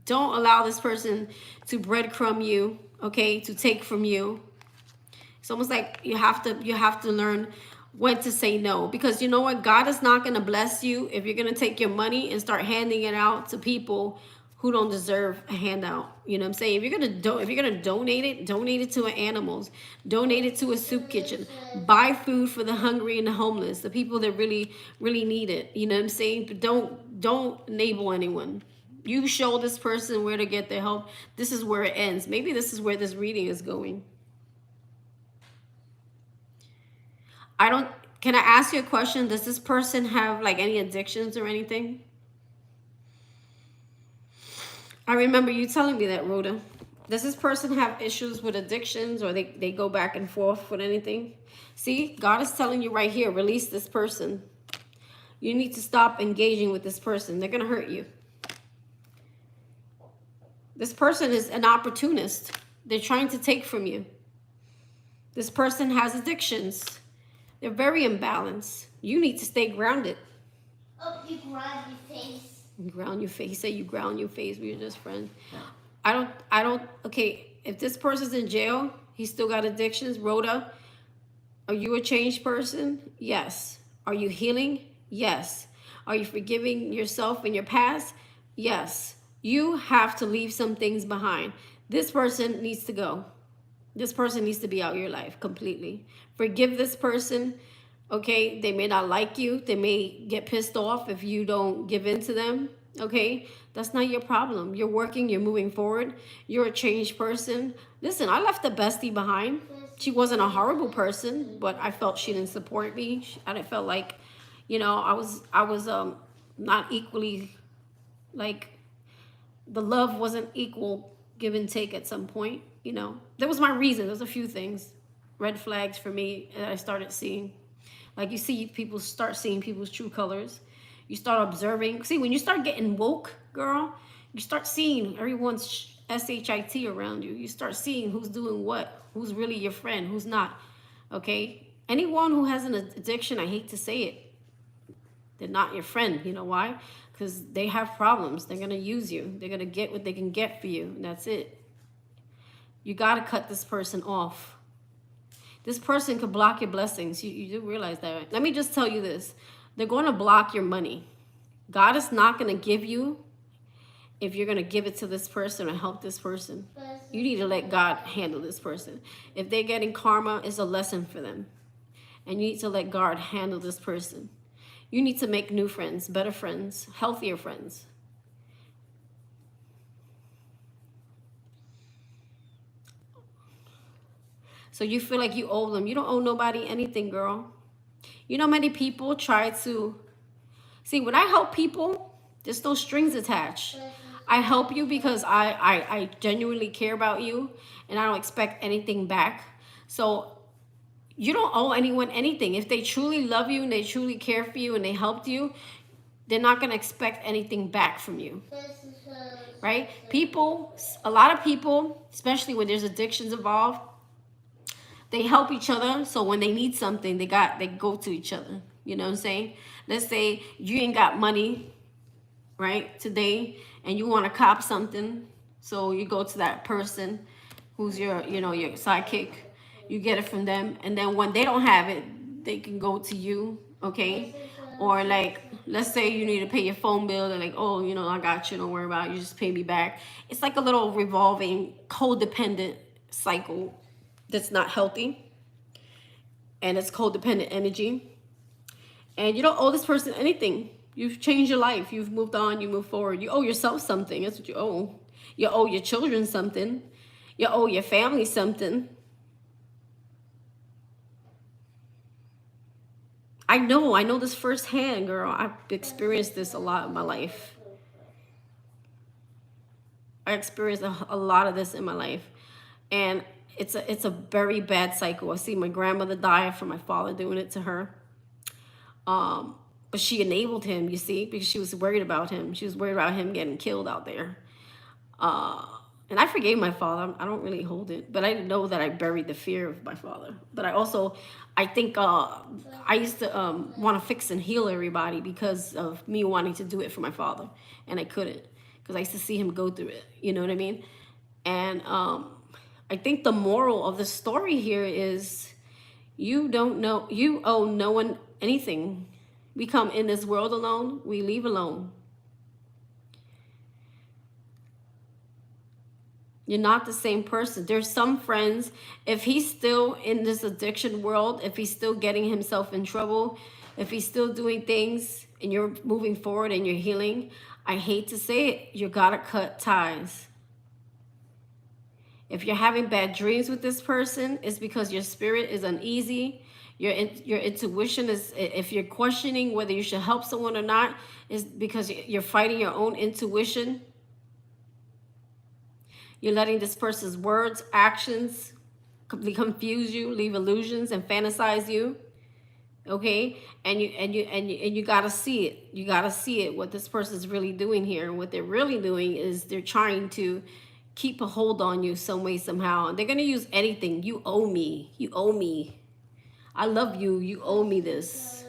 Don't allow this person to breadcrumb you, okay, to take from you. It's almost like you have to learn when to say no, because you know what? God is not going to bless you if you're going to take your money and start handing it out to people who don't deserve a handout. You know what I'm saying? If you're gonna donate it to animals, donate it to a soup kitchen, buy food for the hungry and the homeless, the people that really need it. You know what I'm saying? But don't enable anyone. You show this person where to get their help. This is where it ends. Maybe this is where this reading is going. Can I ask you a question? Does this person have like any addictions or anything? I remember you telling me that, Rhoda. Does this person have issues with addictions, or they go back and forth with anything? See, God is telling you right here, release this person. You need to stop engaging with this person. They're going to hurt you. This person is an opportunist. They're trying to take from you. This person has addictions. They're very imbalanced. You need to stay grounded. Oh, you ground your face. Ground your face. Say you ground your face. We're just friends. Okay, if this person's in jail, he's still got addictions. Rhoda, are you a changed person? Yes. Are you healing? Yes. Are you forgiving yourself in your past? Yes. You have to leave some things behind. This person needs to go. This person needs to be out of your life completely. Forgive this person. Okay, they may not like you. They may get pissed off if you don't give in to them. Okay, that's not your problem. You're working, you're moving forward. You're a changed person. Listen, I left a bestie behind. She wasn't a horrible person, but I felt she didn't support me. I felt like, you know, I was not equally, like, the love wasn't equal give and take at some point. You know, there was my reason. There's a few things, red flags for me that I started seeing. Like, you see, people start seeing people's true colors. You start observing. See, when you start getting woke, girl, you start seeing everyone's SHIT around you. You start seeing who's doing what, who's really your friend, who's not, okay? Anyone who has an addiction, I hate to say it, they're not your friend. You know why? Because they have problems. They're going to use you. They're going to get what they can get for you, and that's it. You got to cut this person off. This person could block your blessings. You do realize that, right? Let me just tell you this. They're going to block your money. God is not going to give you if you're going to give it to this person or help this person. You need to let God handle this person. If they're getting karma, it's a lesson for them. And you need to let God handle this person. You need to make new friends, better friends, healthier friends. So you feel like you owe them. You don't owe nobody anything, girl. You know, many people try to... See, when I help people, there's no strings attached. I help you because I genuinely care about you, and I don't expect anything back. So you don't owe anyone anything. If they truly love you and they truly care for you and they helped you, they're not going to expect anything back from you. Right? People, a lot of people, especially when there's addictions involved, they help each other. So when they need something, they go to each other. You know what I'm saying? Let's say you ain't got money, right, today, and you want to cop something. So you go to that person who's your sidekick. You get it from them. And then when they don't have it, they can go to you, okay? Or like, let's say you need to pay your phone bill. They're like, oh, I got you. Don't worry about it. You just pay me back. It's like a little revolving, codependent cycle that's not healthy. And it's codependent energy. And you don't owe this person anything. You've changed your life. You've moved on. You move forward. You owe yourself something. That's what you owe. You owe your children something. You owe your family something. I know this firsthand, girl. I've experienced this a lot in my life. I experienced a lot of this in my life. And it's a very bad cycle. I see my grandmother die from my father doing it to her. But she enabled him, you see, because she was worried about him. She was worried about him getting killed out there. And I forgave my father. I don't really hold it. But I didn't know that I buried the fear of my father. But I think I used to want to fix and heal everybody because of me wanting to do it for my father. And I couldn't because I used to see him go through it. You know what I mean? And I think the moral of the story here is you owe no one anything. We come in this world alone, we leave alone. You're not the same person. There's some friends, if he's still in this addiction world, if he's still getting himself in trouble, if he's still doing things and you're moving forward and you're healing, I hate to say it, you gotta cut ties. If you're having bad dreams with this person, it's because your spirit is uneasy. Your intuition is, if you're questioning whether you should help someone or not, is because you're fighting your own intuition. You're letting this person's words, actions confuse you, leave illusions and fantasize you. Okay? And you gotta see it. You gotta see it, what this person's really doing here. And what they're really doing is they're trying to keep a hold on you some way, somehow. And they're gonna use anything. You owe me. You owe me. I love you. You owe me this.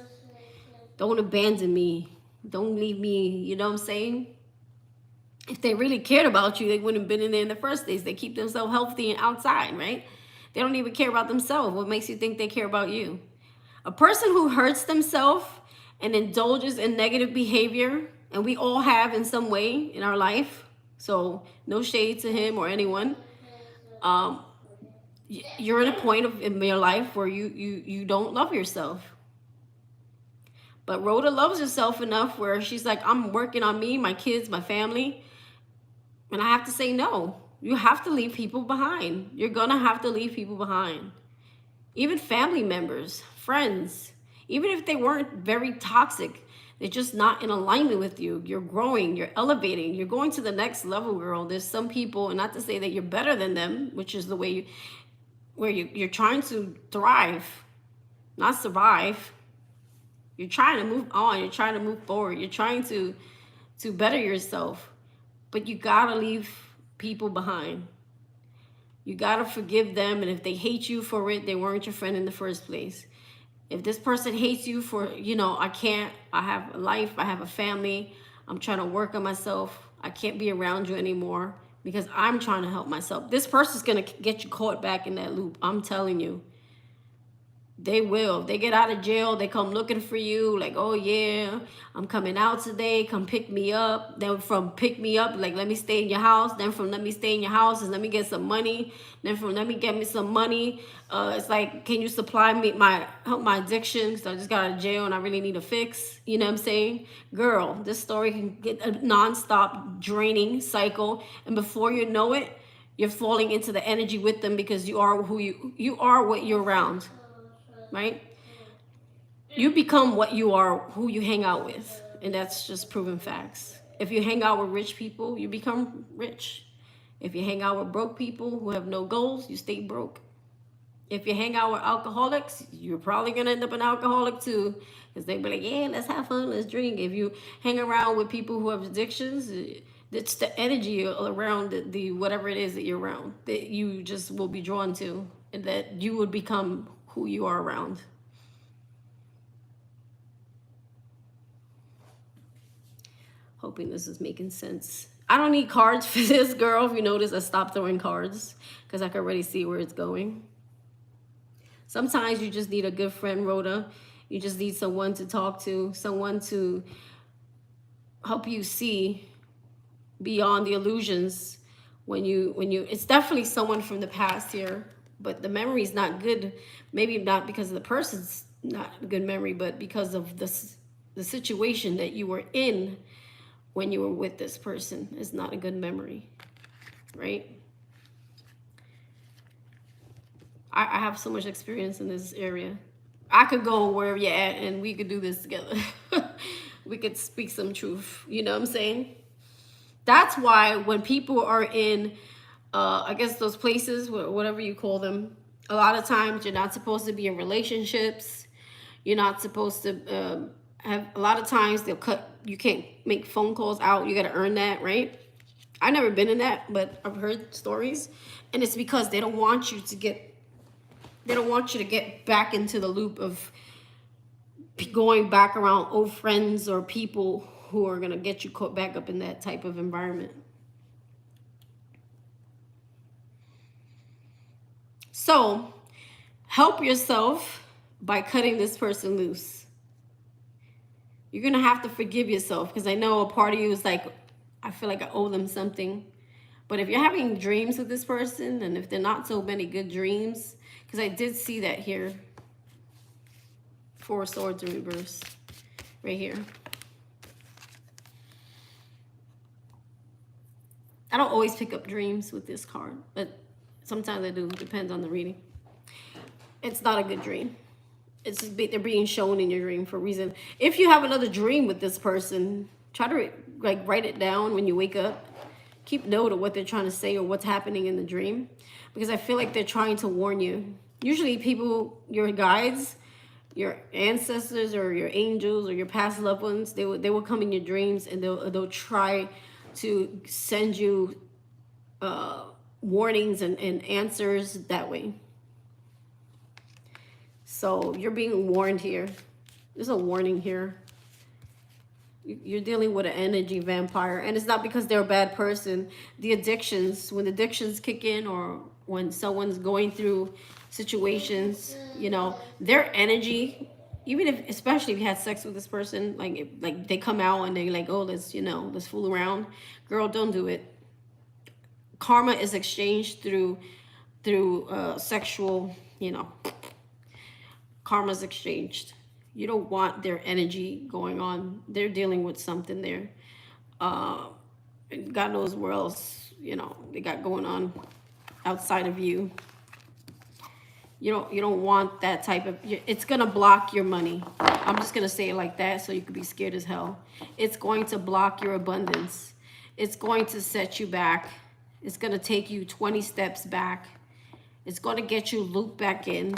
Don't abandon me. Don't leave me. You know what I'm saying? If they really cared about you, they wouldn't have been in there in the first place. They keep themselves healthy and outside, right? They don't even care about themselves. What makes you think they care about you? A person who hurts themselves and indulges in negative behavior, and we all have in some way in our life, so no shade to him or anyone, you're at a point in your life where you don't love yourself. But Rhoda loves herself enough where she's like, I'm working on me, my kids, my family. And I have to say no. You have to leave people behind. You're going to have to leave people behind. Even family members, friends, even if they weren't very toxic, they're just not in alignment with you. You're growing, you're elevating, you're going to the next level, girl. There's some people, and not to say that you're better than them, which is the way you're trying to thrive, not survive. You're trying to move on. You're trying to move forward. You're trying to better yourself. But you got to leave people behind. You got to forgive them. And if they hate you for it, they weren't your friend in the first place. If this person hates you for, I have a life, I have a family, I'm trying to work on myself, I can't be around you anymore because I'm trying to help myself. This person's going to get you caught back in that loop. I'm telling you. They will. They get out of jail. They come looking for you. Like, oh, yeah, I'm coming out today. Come pick me up. Then from pick me up, like, let me stay in your house. Then from let me stay in your house is let me get some money. Then from let me get me some money. It's like, can you supply me help my addiction? Because I just got out of jail and I really need a fix. You know what I'm saying? Girl, this story can get a nonstop draining cycle. And before you know it, You're falling into the energy with them because you are who you are, what you're around, right? You become what you are, who you hang out with, and that's just proven facts. If you hang out with rich people, you become rich. If you hang out with broke people who have no goals, you stay broke. If you hang out with alcoholics, you're probably gonna end up an alcoholic too, because they be like, yeah, let's have fun, let's drink. If you hang around with people who have addictions, it's the energy around the whatever it is that you're around that you just will be drawn to, and that you would become who you are around. Hoping this is making sense. I don't need cards for this, girl. If you notice, I stopped throwing cards because I can already see where it's going. Sometimes you just need a good friend, Rhoda. You just need someone to talk to, someone to help you see beyond the illusions. When you, it's definitely someone from the past here, but the memory's not good. Maybe not because of the person's not a good memory, but because of the situation that you were in when you were with this person is not a good memory, right? I have so much experience in this area. I could go wherever you're at and we could do this together. We could speak some truth, you know what I'm saying? That's why when people are in, I guess those places, whatever you call them, a lot of times you're not supposed to be in relationships. You're not supposed to have, a lot of times they'll cut, you can't make phone calls out. You got to earn that, right? I've never been in that, but I've heard stories. And it's because they don't want you to get, they don't want you to get back into the loop of going back around old friends or people who are going to get you caught back up in that type of environment. So help yourself by cutting this person loose. You're going to have to forgive yourself, because I know a part of you is like, I feel like I owe them something. But if you're having dreams with this person, and if they're not so many good dreams, because I did see that here. 4 swords in reverse right here. I don't always pick up dreams with this card, but sometimes I do. Depends on the reading. It's not a good dream. It's just they're being shown in your dream for a reason. If you have another dream with this person, try to like write it down when you wake up. Keep note of what they're trying to say or what's happening in the dream, because I feel like they're trying to warn you. Usually people, your guides, your ancestors or your angels or your past loved ones, they will come in your dreams and they'll try to send you warnings and answers that way. So you're being warned here. There's a warning here. You're dealing with an energy vampire, and it's not because they're a bad person. The addictions, when addictions kick in, or when someone's going through situations, you know, their energy, even if, especially if you had sex with this person, like they come out and they like, oh, let's, you know, let's fool around. Girl, don't do it. Karma is exchanged through sexual, you know, karma's exchanged. You don't want their energy going on. They're dealing with something there. God knows where else, you know, they got going on outside of you. You don't want that type of, it's going to block your money. I'm just going to say it like that so you could be scared as hell. It's going to block your abundance. It's going to set you back. It's going to take you 20 steps back. It's going to get you looped back in.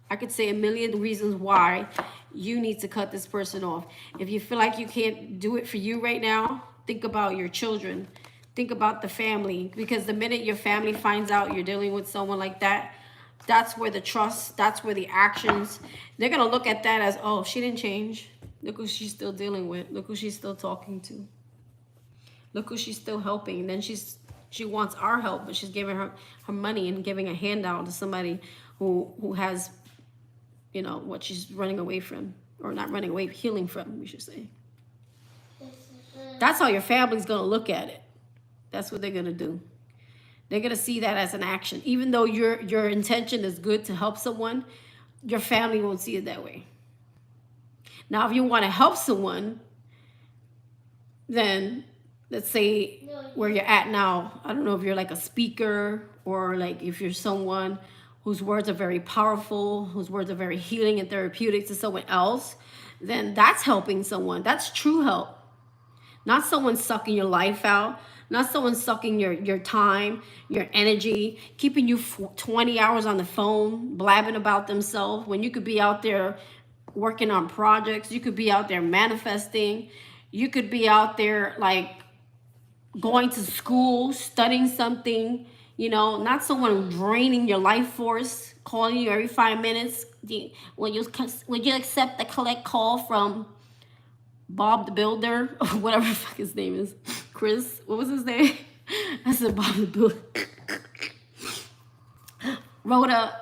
I could say a million reasons why you need to cut this person off. If you feel like you can't do it for you right now, think about your children. Think about the family. Because the minute your family finds out you're dealing with someone like that, that's where the trust, that's where the actions, they're going to look at that as, oh, she didn't change. Look who she's still dealing with. Look who she's still talking to. Look who she's still helping. And then she wants our help, but she's giving her money and giving a handout to somebody who has, you know, what she's running away from, or not running away, healing from, we should say. That's how your family's going to look at it. That's what they're going to do. They're going to see that as an action. Even though your intention is good to help someone, your family won't see it that way. Now, if you want to help someone, then let's say where you're at now. I don't know if you're like a speaker or like if you're someone whose words are very powerful, whose words are very healing and therapeutic to someone else, then that's helping someone. That's true help. Not someone sucking your life out, not someone sucking your time, your energy, keeping you 20 hours on the phone, blabbing about themselves when you could be out there working on projects. You could be out there manifesting. You could be out there like going to school, studying something, you know, not someone draining your life force, calling you every 5 minutes. Would you accept the collect call from Bob the Builder, or whatever the fuck his name is? Chris, what was his name? I said Bob the Builder. Rhoda,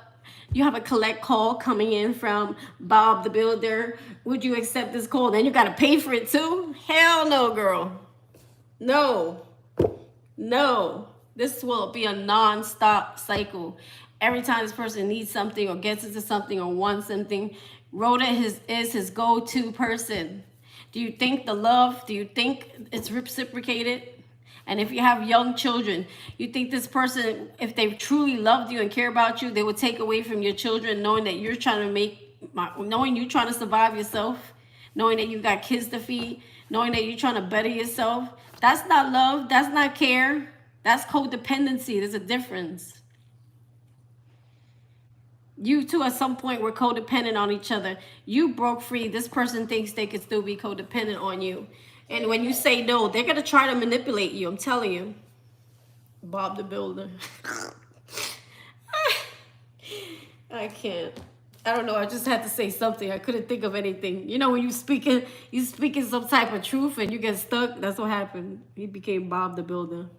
you have a collect call coming in from Bob the Builder. Would you accept this call? Then you got to pay for it too? Hell no, girl. No. No. This will be a non-stop cycle. Every time this person needs something or gets into something or wants something, Rhoda is his go-to person. Do you think the love, do you think it's reciprocated? And if you have young children, you think this person, if they truly loved you and care about you, they would take away from your children knowing that you're trying to knowing you're trying to survive yourself, knowing that you got kids to feed, knowing that you're trying to better yourself. That's not love. That's not care. That's codependency. There's a difference. You two at some point were codependent on each other. You broke free. This person thinks they can still be codependent on you. And when you say no, they're going to try to manipulate you. I'm telling you. Bob the Builder. I can't. I don't know. I just had to say something. I couldn't think of anything. You know, when you speaking some type of truth and you get stuck, that's what happened. He became Bob the Builder.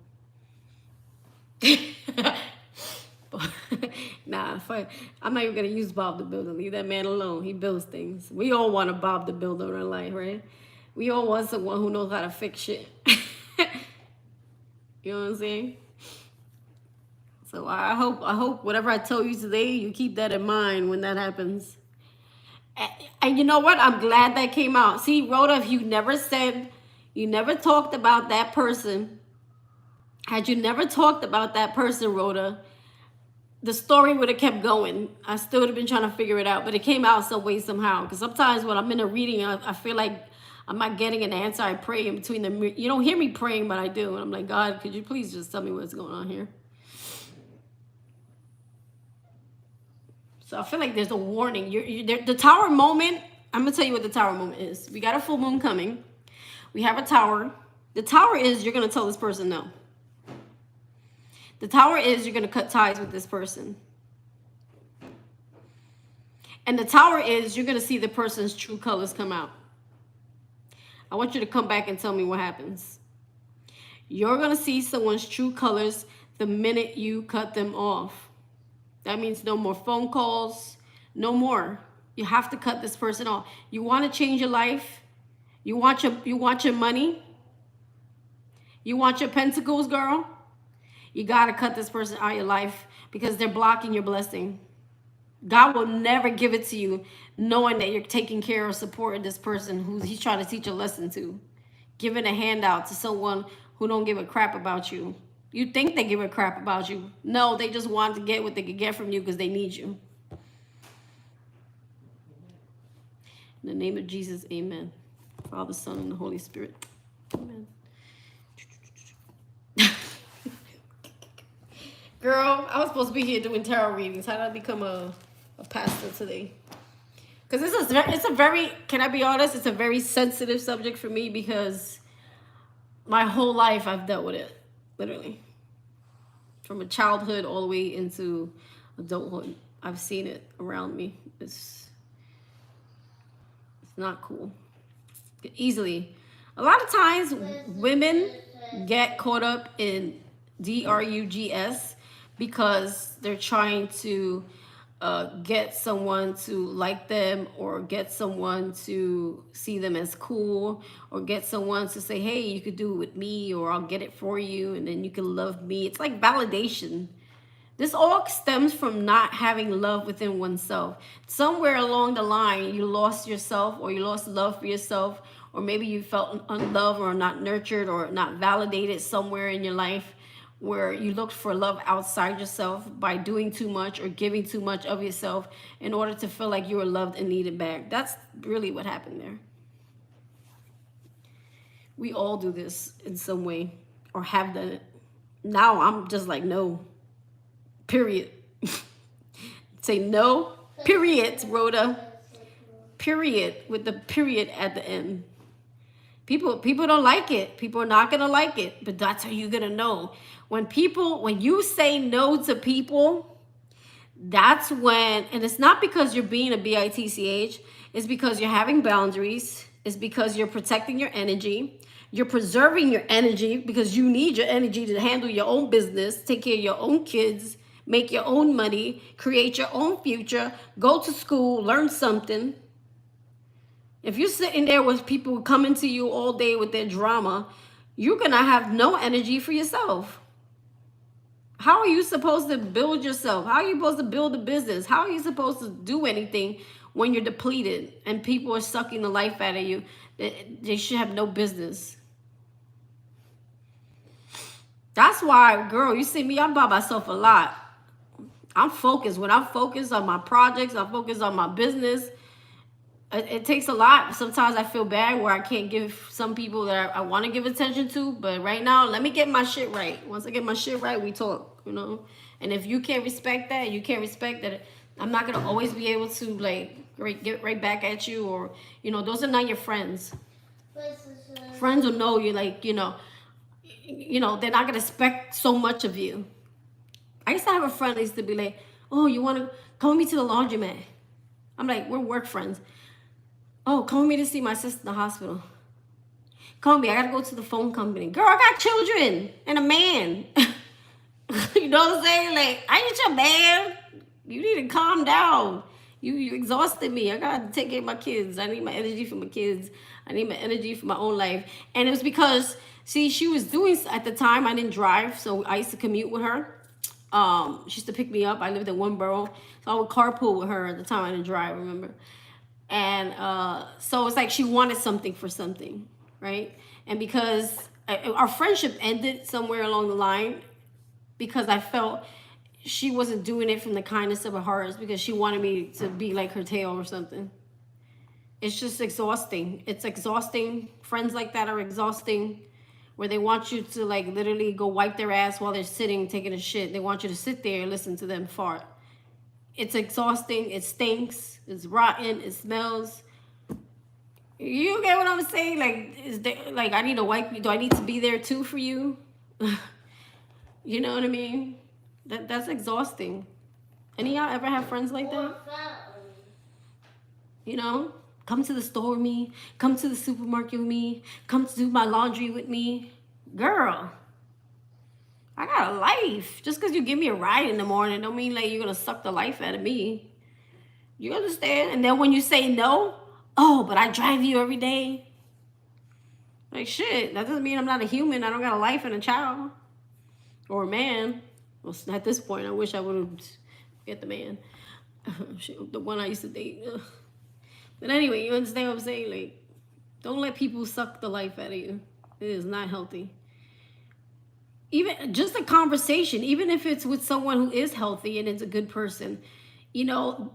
Nah, I'm not even going to use Bob the Builder. Leave that man alone. He builds things. We all want a Bob the Builder in our life, right? We all want someone who knows how to fix shit. You know what I'm saying? So I hope whatever I tell you today, you keep that in mind when that happens. And you know what? I'm glad that came out. See, Rhoda, if you never talked about that person, had you never talked about that person, Rhoda, the story would have kept going. I still would have been trying to figure it out, but it came out some way, somehow. Because sometimes when I'm in a reading, I feel like I'm not getting an answer. I pray in between them. You don't hear me praying, but I do. And I'm like, God, could you please just tell me what's going on here? So I feel like there's a warning. The tower moment, I'm going to tell you what the tower moment is. We got a full moon coming. We have a tower. The tower is you're going to tell this person no. The tower is you're going to cut ties with this person. And the tower is you're going to see the person's true colors come out. I want you to come back and tell me what happens. You're going to see someone's true colors the minute you cut them off. That means no more phone calls, no more. You have to cut this person off. You want to change your life? You want your money? You want your pentacles, girl? You got to cut this person out of your life because they're blocking your blessing. God will never give it to you knowing that you're taking care or supporting this person who he's trying to teach a lesson to. Giving a handout to someone who don't give a crap about you. You think they give a crap about you. No, they just want to get what they can get from you because they need you. In the name of Jesus, amen. Father, Son, and the Holy Spirit. Amen. Girl, I was supposed to be here doing tarot readings. How did I become a pastor today? Because it's a very, can I be honest, it's a very sensitive subject for me because my whole life I've dealt with it, literally. From a childhood all the way into adulthood. I've seen it around me. It's not cool. Easily. A lot of times women get caught up in drugs because they're trying to get someone to like them or get someone to see them as cool or get someone to say, hey, you could do it with me or I'll get it for you and then you can love me. It's like validation. This all stems from not having love within oneself. Somewhere along the line, you lost yourself or you lost love for yourself or maybe you felt unloved or not nurtured or not validated somewhere in your life, where you looked for love outside yourself by doing too much or giving too much of yourself in order to feel like you were loved and needed back. That's really what happened there. We all do this in some way or have done it. Now I'm just like, no, period. Say no, period, Rhoda. Period, with the period at the end. People don't like it. People are not gonna like it, but that's how you're gonna know. When you say no to people, that's when, and it's not because you're being a bitch, it's because you're having boundaries. It's because you're protecting your energy. You're preserving your energy because you need your energy to handle your own business, take care of your own kids, make your own money, create your own future, go to school, learn something. If you're sitting there with people coming to you all day with their drama, you're going to have no energy for yourself. How are you supposed to build yourself? How are you supposed to build a business? How are you supposed to do anything when you're depleted and people are sucking the life out of you? They should have no business. That's why, girl, you see me, I'm by myself a lot. I'm focused. When I'm focused on my projects, I'm focused on my business. It takes a lot. Sometimes I feel bad where I can't give some people that I want to give attention to. But right now, let me get my shit right. Once I get my shit right, we talk, you know. And if you can't respect that, you can't respect that, I'm not going to always be able to, like, get right back at you. Or, you know, those are not your friends. Friends will know you, like, you know, they're not going to expect so much of you. I used to have a friend that used to be like, oh, you want to come with me to the laundromat? I'm like, we're work friends. Oh, come with me to see my sister in the hospital. Come with me, I gotta go to the phone company. Girl, I got children and a man. You know what I'm saying? Like, I ain't your man. You need to calm down. You exhausted me. I gotta take care of my kids. I need my energy for my kids. I need my energy for my own life. And it was because, see, she was doing, at the time, I didn't drive, so I used to commute with her. She used to pick me up. I lived in one borough, so I would carpool with her. At the time, I didn't drive, remember? And so it's like she wanted something for something, right? And because our friendship ended somewhere along the line, because I felt she wasn't doing it from the kindness of her heart, it's because she wanted me to be like her tail or something. It's just exhausting. It's exhausting. Friends like that are exhausting, where they want you to, like, literally go wipe their ass while they're sitting taking a shit. They want you to sit there and listen to them fart. It's exhausting. It stinks. It's rotten. It smells. You get what I'm saying? Like, is there, like, I need to wipe you. Do I need to be there too for you? You know what I mean? That's exhausting. Any of y'all ever have friends like that? You know? Come to the store with me. Come to the supermarket with me. Come to do my laundry with me. Girl, I got a life. Just because you give me a ride in the morning don't mean like you're going to suck the life out of me. You understand? And then when you say no, oh, but I drive you every day. Like, shit, that doesn't mean I'm not a human. I don't got a life and a child. Or a man. Well, at this point, I wish I would have get the man. The one I used to date. But anyway, you understand what I'm saying? Like, don't let people suck the life out of you. It is not healthy. Even just a conversation, even if it's with someone who is healthy and is a good person, you know,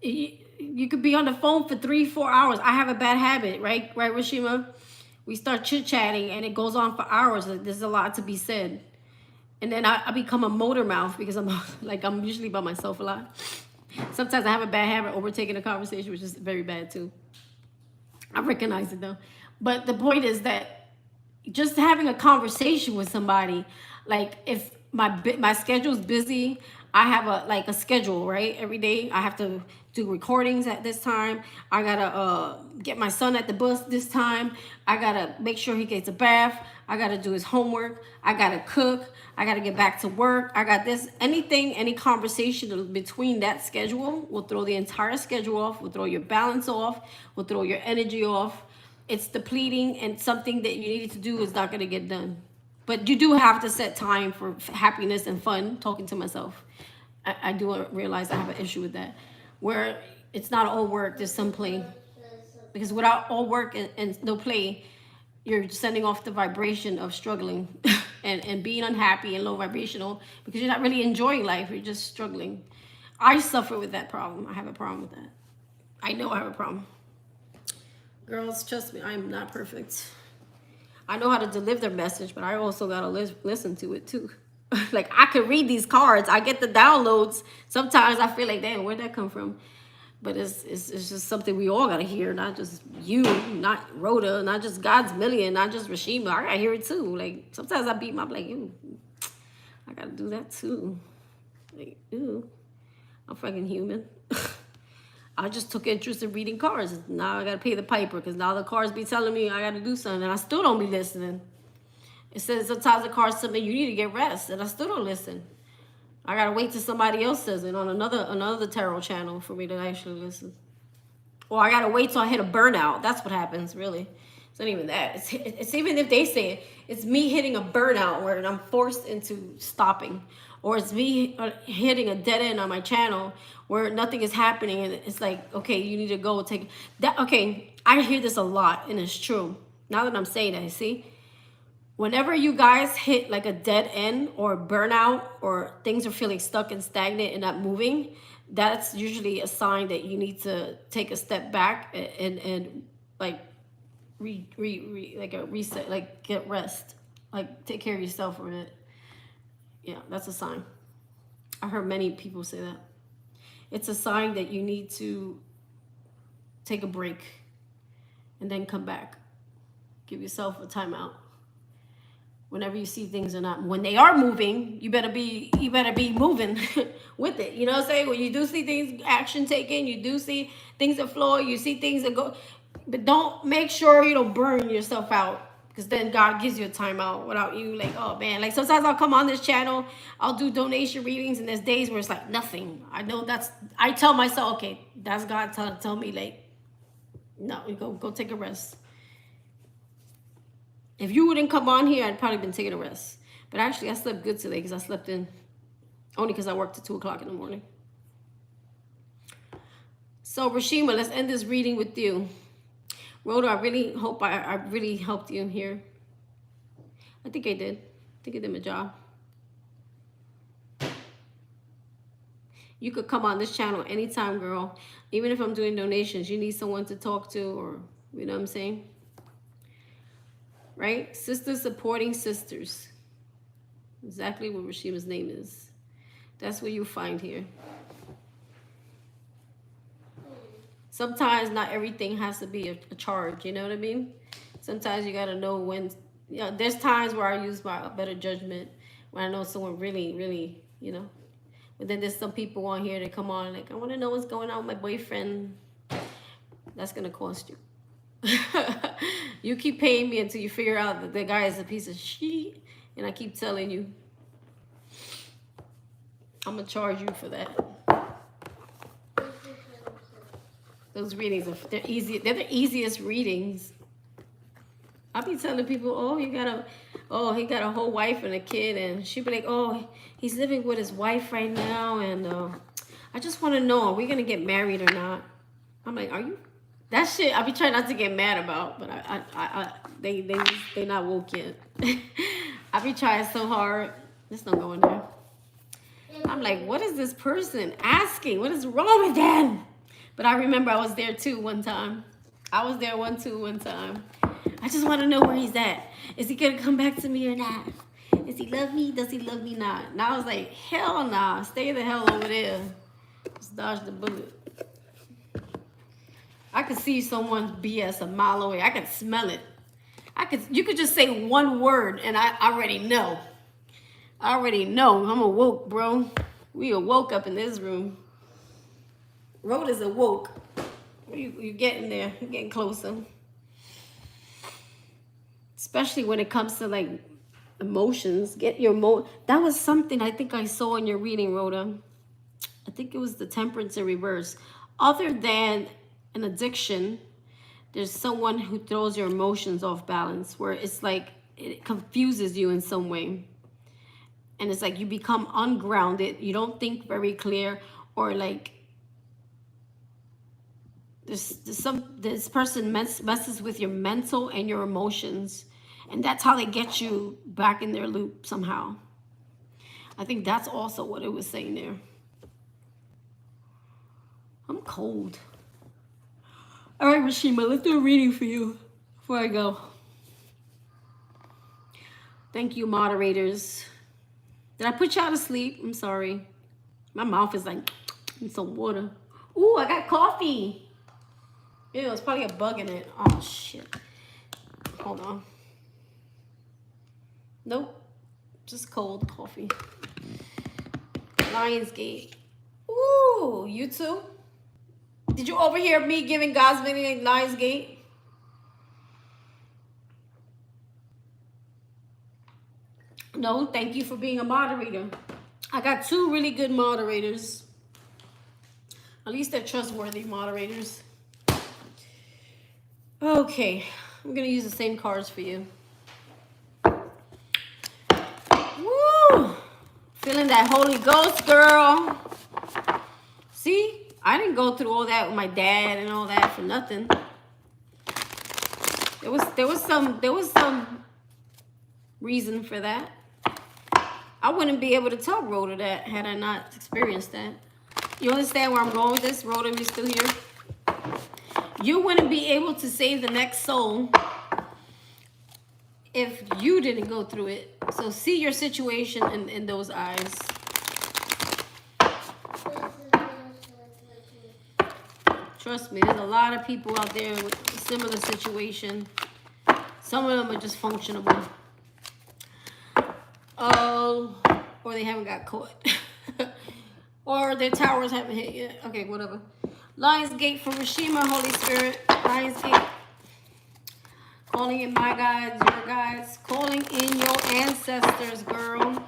you could be on the phone for 3-4 hours. I have a bad habit, right, Rashima? We start chit-chatting and it goes on for hours. There's a lot to be said. And then I become a motor mouth because I'm usually by myself a lot. Sometimes I have a bad habit overtaking a conversation, which is very bad too. I recognize it though. But the point is that just having a conversation with somebody, like if my schedule's busy, I have a schedule, right? Every day I have to do recordings at this time. I gotta get my son at the bus this time. I gotta make sure he gets a bath. I gotta do his homework. I gotta cook. I gotta get back to work. I got this. Any conversation between that schedule will throw the entire schedule off, will throw your balance off, will throw your energy off. It's depleting, and something that you needed to do is not gonna get done. But you do have to set time for happiness and fun. Talking to myself, I do realize I have an issue with that, where it's not all work. There's some play. Because without all work and no play, you're sending off the vibration of struggling and being unhappy and low vibrational, because you're not really enjoying life. You're just struggling. I suffer with that problem. I have a problem with that. I know I have a problem. Girls, trust me, I'm not perfect. I know how to deliver the message, but I also got to listen to it too. Like, I could read these cards. I get the downloads. Sometimes I feel like, damn, where'd that come from? But it's just something we all got to hear, not just you, not Rhoda, not just God's Million, not just Rashima. I got to hear it too. Like, sometimes I beat my, like, ew, I got to do that too. Like, ew, I'm fucking human. I just took interest in reading cards. Now I got to pay the piper, because now the cards be telling me I got to do something, and I still don't be listening. It says sometimes the cards tell me you need to get rest, and I still don't listen. I got to wait till somebody else says it on another tarot channel for me to actually listen. Or I got to wait till I hit a burnout. That's what happens, really. It's not even that. It's even if they say it, it's me hitting a burnout where I'm forced into stopping. Or it's me hitting a dead end on my channel where nothing is happening, and it's like, okay, you need to go take that. Okay, I hear this a lot, and it's true. Now that I'm saying that, see, whenever you guys hit like a dead end or burnout, or things are feeling stuck and stagnant and not moving, that's usually a sign that you need to take a step back and like like a reset, like get rest, like take care of yourself for a minute. Yeah, that's a sign. I heard many people say that. It's a sign that you need to take a break and then come back. Give yourself a timeout. Whenever you see things are not, when they are moving, you better be moving with it. You know what I'm saying? When you do see things, action taken, you do see things that flow, you see things that go, but don't, make sure you don't burn yourself out, because then God gives you a timeout without you, like, oh man. Like, sometimes I'll come on this channel, I'll do donation readings, and there's days where it's like nothing. I know I tell myself, okay, that's God tell me, like, no, you go take a rest. If you wouldn't come on here, I'd probably been taking a rest. But actually, I slept good today, because I slept in only because I worked at 2 o'clock in the morning. So, Rashima, let's end this reading with you. Rhoda, I really hope I really helped you here. I think I did. I think I did my job. You could come on this channel anytime, girl. Even if I'm doing donations, you need someone to talk to, or, you know what I'm saying? Right? Sisters supporting sisters. Exactly what Rashima's name is. That's what you find here. Sometimes not everything has to be a charge, you know what I mean? Sometimes you got to know when, you know, there's times where I use my better judgment when I know someone really, really, you know. But then there's some people on here that come on like, I want to know what's going on with my boyfriend. That's going to cost you. You keep paying me until you figure out that the guy is a piece of shit, and I keep telling you, I'm gonna charge you for that. Those readings they're easy. They're the easiest readings. I'll be telling people, oh, he got a whole wife and a kid, and she'll be like, oh, he's living with his wife right now, and I just want to know, are we gonna get married or not? I'm like, are you? That shit I be trying not to get mad about, but they not woke yet. I be trying so hard. There's no going there. I'm like, what is this person asking? What is wrong with them? But I remember I was there too one time. I was there one time. I just want to know where he's at. Is he gonna come back to me or not? Does he love me? Does he love me not? And I was like, hell nah. Stay the hell over there. Just dodge the bullet. I could see someone's BS a mile away. I could smell it. You could just say one word and I already know. I already know. I'm awoke, bro. We awoke up in this room. Road is awoke. You're getting there. You're getting closer. Especially when it comes to like emotions. Get your that was something I think I saw in your reading, Rhoda. I think it was the temperance in reverse. Other than an addiction, there's someone who throws your emotions off balance, where it's like it confuses you in some way, and it's like you become ungrounded, you don't think very clear, or like This person messes with your mental and your emotions, and that's how they get you back in their loop somehow. I think that's also what it was saying there. I'm cold. All right, Rashima, let's do a reading for you before I go. Thank you, moderators. Did I put y'all to sleep? I'm sorry. My mouth is like, need some water. Ooh, I got coffee. Ew, it's probably a bug in it. Oh, shit. Hold on. Nope. Just cold coffee. Lionsgate. Ooh, you too? Did you overhear me giving God's meaning Lionsgate? No, thank you for being a moderator. I got 2 really good moderators. At least they're trustworthy moderators. Okay, I'm gonna use the same cards for you. Woo! Feeling that Holy Ghost, girl. See? I didn't go through all that with my dad and all that for nothing. There was some reason for that. I wouldn't be able to tell Rhoda that had I not experienced that. You understand where I'm going with this? Rhoda, are you still here? You wouldn't be able to save the next soul if you didn't go through it. So see your situation in those eyes. Trust me, there's a lot of people out there with a similar situation. Some of them are just functionable. Oh, or they haven't got caught. Or their towers haven't hit yet. Okay, whatever. Lionsgate for Rashima, Holy Spirit. Lionsgate. Calling in my guides, your guides. Calling in your ancestors, girl.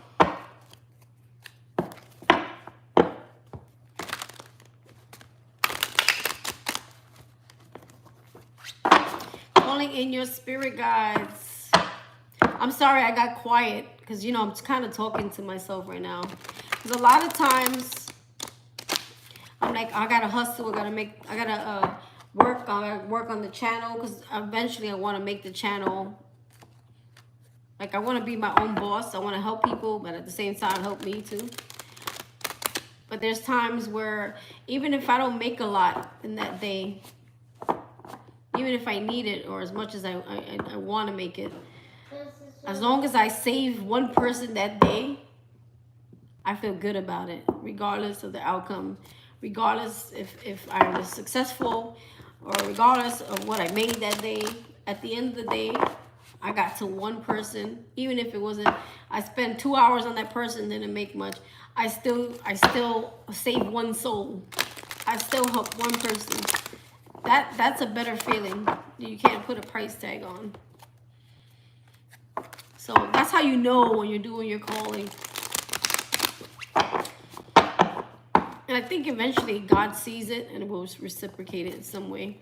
Calling in your spirit guides. I'm sorry I got quiet because, you know, I'm kind of talking to myself right now. Because a lot of times I'm like, I got to hustle. I got to work on the channel because eventually I want to make the channel. Like, I want to be my own boss. I want to help people, but at the same time, help me too. But there's times where even if I don't make a lot in that day, even if I need it or as much as I want to make it, as long as I save one person that day, I feel good about it, regardless of the outcome, regardless if I was successful or regardless of what I made that day. At the end of the day, I got to one person, even if it wasn't, I spent 2 hours on that person, didn't make much. I still saved one soul. I still helped one person. That's a better feeling. You can't put a price tag on. So that's how you know when you're doing your calling. And I think eventually God sees it and will reciprocate it in some way.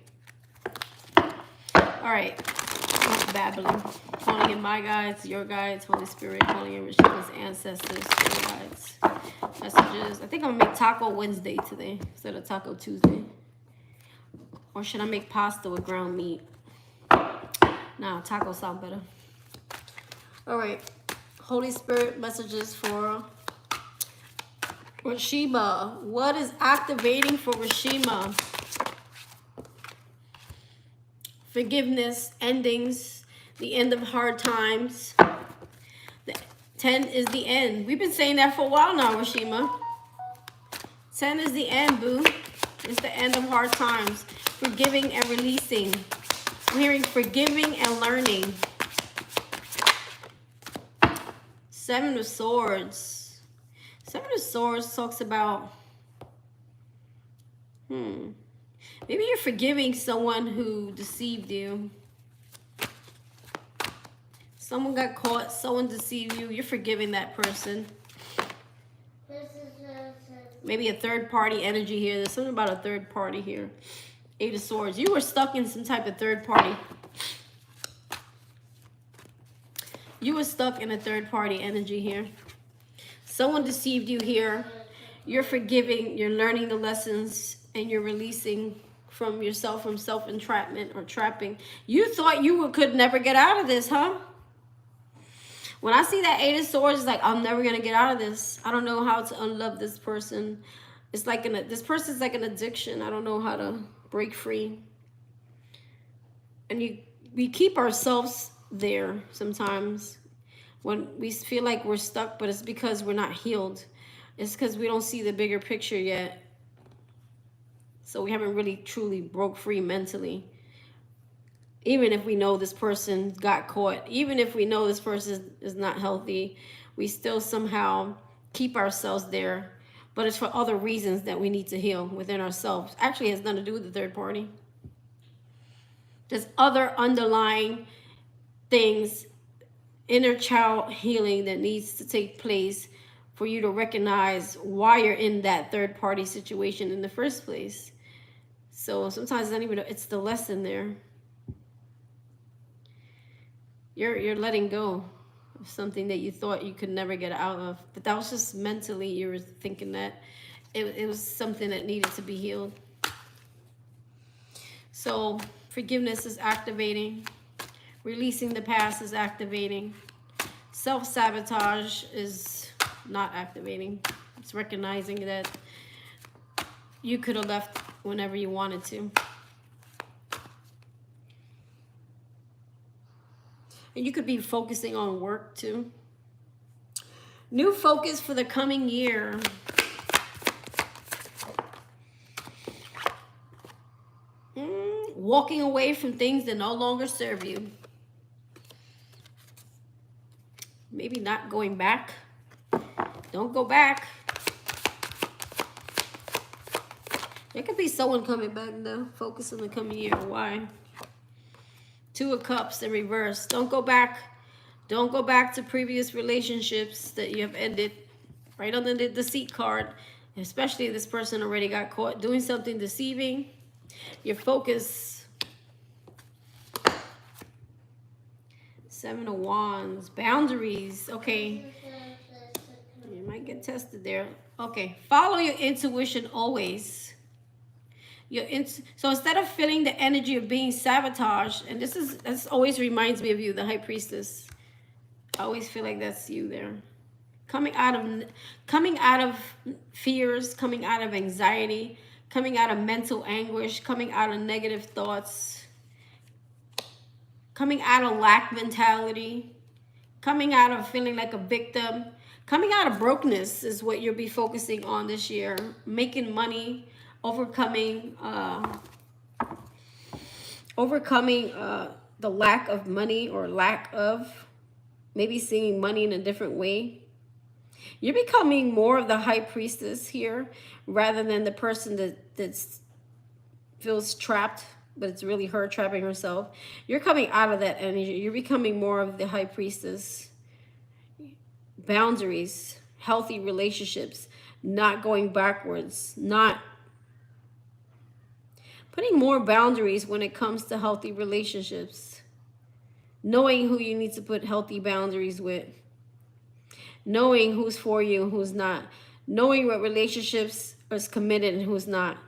All right. Enough babbling. Calling in my guides, your guides, Holy Spirit, calling in Rashima's ancestors, your guides. Messages. I think I'm going to make Taco Wednesday today instead of Taco Tuesday. Or should I make pasta with ground meat? Nah, tacos sound better. All right. Holy Spirit messages for Rashima. What is activating for Rashima? Forgiveness, endings, the end of hard times. The 10 is the end. We've been saying that for a while now, Rashima. 10 is the end, boo. It's the end of hard times. Forgiving and releasing. I'm hearing forgiving and learning. 7 of Swords. 7 of Swords talks about, maybe you're forgiving someone who deceived you. Someone got caught, someone deceived you. You're forgiving that person. Maybe a third party energy here. There's something about a third party here. 8 of Swords. You were stuck in some type of third party. You were stuck in a third party energy here. Someone deceived you here. You're forgiving. You're learning the lessons and you're releasing from yourself, from self-entrapment or trapping. You thought you could never get out of this, huh? When I see that Eight of Swords, it's like, I'm never going to get out of this. I don't know how to unlove this person. It's like this person's like an addiction. I don't know how to break free. And we keep ourselves there sometimes when we feel like we're stuck, but it's because we're not healed. It's because we don't see the bigger picture yet. So we haven't really truly broke free mentally. Even if we know this person got caught, even if we know this person is not healthy, we still somehow keep ourselves there. But it's for other reasons that we need to heal within ourselves. Actually, it has nothing to do with the third party. There's other underlying things, inner child healing that needs to take place for you to recognize why you're in that third party situation in the first place. So sometimes it's not even, it's the lesson there. You're letting go of something that you thought you could never get out of. But that was just mentally, you were thinking that it was something that needed to be healed. So forgiveness is activating. Releasing the past is activating. Self-sabotage is not activating. It's recognizing that you could have left whenever you wanted to. And you could be focusing on work too. New focus for the coming year. Walking away from things that no longer serve you. Maybe not going back. Don't go back. There could be someone coming back though. Focus on the coming year. Why? Two of Cups in reverse. Don't go back. Don't go back to previous relationships that you have ended. Right under the deceit card. Especially if this person already got caught doing something deceiving. Your focus. Seven of Wands. Boundaries. Okay. You might get tested there. Okay. Follow your intuition always. So instead of feeling the energy of being sabotaged, and this always reminds me of you, the High Priestess. I always feel like that's you there. Coming out of fears, coming out of anxiety, coming out of mental anguish, coming out of negative thoughts, coming out of lack mentality, coming out of feeling like a victim, coming out of brokenness is what you'll be focusing on this year. Making money, overcoming the lack of money or lack of maybe seeing money in a different way. You're becoming more of the High Priestess here rather than the person that feels trapped, but it's really her trapping herself. You're coming out of that energy. You're becoming more of the High Priestess. Boundaries, healthy relationships, not going backwards, not putting more boundaries when it comes to healthy relationships. Knowing who you need to put healthy boundaries with. Knowing who's for you and who's not. Knowing what relationships is committed and who's not.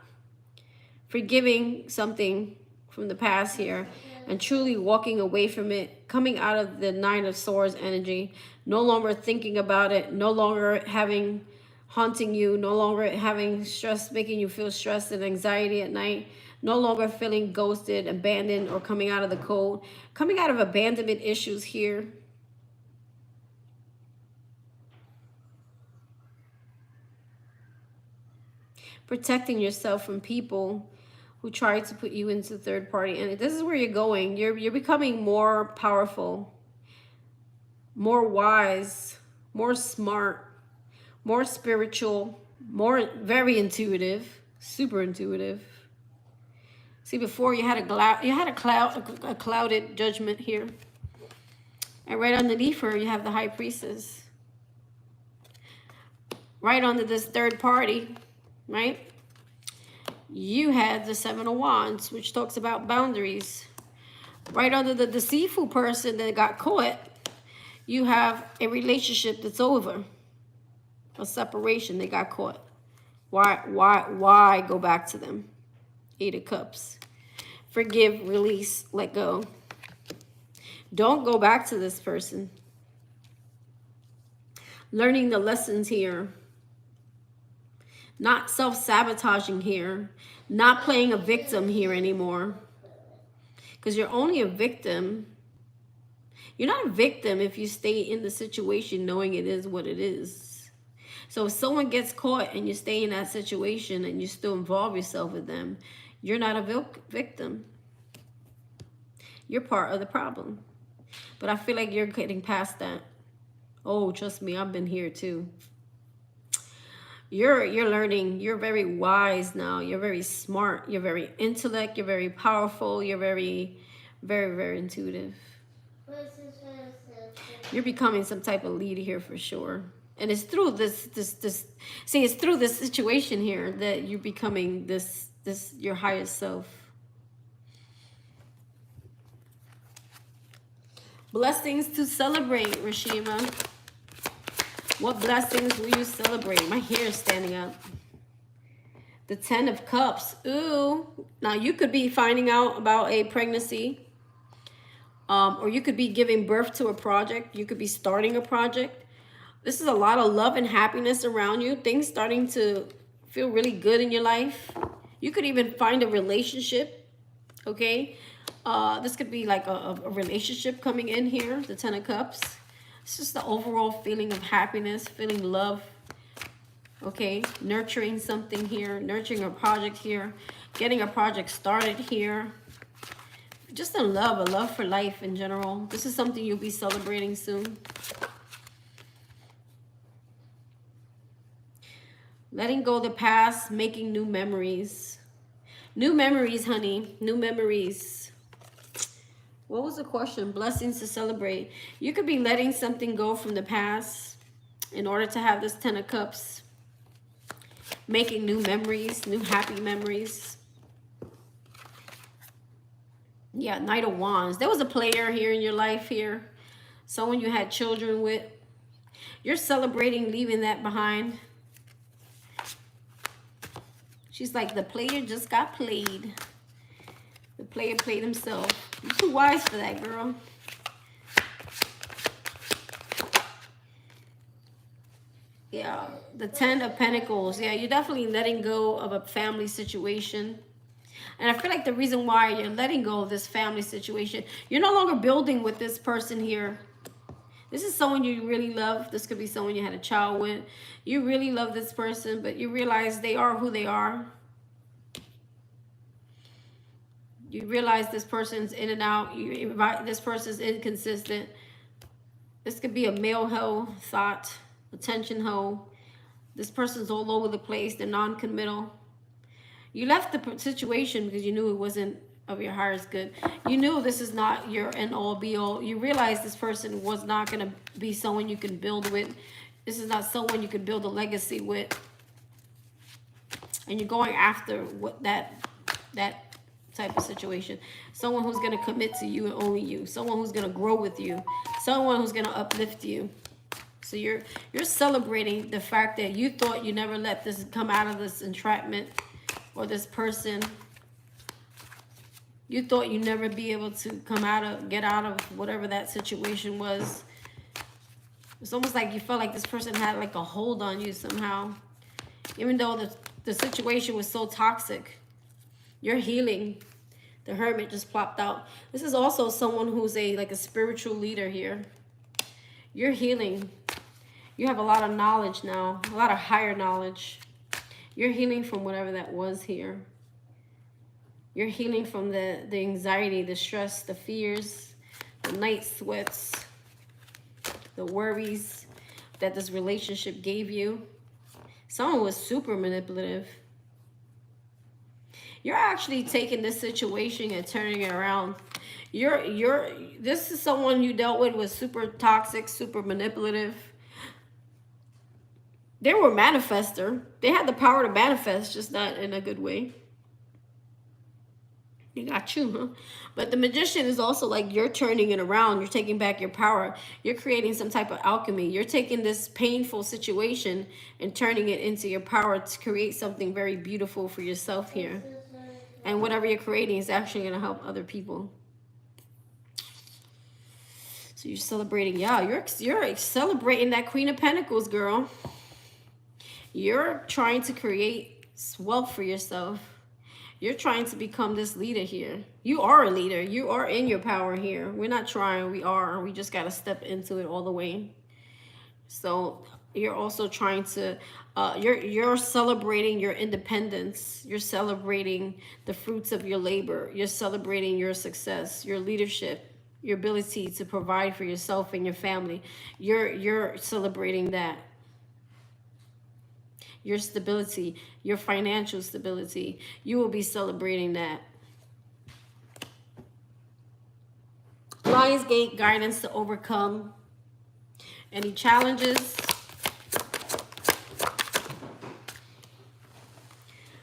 Forgiving something from the past here and truly walking away from it. Coming out of the Nine of Swords energy. No longer thinking about it. No longer haunting you. No longer having stress, making you feel stress and anxiety at night. No longer feeling ghosted, abandoned, or coming out of the cold. Coming out of abandonment issues here. Protecting yourself from people who try to put you into third party. And this is where you're going. You're becoming more powerful, more wise, more smart, more spiritual, very intuitive, super intuitive. See, before you had a clouded judgment here. And right underneath her, you have the High Priestess. Right under this third party, right? You had the Seven of Wands, which talks about boundaries. Right under the deceitful person that got caught, you have a relationship that's over. A separation, they got caught. Why go back to them? Eight of Cups. Forgive, release, let go. Don't go back to this person. Learning the lessons here. Not self-sabotaging here. Not playing a victim here anymore. Because you're only a victim. You're not a victim if you stay in the situation knowing it is what it is. So if someone gets caught and you stay in that situation and you still involve yourself with them, you're not a victim. You're part of the problem. But I feel like you're getting past that. Oh, trust me, I've been here too. You're learning. You're very wise now. You're very smart. You're very intellect. You're very powerful. You're very, very, very intuitive. You're becoming some type of leader here for sure. And it's through this see, it's through this situation here that you're becoming this your highest self. Blessings to celebrate, Rashima. What blessings will you celebrate? My hair is standing up. The 10 of Cups. Ooh. Now, you could be finding out about a pregnancy. Or you could be giving birth to a project. You could be starting a project. This is a lot of love and happiness around you. Things starting to feel really good in your life. You could even find a relationship. Okay? This could be like a relationship coming in here. The 10 of Cups. It's just the overall feeling of happiness, feeling love, okay? Nurturing something here, nurturing a project here, getting a project started here. Just a love for life in general. This is something you'll be celebrating soon. Letting go of the past, making new memories. New memories, honey, new memories. What was the question? Blessings to celebrate. You could be letting something go from the past in order to have this 10 of Cups. Making new memories, new happy memories. Yeah, Knight of Wands. There was a player here in your life here. Someone you had children with. You're celebrating leaving that behind. She's like, the player just got played. The player played himself. You're too wise for that, girl. Yeah, the 10 of Pentacles. Yeah, you're definitely letting go of a family situation. And I feel like the reason why you're letting go of this family situation, you're no longer building with this person here. This is someone you really love. This could be someone you had a child with. You really love this person, but you realize they are who they are. You realize this person's in and out. This person's inconsistent. This could be a male hoe thought, attention hoe. This person's all over the place. They're non-committal. You left the situation because you knew it wasn't of your highest good. You knew this is not your end-all, be-all. You realize this person was not going to be someone you can build with. This is not someone you can build a legacy with. And you're going after what that type of situation. Someone who's going to commit to you and only you. Someone who's going to grow with you. Someone who's going to uplift you. So you're celebrating the fact that you thought you never let this come out of this entrapment or this person. You thought you'd never be able to get out of whatever that situation was. It's almost like you felt like this person had like a hold on you somehow. Even though the situation was so toxic. You're healing. The Hermit just plopped out. This is also someone who's like a spiritual leader here. You're healing. You have a lot of knowledge now. A lot of higher knowledge. You're healing from whatever that was here. You're healing from the anxiety, the stress, the fears, the night sweats, the worries that this relationship gave you. Someone was super manipulative. You're actually taking this situation and turning it around. This is someone you dealt with was super toxic, super manipulative. They were a manifester. They had the power to manifest, just not in a good way. You got you, huh? But the Magician is also like you're turning it around. You're taking back your power. You're creating some type of alchemy. You're taking this painful situation and turning it into your power to create something very beautiful for yourself here. And whatever you're creating is actually going to help other people. So you're celebrating. Yeah, you're celebrating that Queen of Pentacles, girl. You're trying to create wealth for yourself. You're trying to become this leader here. You are a leader. You are in your power here. We're not trying. We are. We just got to step into it all the way. So you're also trying to, you're celebrating your independence. You're celebrating the fruits of your labor. You're celebrating your success, your leadership, your ability to provide for yourself and your family. You're celebrating that. Your stability, your financial stability, you will be celebrating that. Lionsgate guidance to overcome any challenges.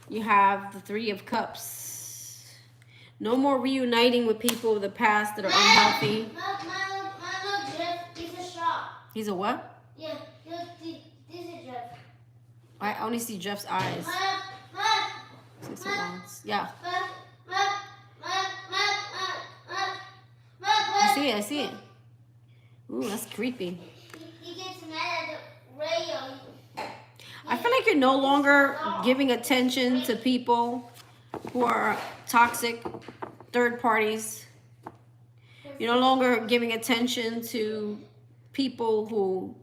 You have the Three of Cups. No more reuniting with people of the past that are unhealthy. He's a shop. He's a what? Yeah, this is Jeff. I only see Jeff's eyes. Six of Wands. Yeah. I see it. Ooh, that's creepy. He gets mad at the radio. I feel like you're no longer giving attention to people who are toxic, third parties. You're no longer giving attention to people who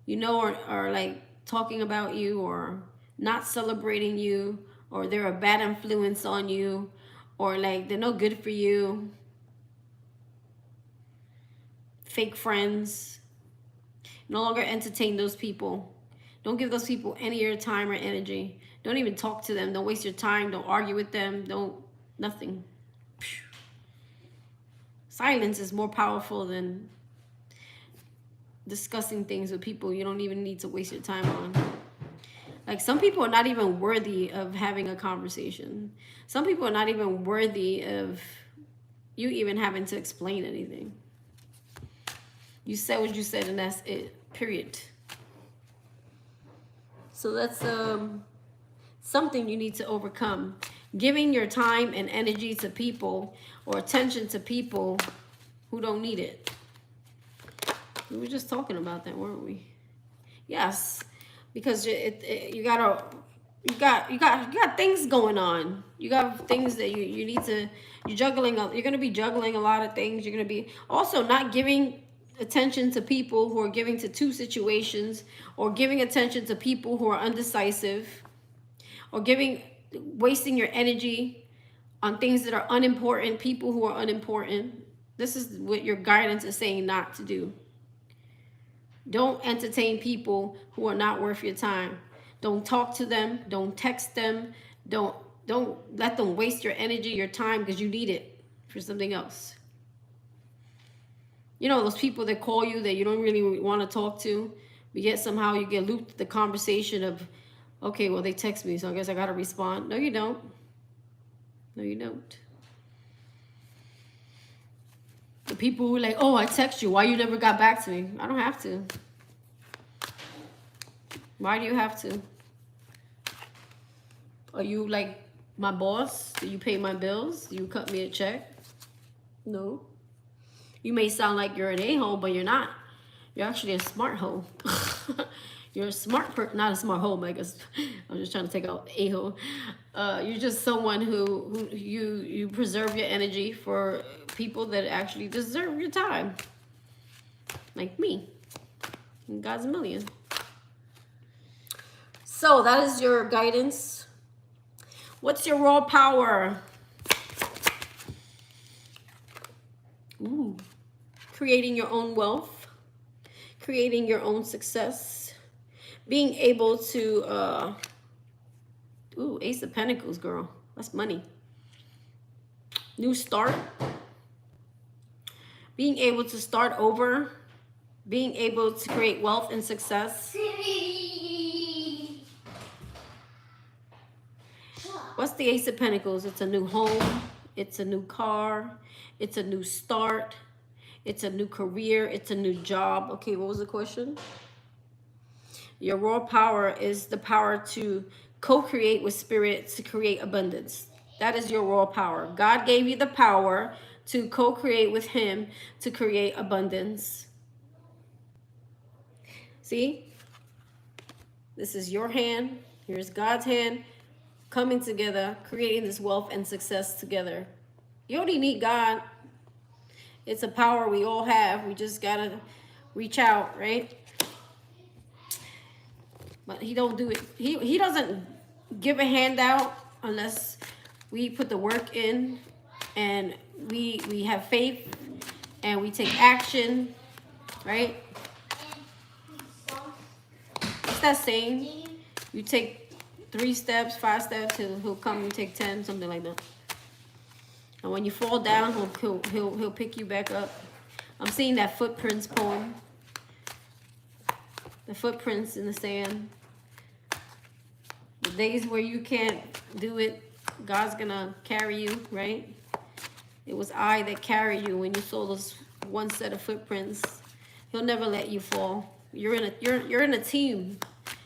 you know are like talking about you or not celebrating you, or they're a bad influence on you, or like they're no good for you. Fake friends. No longer entertain those people. Don't give those people any of your time or energy. Don't even talk to them. Don't waste your time. Don't argue with them. Nothing. Silence is more powerful than discussing things with people you don't even need to waste your time on. Like, some people are not even worthy of having a conversation. Some people are not even worthy of you even having to explain anything. You said what you said, and that's it. Period. So that's something you need to overcome. Giving your time and energy to people or attention to people who don't need it. We were just talking about that, weren't we? Yes, because you got things going on. You got things that you need to. You're juggling. You're gonna be juggling a lot of things. You're gonna be also not giving attention to people who are giving to two situations, or giving attention to people who are undecisive, or wasting your energy on things that are unimportant, people who are unimportant. This is what your guidance is saying not to do. Don't entertain people who are not worth your time. Don't talk to them. Don't text them. Don't let them waste your energy, your time, because you need it for something else. You know, those people that call you that you don't really want to talk to, but yet somehow you get looped the conversation of, okay, well, they text me, so I guess I got to respond. No, you don't. No, you don't. The people who are like, oh, I text you. Why you never got back to me? I don't have to. Why do you have to? Are you like my boss? Do you pay my bills? Do you cut me a check? No. You may sound like you're an a-hole, but you're not. You're actually a smart hoe. You're a smart person, not a smart hoe, I guess. I'm just trying to take out a-hole. You're just someone who you preserve your energy for people that actually deserve your time. Like me. In God's million. So that is your guidance. What's your raw power? Ooh. Creating your own wealth. Creating your own success. Being able to, ooh, Ace of Pentacles, girl. That's money. New start. Being able to start over. Being able to create wealth and success. What's the Ace of Pentacles? It's a new home. It's a new car. It's a new start. It's a new career. It's a new job. Okay, what was the question? Your raw power is the power to co-create with spirit to create abundance. That is your raw power. God gave you the power to co-create with him to create abundance. See? This is your hand. Here's God's hand coming together, creating this wealth and success together. You only need God. It's a power we all have. We just got to reach out, right? But he don't do it. He doesn't give a handout unless we put the work in and we have faith and we take action, right? It's that saying, you take 3 steps, 5 steps, he'll come and take 10, something like that. And when you fall down, he'll pick you back up. I'm seeing that footprints poem. The footprints in the sand. The days where you can't do it, God's gonna carry you, right? It was I that carried you when you saw those one set of footprints. He'll never let you fall. You're in a team.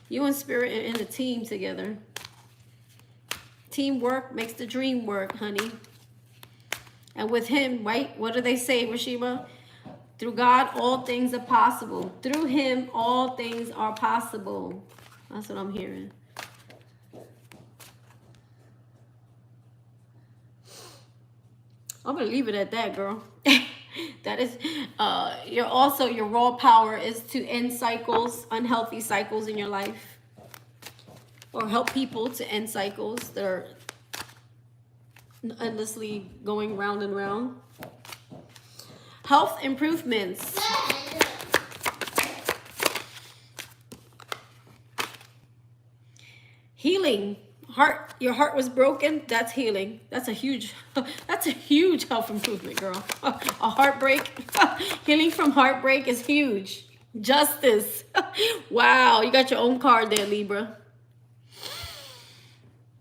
You and Spirit are in a team together. Teamwork makes the dream work, honey. And with him, right? What do they say, Rashima? Through God, all things are possible. Through him, all things are possible. That's what I'm hearing. I'm going to leave it at that, girl. That is, your raw power is to end cycles, unhealthy cycles in your life. Or help people to end cycles that are endlessly going round and round. Health improvements. Healing. Your heart was broken. That's healing. That's a huge health improvement, girl. A heartbreak. Healing from heartbreak is huge. Justice. Wow. You got your own card there, Libra.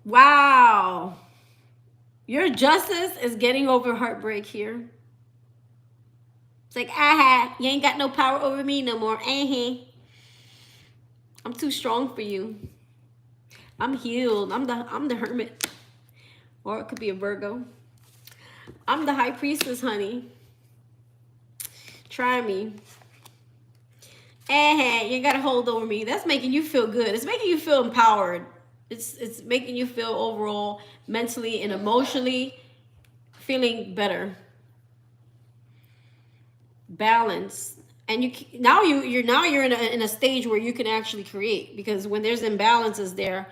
Wow. Your justice is getting over heartbreak here. It's like, you ain't got no power over me no more. I'm too strong for you. I'm healed. I'm the hermit. Or it could be a Virgo. I'm the high priestess, honey. Try me. You ain't got a hold over me. That's making you feel good. It's making you feel empowered. It's making you feel overall mentally and emotionally feeling better. Balance. And you're in a stage where you can actually create, because when there's imbalances there,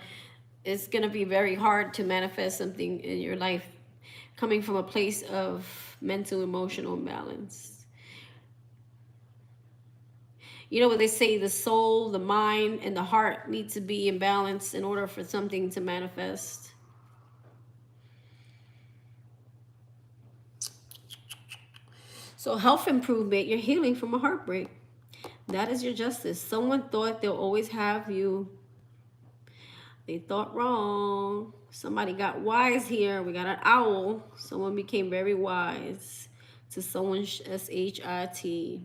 it's going to be very hard to manifest something in your life coming from a place of mental, emotional imbalance. You know what they say, the soul, the mind, and the heart need to be in balance in order for something to manifest. So health improvement, you're healing from a heartbreak. That is your justice. Someone thought they'll always have you. They thought wrong. Somebody got wise here. We got an owl. Someone became very wise to someone's SHIT.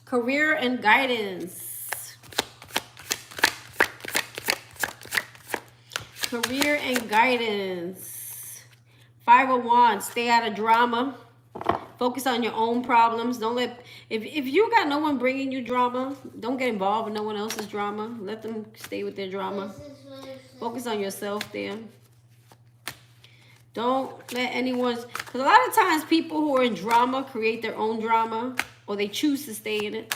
Career and guidance. Career and guidance. 5 of Wands. Stay out of drama. Focus on your own problems. Don't let, if you got no one bringing you drama, don't get involved in no one else's drama. Let them stay with their drama. Focus on yourself there. Don't let anyone, because a lot of times people who are in drama create their own drama, or they choose to stay in it.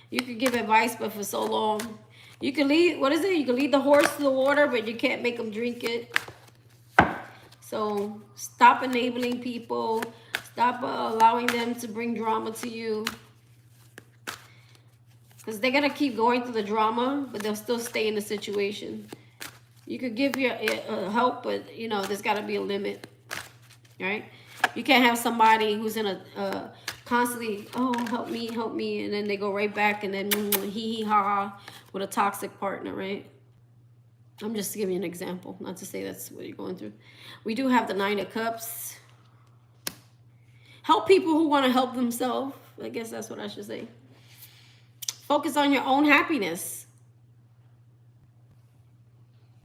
You could give advice, but for so long. You can lead, what is it? You can lead the horse to the water, but you can't make them drink it. So stop enabling people. Stop allowing them to bring drama to you. Because they're going to keep going through the drama, but they'll still stay in the situation. You could give your help, but, you know, there's got to be a limit, right? You can't have somebody who's in a constantly, oh, help me, and then they go right back and then hee-hee-ha-ha with a toxic partner, right? I'm just giving you an example, not to say that's what you're going through. We do have the 9 of Cups. Help people who want to help themselves. I guess that's what I should say. Focus on your own happiness.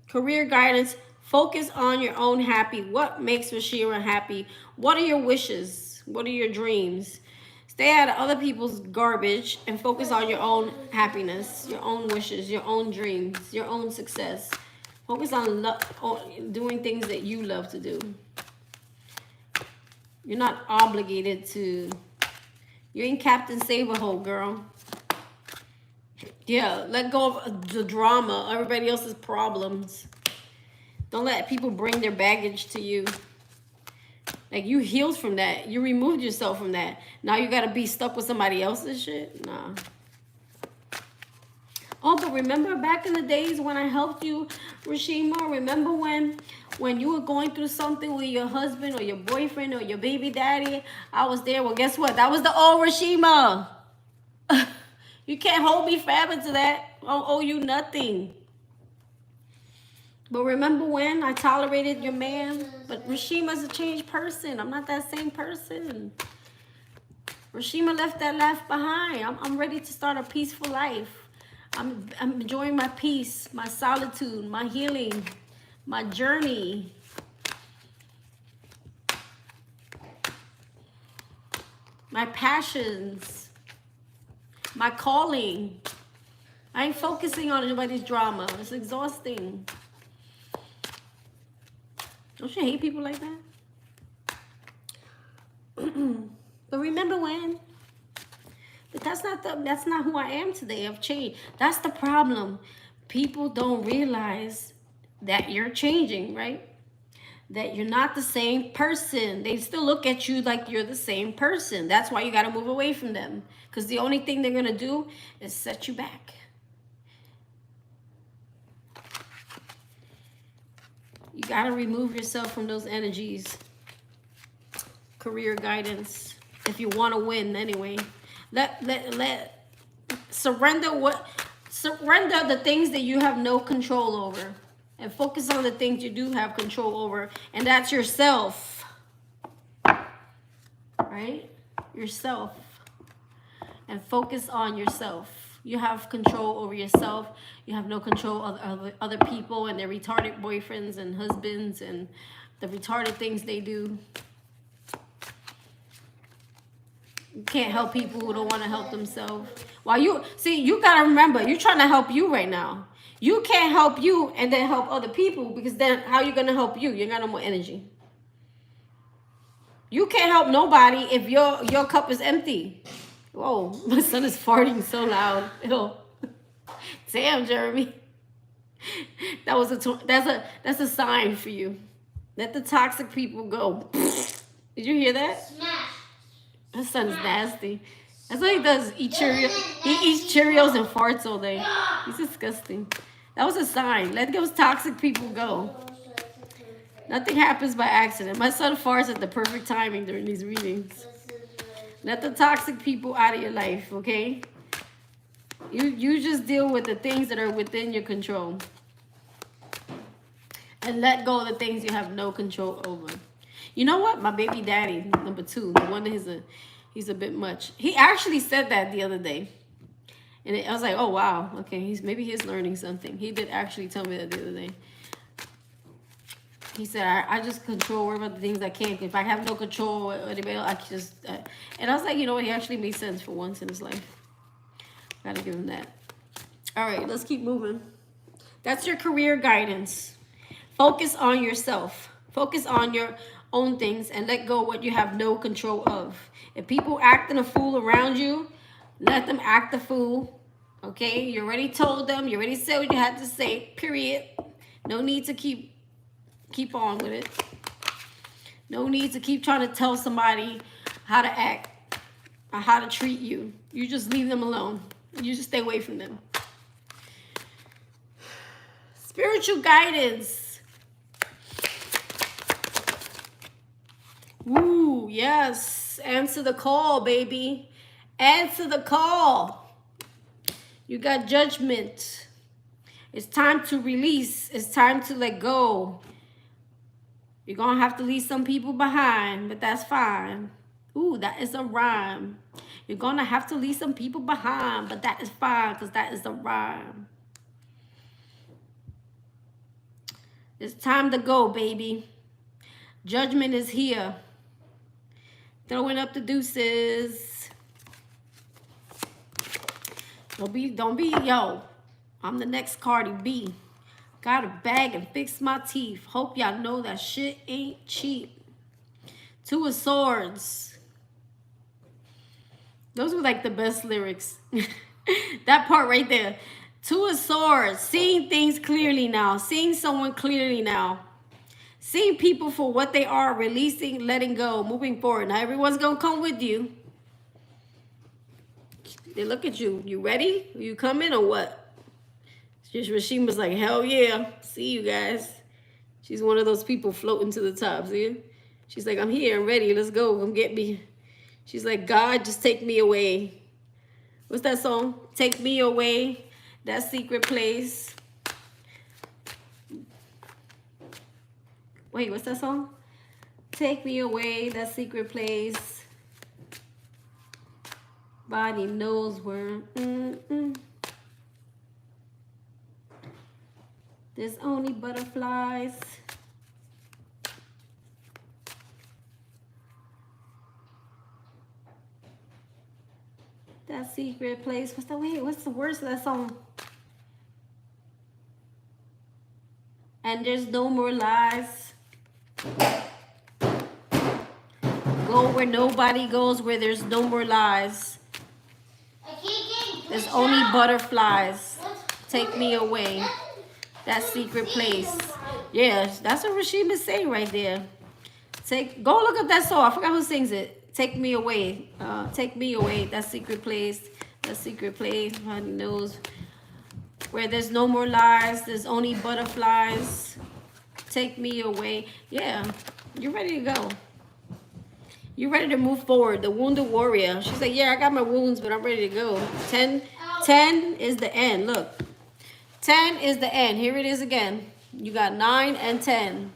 Career guidance. Focus on your own happy. What makes Rashira happy? What are your wishes? What are your dreams? Stay out of other people's garbage and focus on your own happiness, your own wishes, your own dreams, your own success. Focus on doing things that you love to do. You're not obligated to. You ain't Captain Save-A-Hole, girl. Yeah, let go of the drama, everybody else's problems. Don't let people bring their baggage to you. Like, you healed from that. You removed yourself from that. Now you got to be stuck with somebody else's shit? Nah. Oh, but remember back in the days when I helped you, Rashima? Remember when you were going through something with your husband or your boyfriend or your baby daddy? I was there. Well, guess what? That was the old Rashima. You can't hold me forever to that. I don't owe you nothing. But remember when I tolerated your man? But Rashima's a changed person. I'm not that same person. Rashima left that life behind. I'm ready to start a peaceful life. I'm enjoying my peace, my solitude, my healing, my journey. My passions, my calling. I ain't focusing on anybody's drama. It's exhausting. Don't you hate people like that? But remember when? But that's not who I am today. I've changed. That's the problem. People don't realize that you're changing, right? That you're not the same person. They still look at you like you're the same person. That's why you got to move away from them. Because the only thing they're going to do is set you back. You got to remove yourself from those energies. Career guidance. If you want to win anyway. Surrender the things that you have no control over. And focus on the things you do have control over. And that's yourself. Right? Yourself. And focus on yourself. You have control over yourself. You have no control of other people and their retarded boyfriends and husbands and the retarded things they do. You can't help people who don't want to help themselves. While you got to remember, you're trying to help you right now. You can't help you and then help other people, because then how are you going to help you? You ain't got no more energy. You can't help nobody if your cup is empty. Whoa, my son is farting so loud. Ew. Damn, Jeremy. That's a sign for you. Let the toxic people go. Did you hear that? Smash. My son's nasty. That's what he does. Eat Cheerios. He eats Cheerios and farts all day. He's disgusting. That was a sign. Let those toxic people go. Nothing happens by accident. My son farts at the perfect timing during these readings. Let the toxic people out of your life, okay? You just deal with the things that are within your control. And let go of the things you have no control over. You know what? My baby daddy, number 2, the one that he's a bit much. He actually said that the other day. And I was like, oh, wow. Okay, maybe he's learning something. He did actually tell me that the other day. He said, I just worry about the things I can't. If I have no control or anybody else, I can just... and I was like, you know what? He actually made sense for once in his life. Gotta give him that. All right, let's keep moving. That's your career guidance. Focus on yourself. Focus on your own things and let go of what you have no control of. If people acting a fool around you, let them act a fool. Okay? You already told them. You already said what you had to say. Period. No need to keep on with it. No need to keep trying to tell somebody how to act or how to treat you. You just leave them alone. You just stay away from them. Spiritual guidance. Ooh, yes. Answer the call, baby. Answer the call. You got judgment. It's time to release. It's time to let go. You're going to have to leave some people behind, but that's fine. Ooh, that is a rhyme. You're going to have to leave some people behind, but that is fine because that is a rhyme. It's time to go, baby. Judgment is here. Throwing up the deuces. Don't be, yo. I'm the next Cardi B. Got a bag and fixed my teeth. Hope y'all know that shit ain't cheap. Two of Swords. Those were like the best lyrics. That part right there. Two of Swords. Seeing things clearly now. Seeing someone clearly now. Seeing people for what they are. Releasing, letting go, moving forward. Now everyone's going to come with you. They look at you. You ready? You coming or what? Rashim was like, hell yeah. See you guys. She's one of those people floating to the top. See? She's like, I'm here. I'm ready. Let's go. Come get me. She's like, God, just take me away. What's that song? Take me away. That secret place. Wait, what's that song? Take me away. That secret place. Body knows where. There's only butterflies. That secret place. What's the words of that song? And there's no more lies. Go where nobody goes, where there's no more lies. There's only butterflies. Take me away. That secret place. Yes, that's what Rashim is saying right there. Go look up that song. I forgot who sings it. Take me away. Take me away. That secret place. That secret place. Honey knows. Where there's no more lies. There's only butterflies. Take me away. Yeah. You're ready to go. You're ready to move forward. The wounded warrior. She's like, yeah, I got my wounds, but I'm ready to go. 10 is the end. Look. 10 is the end. Here it is again. You got 9 and 10.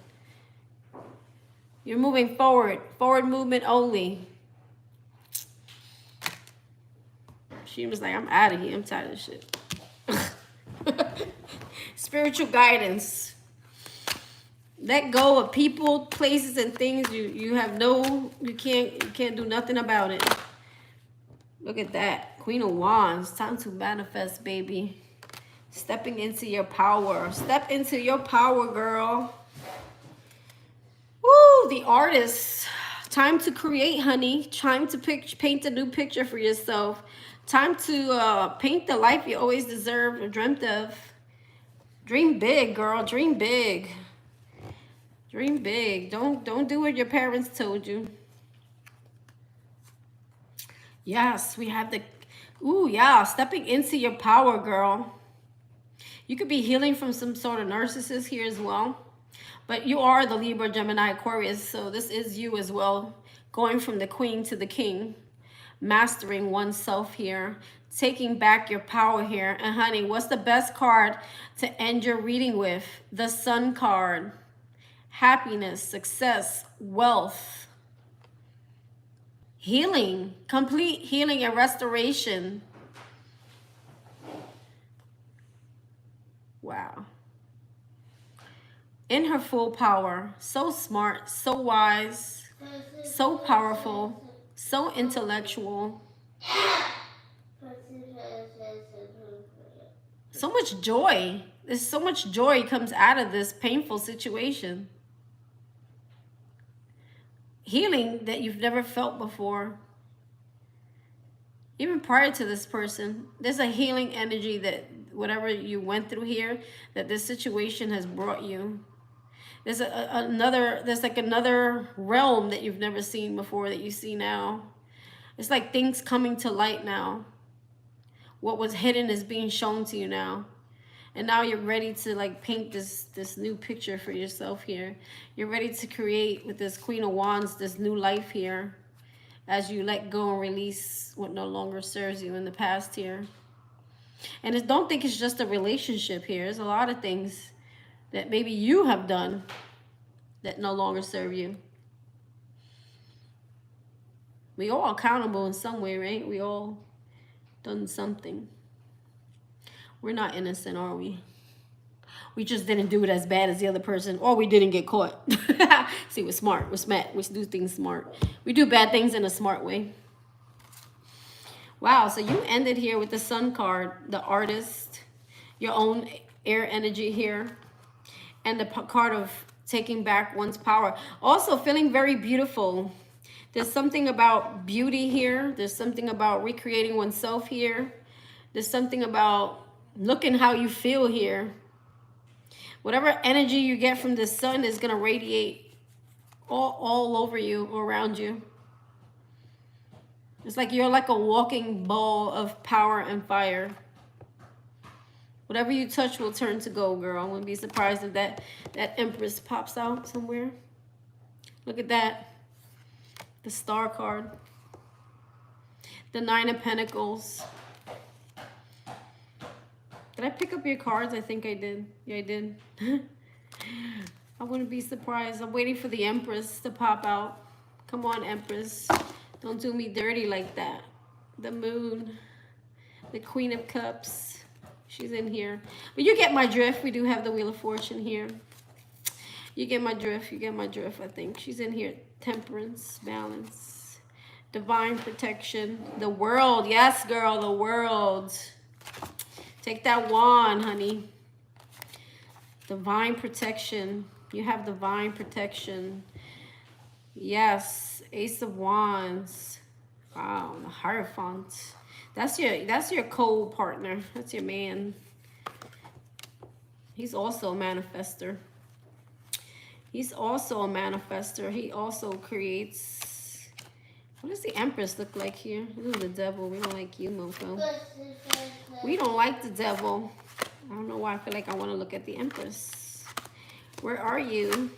You're moving forward. Forward movement only. She was like, I'm out of here. I'm tired of shit. Spiritual guidance. Let go of people, places, and things you can't do nothing about it. Look at that. Queen of Wands. Time to manifest, baby. Stepping into your power. Step into your power, girl. Woo, the artist. Time to create, honey. Time to paint a new picture for yourself. Time to paint the life you always deserved or dreamt of. Dream big, girl. Dream big. Dream big. Don't do what your parents told you. Yes, we have the... Ooh, yeah. Stepping into your power, girl. You could be healing from some sort of narcissist here as well. But you are the Libra, Gemini, Aquarius. So this is you as well. Going from the queen to the king. Mastering oneself here. Taking back your power here. And honey, what's the best card to end your reading with? The Sun card. Happiness, success, wealth. Healing. Complete healing and restoration. Wow. In her full power. So smart, so wise, so powerful, so intellectual. So much joy. There's so much joy comes out of this painful situation. Healing that you've never felt before. Even prior to this person, there's a healing energy that whatever you went through here, that this situation has brought you. There's like another realm that you've never seen before that you see now. It's like things coming to light now. What was hidden is being shown to you now. And now you're ready to like paint this new picture for yourself here. You're ready to create with this Queen of Wands, this new life here. As you let go and release what no longer serves you in the past here. And don't think it's just a relationship here. There's a lot of things that maybe you have done that no longer serve you. We all accountable in some way, right? We all done something. We're not innocent, are we? We just didn't do it as bad as the other person, or we didn't get caught. See, we're smart. We're smart. We do things smart. We do bad things in a smart way. Wow, so you ended here with the Sun card, the artist, your own air energy here, and the card of taking back one's power. Also feeling very beautiful. There's something about beauty here. There's something about recreating oneself here. There's something about looking how you feel here. Whatever energy you get from the sun is going to radiate all over you, around you. It's like you're like a walking ball of power and fire. Whatever you touch will turn to gold, girl. I wouldn't be surprised if that Empress pops out somewhere. Look at that. The Star card. The Nine of Pentacles. Did I pick up your cards? I think I did. Yeah, I did. I wouldn't be surprised. I'm waiting for the Empress to pop out. Come on, Empress. Don't do me dirty like that. The Moon. The Queen of Cups. She's in here. But you get my drift. We do have the Wheel of Fortune here. You get my drift. You get my drift, I think. She's in here. Temperance. Balance. Divine protection. The World. Yes, girl. The World. Take that wand, honey. Divine protection. You have divine protection. Yes. Ace of Wands. Wow. The Hierophant. That's your co-partner. That's your man. He's also a manifester. He's also a manifester. He also creates. What does the Empress look like here? Ooh, the Devil. We don't like you, mofo. We don't like the Devil. I don't know why I feel like I want to look at the Empress. Where are you?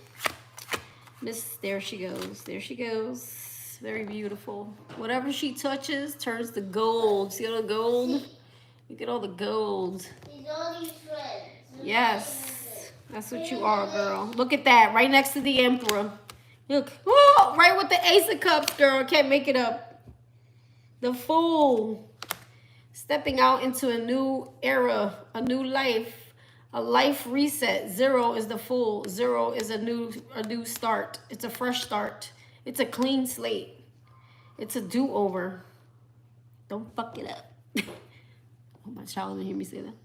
Miss, there she goes. There she goes. Very beautiful. Whatever she touches turns to gold. See all the gold? Look at all the gold. Yes. That's what you are, girl. Look at that. Right next to the Emperor. Look. Whoa, right with the Ace of Cups, girl. Can't make it up. The Fool. Stepping out into a new era. A new life. A life reset. 0 is the Fool. 0 is a new start. It's a fresh start. It's a clean slate. It's a do-over. Don't fuck it up. Oh, my child didn't hear me say that.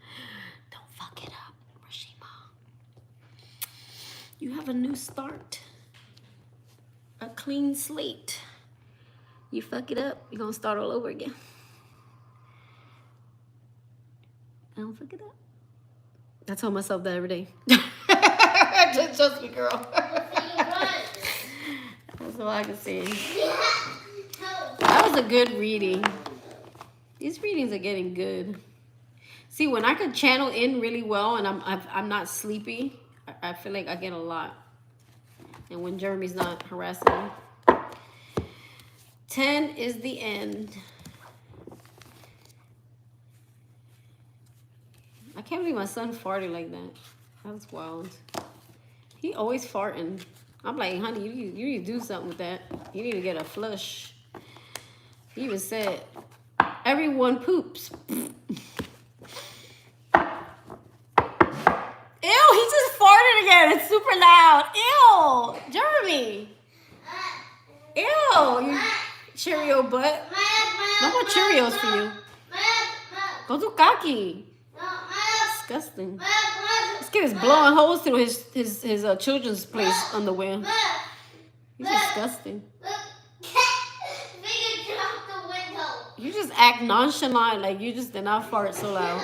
Don't fuck it up, Rashima. You have a new start. A clean slate. You fuck it up, you're going to start all over again. Don't fuck it up. I tell myself that every day. Just trust me, girl. That's all I can say. That was a good reading. These readings are getting good. See, when I could channel in really well and I'm not sleepy, I feel like I get a lot. And when Jeremy's not harassing me. 10 is the end. I can't believe my son farted like that. That's wild. He always farting. I'm like, honey, you need to do something with that. You need to get a flush. He even said, everyone poops. Ew, he just farted again. It's super loud. Ew, Jeremy. Ew, you Cheerio butt. No more Cheerios for you. Go to kaki. Disgusting. This kid is blowing holes through his children's place underwear. He's disgusting. You just act nonchalant like you just did not fart so loud.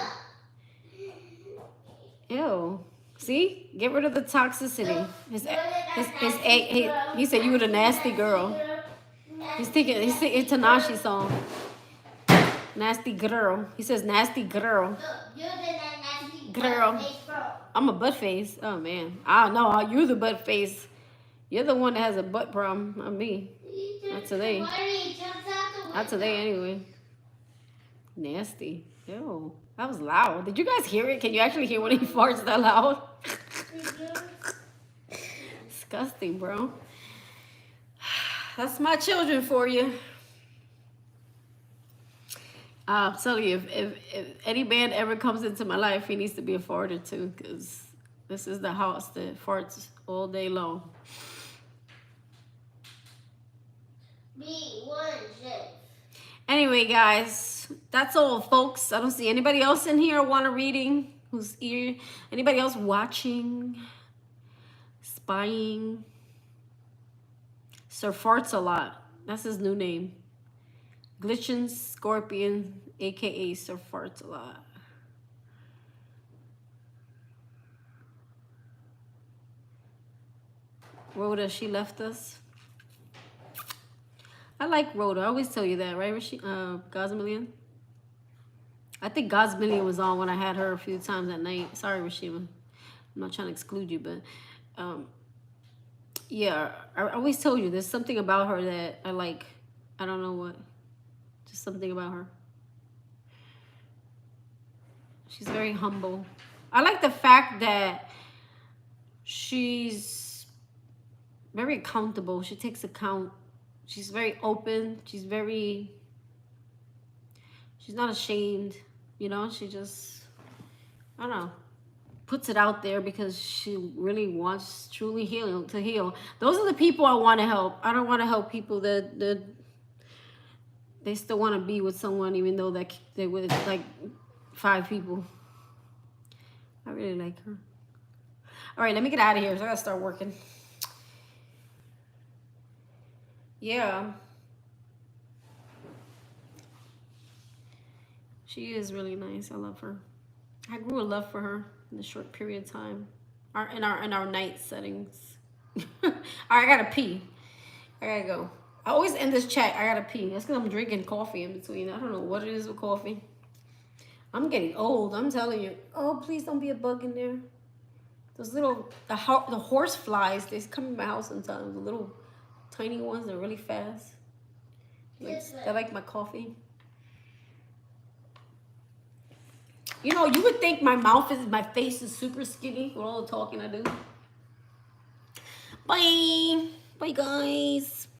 Ew. See? Get rid of the toxicity. He said you were the nasty girl. He's singing Tanashi's song. Nasty girl. He says nasty girl. Girl. I'm a butt face. Oh man. I don't know. You're the butt face. You're the one that has a butt problem. Not me. Not today. Not today anyway. Nasty. Ew. That was loud. Did you guys hear it? Can you actually hear when he farts that loud? Disgusting, bro. That's my children for you. I'm telling you, if any man ever comes into my life, he needs to be a farter too, because This is the house that farts all day long. Anyway, guys, that's all, folks. I don't see anybody else in here want a reading. Who's here? Anybody else watching? Spying? Sir Farts a lot. That's his new name. Glitchin Scorpion, aka Sir Farts a lot. Rhoda, she left us. I like Rhoda. I always tell you that, right, Gosmillion? I think Gosmillion was on when I had her a few times at night. Sorry, Rashima. I'm not trying to exclude you, but yeah, I always told you there's something about her that I like. I don't know what. Just something about her. She's very humble. I like the fact that she's very accountable. She takes account. She's very open. She's not ashamed, you know. She just, I don't know, puts it out there because she really wants truly to heal. Those are the people I want to help. I don't want to help people that they still want to be with someone even though they with like 5 people. I really like her. All right, let me get out of here because I got to start working. Yeah. She is really nice. I love her. I grew a love for her in a short period of time. In our night settings. All right, I gotta pee. I gotta go. I always end this chat. I gotta pee. That's because I'm drinking coffee in between. I don't know what it is with coffee. I'm getting old. I'm telling you. Oh, please don't be a bug in there. Those little the horse flies. They come in my house sometimes. The little tiny ones. They're really fast. They like my coffee. You know, you would think my face is super skinny with all the talking I do. Bye. Bye, guys.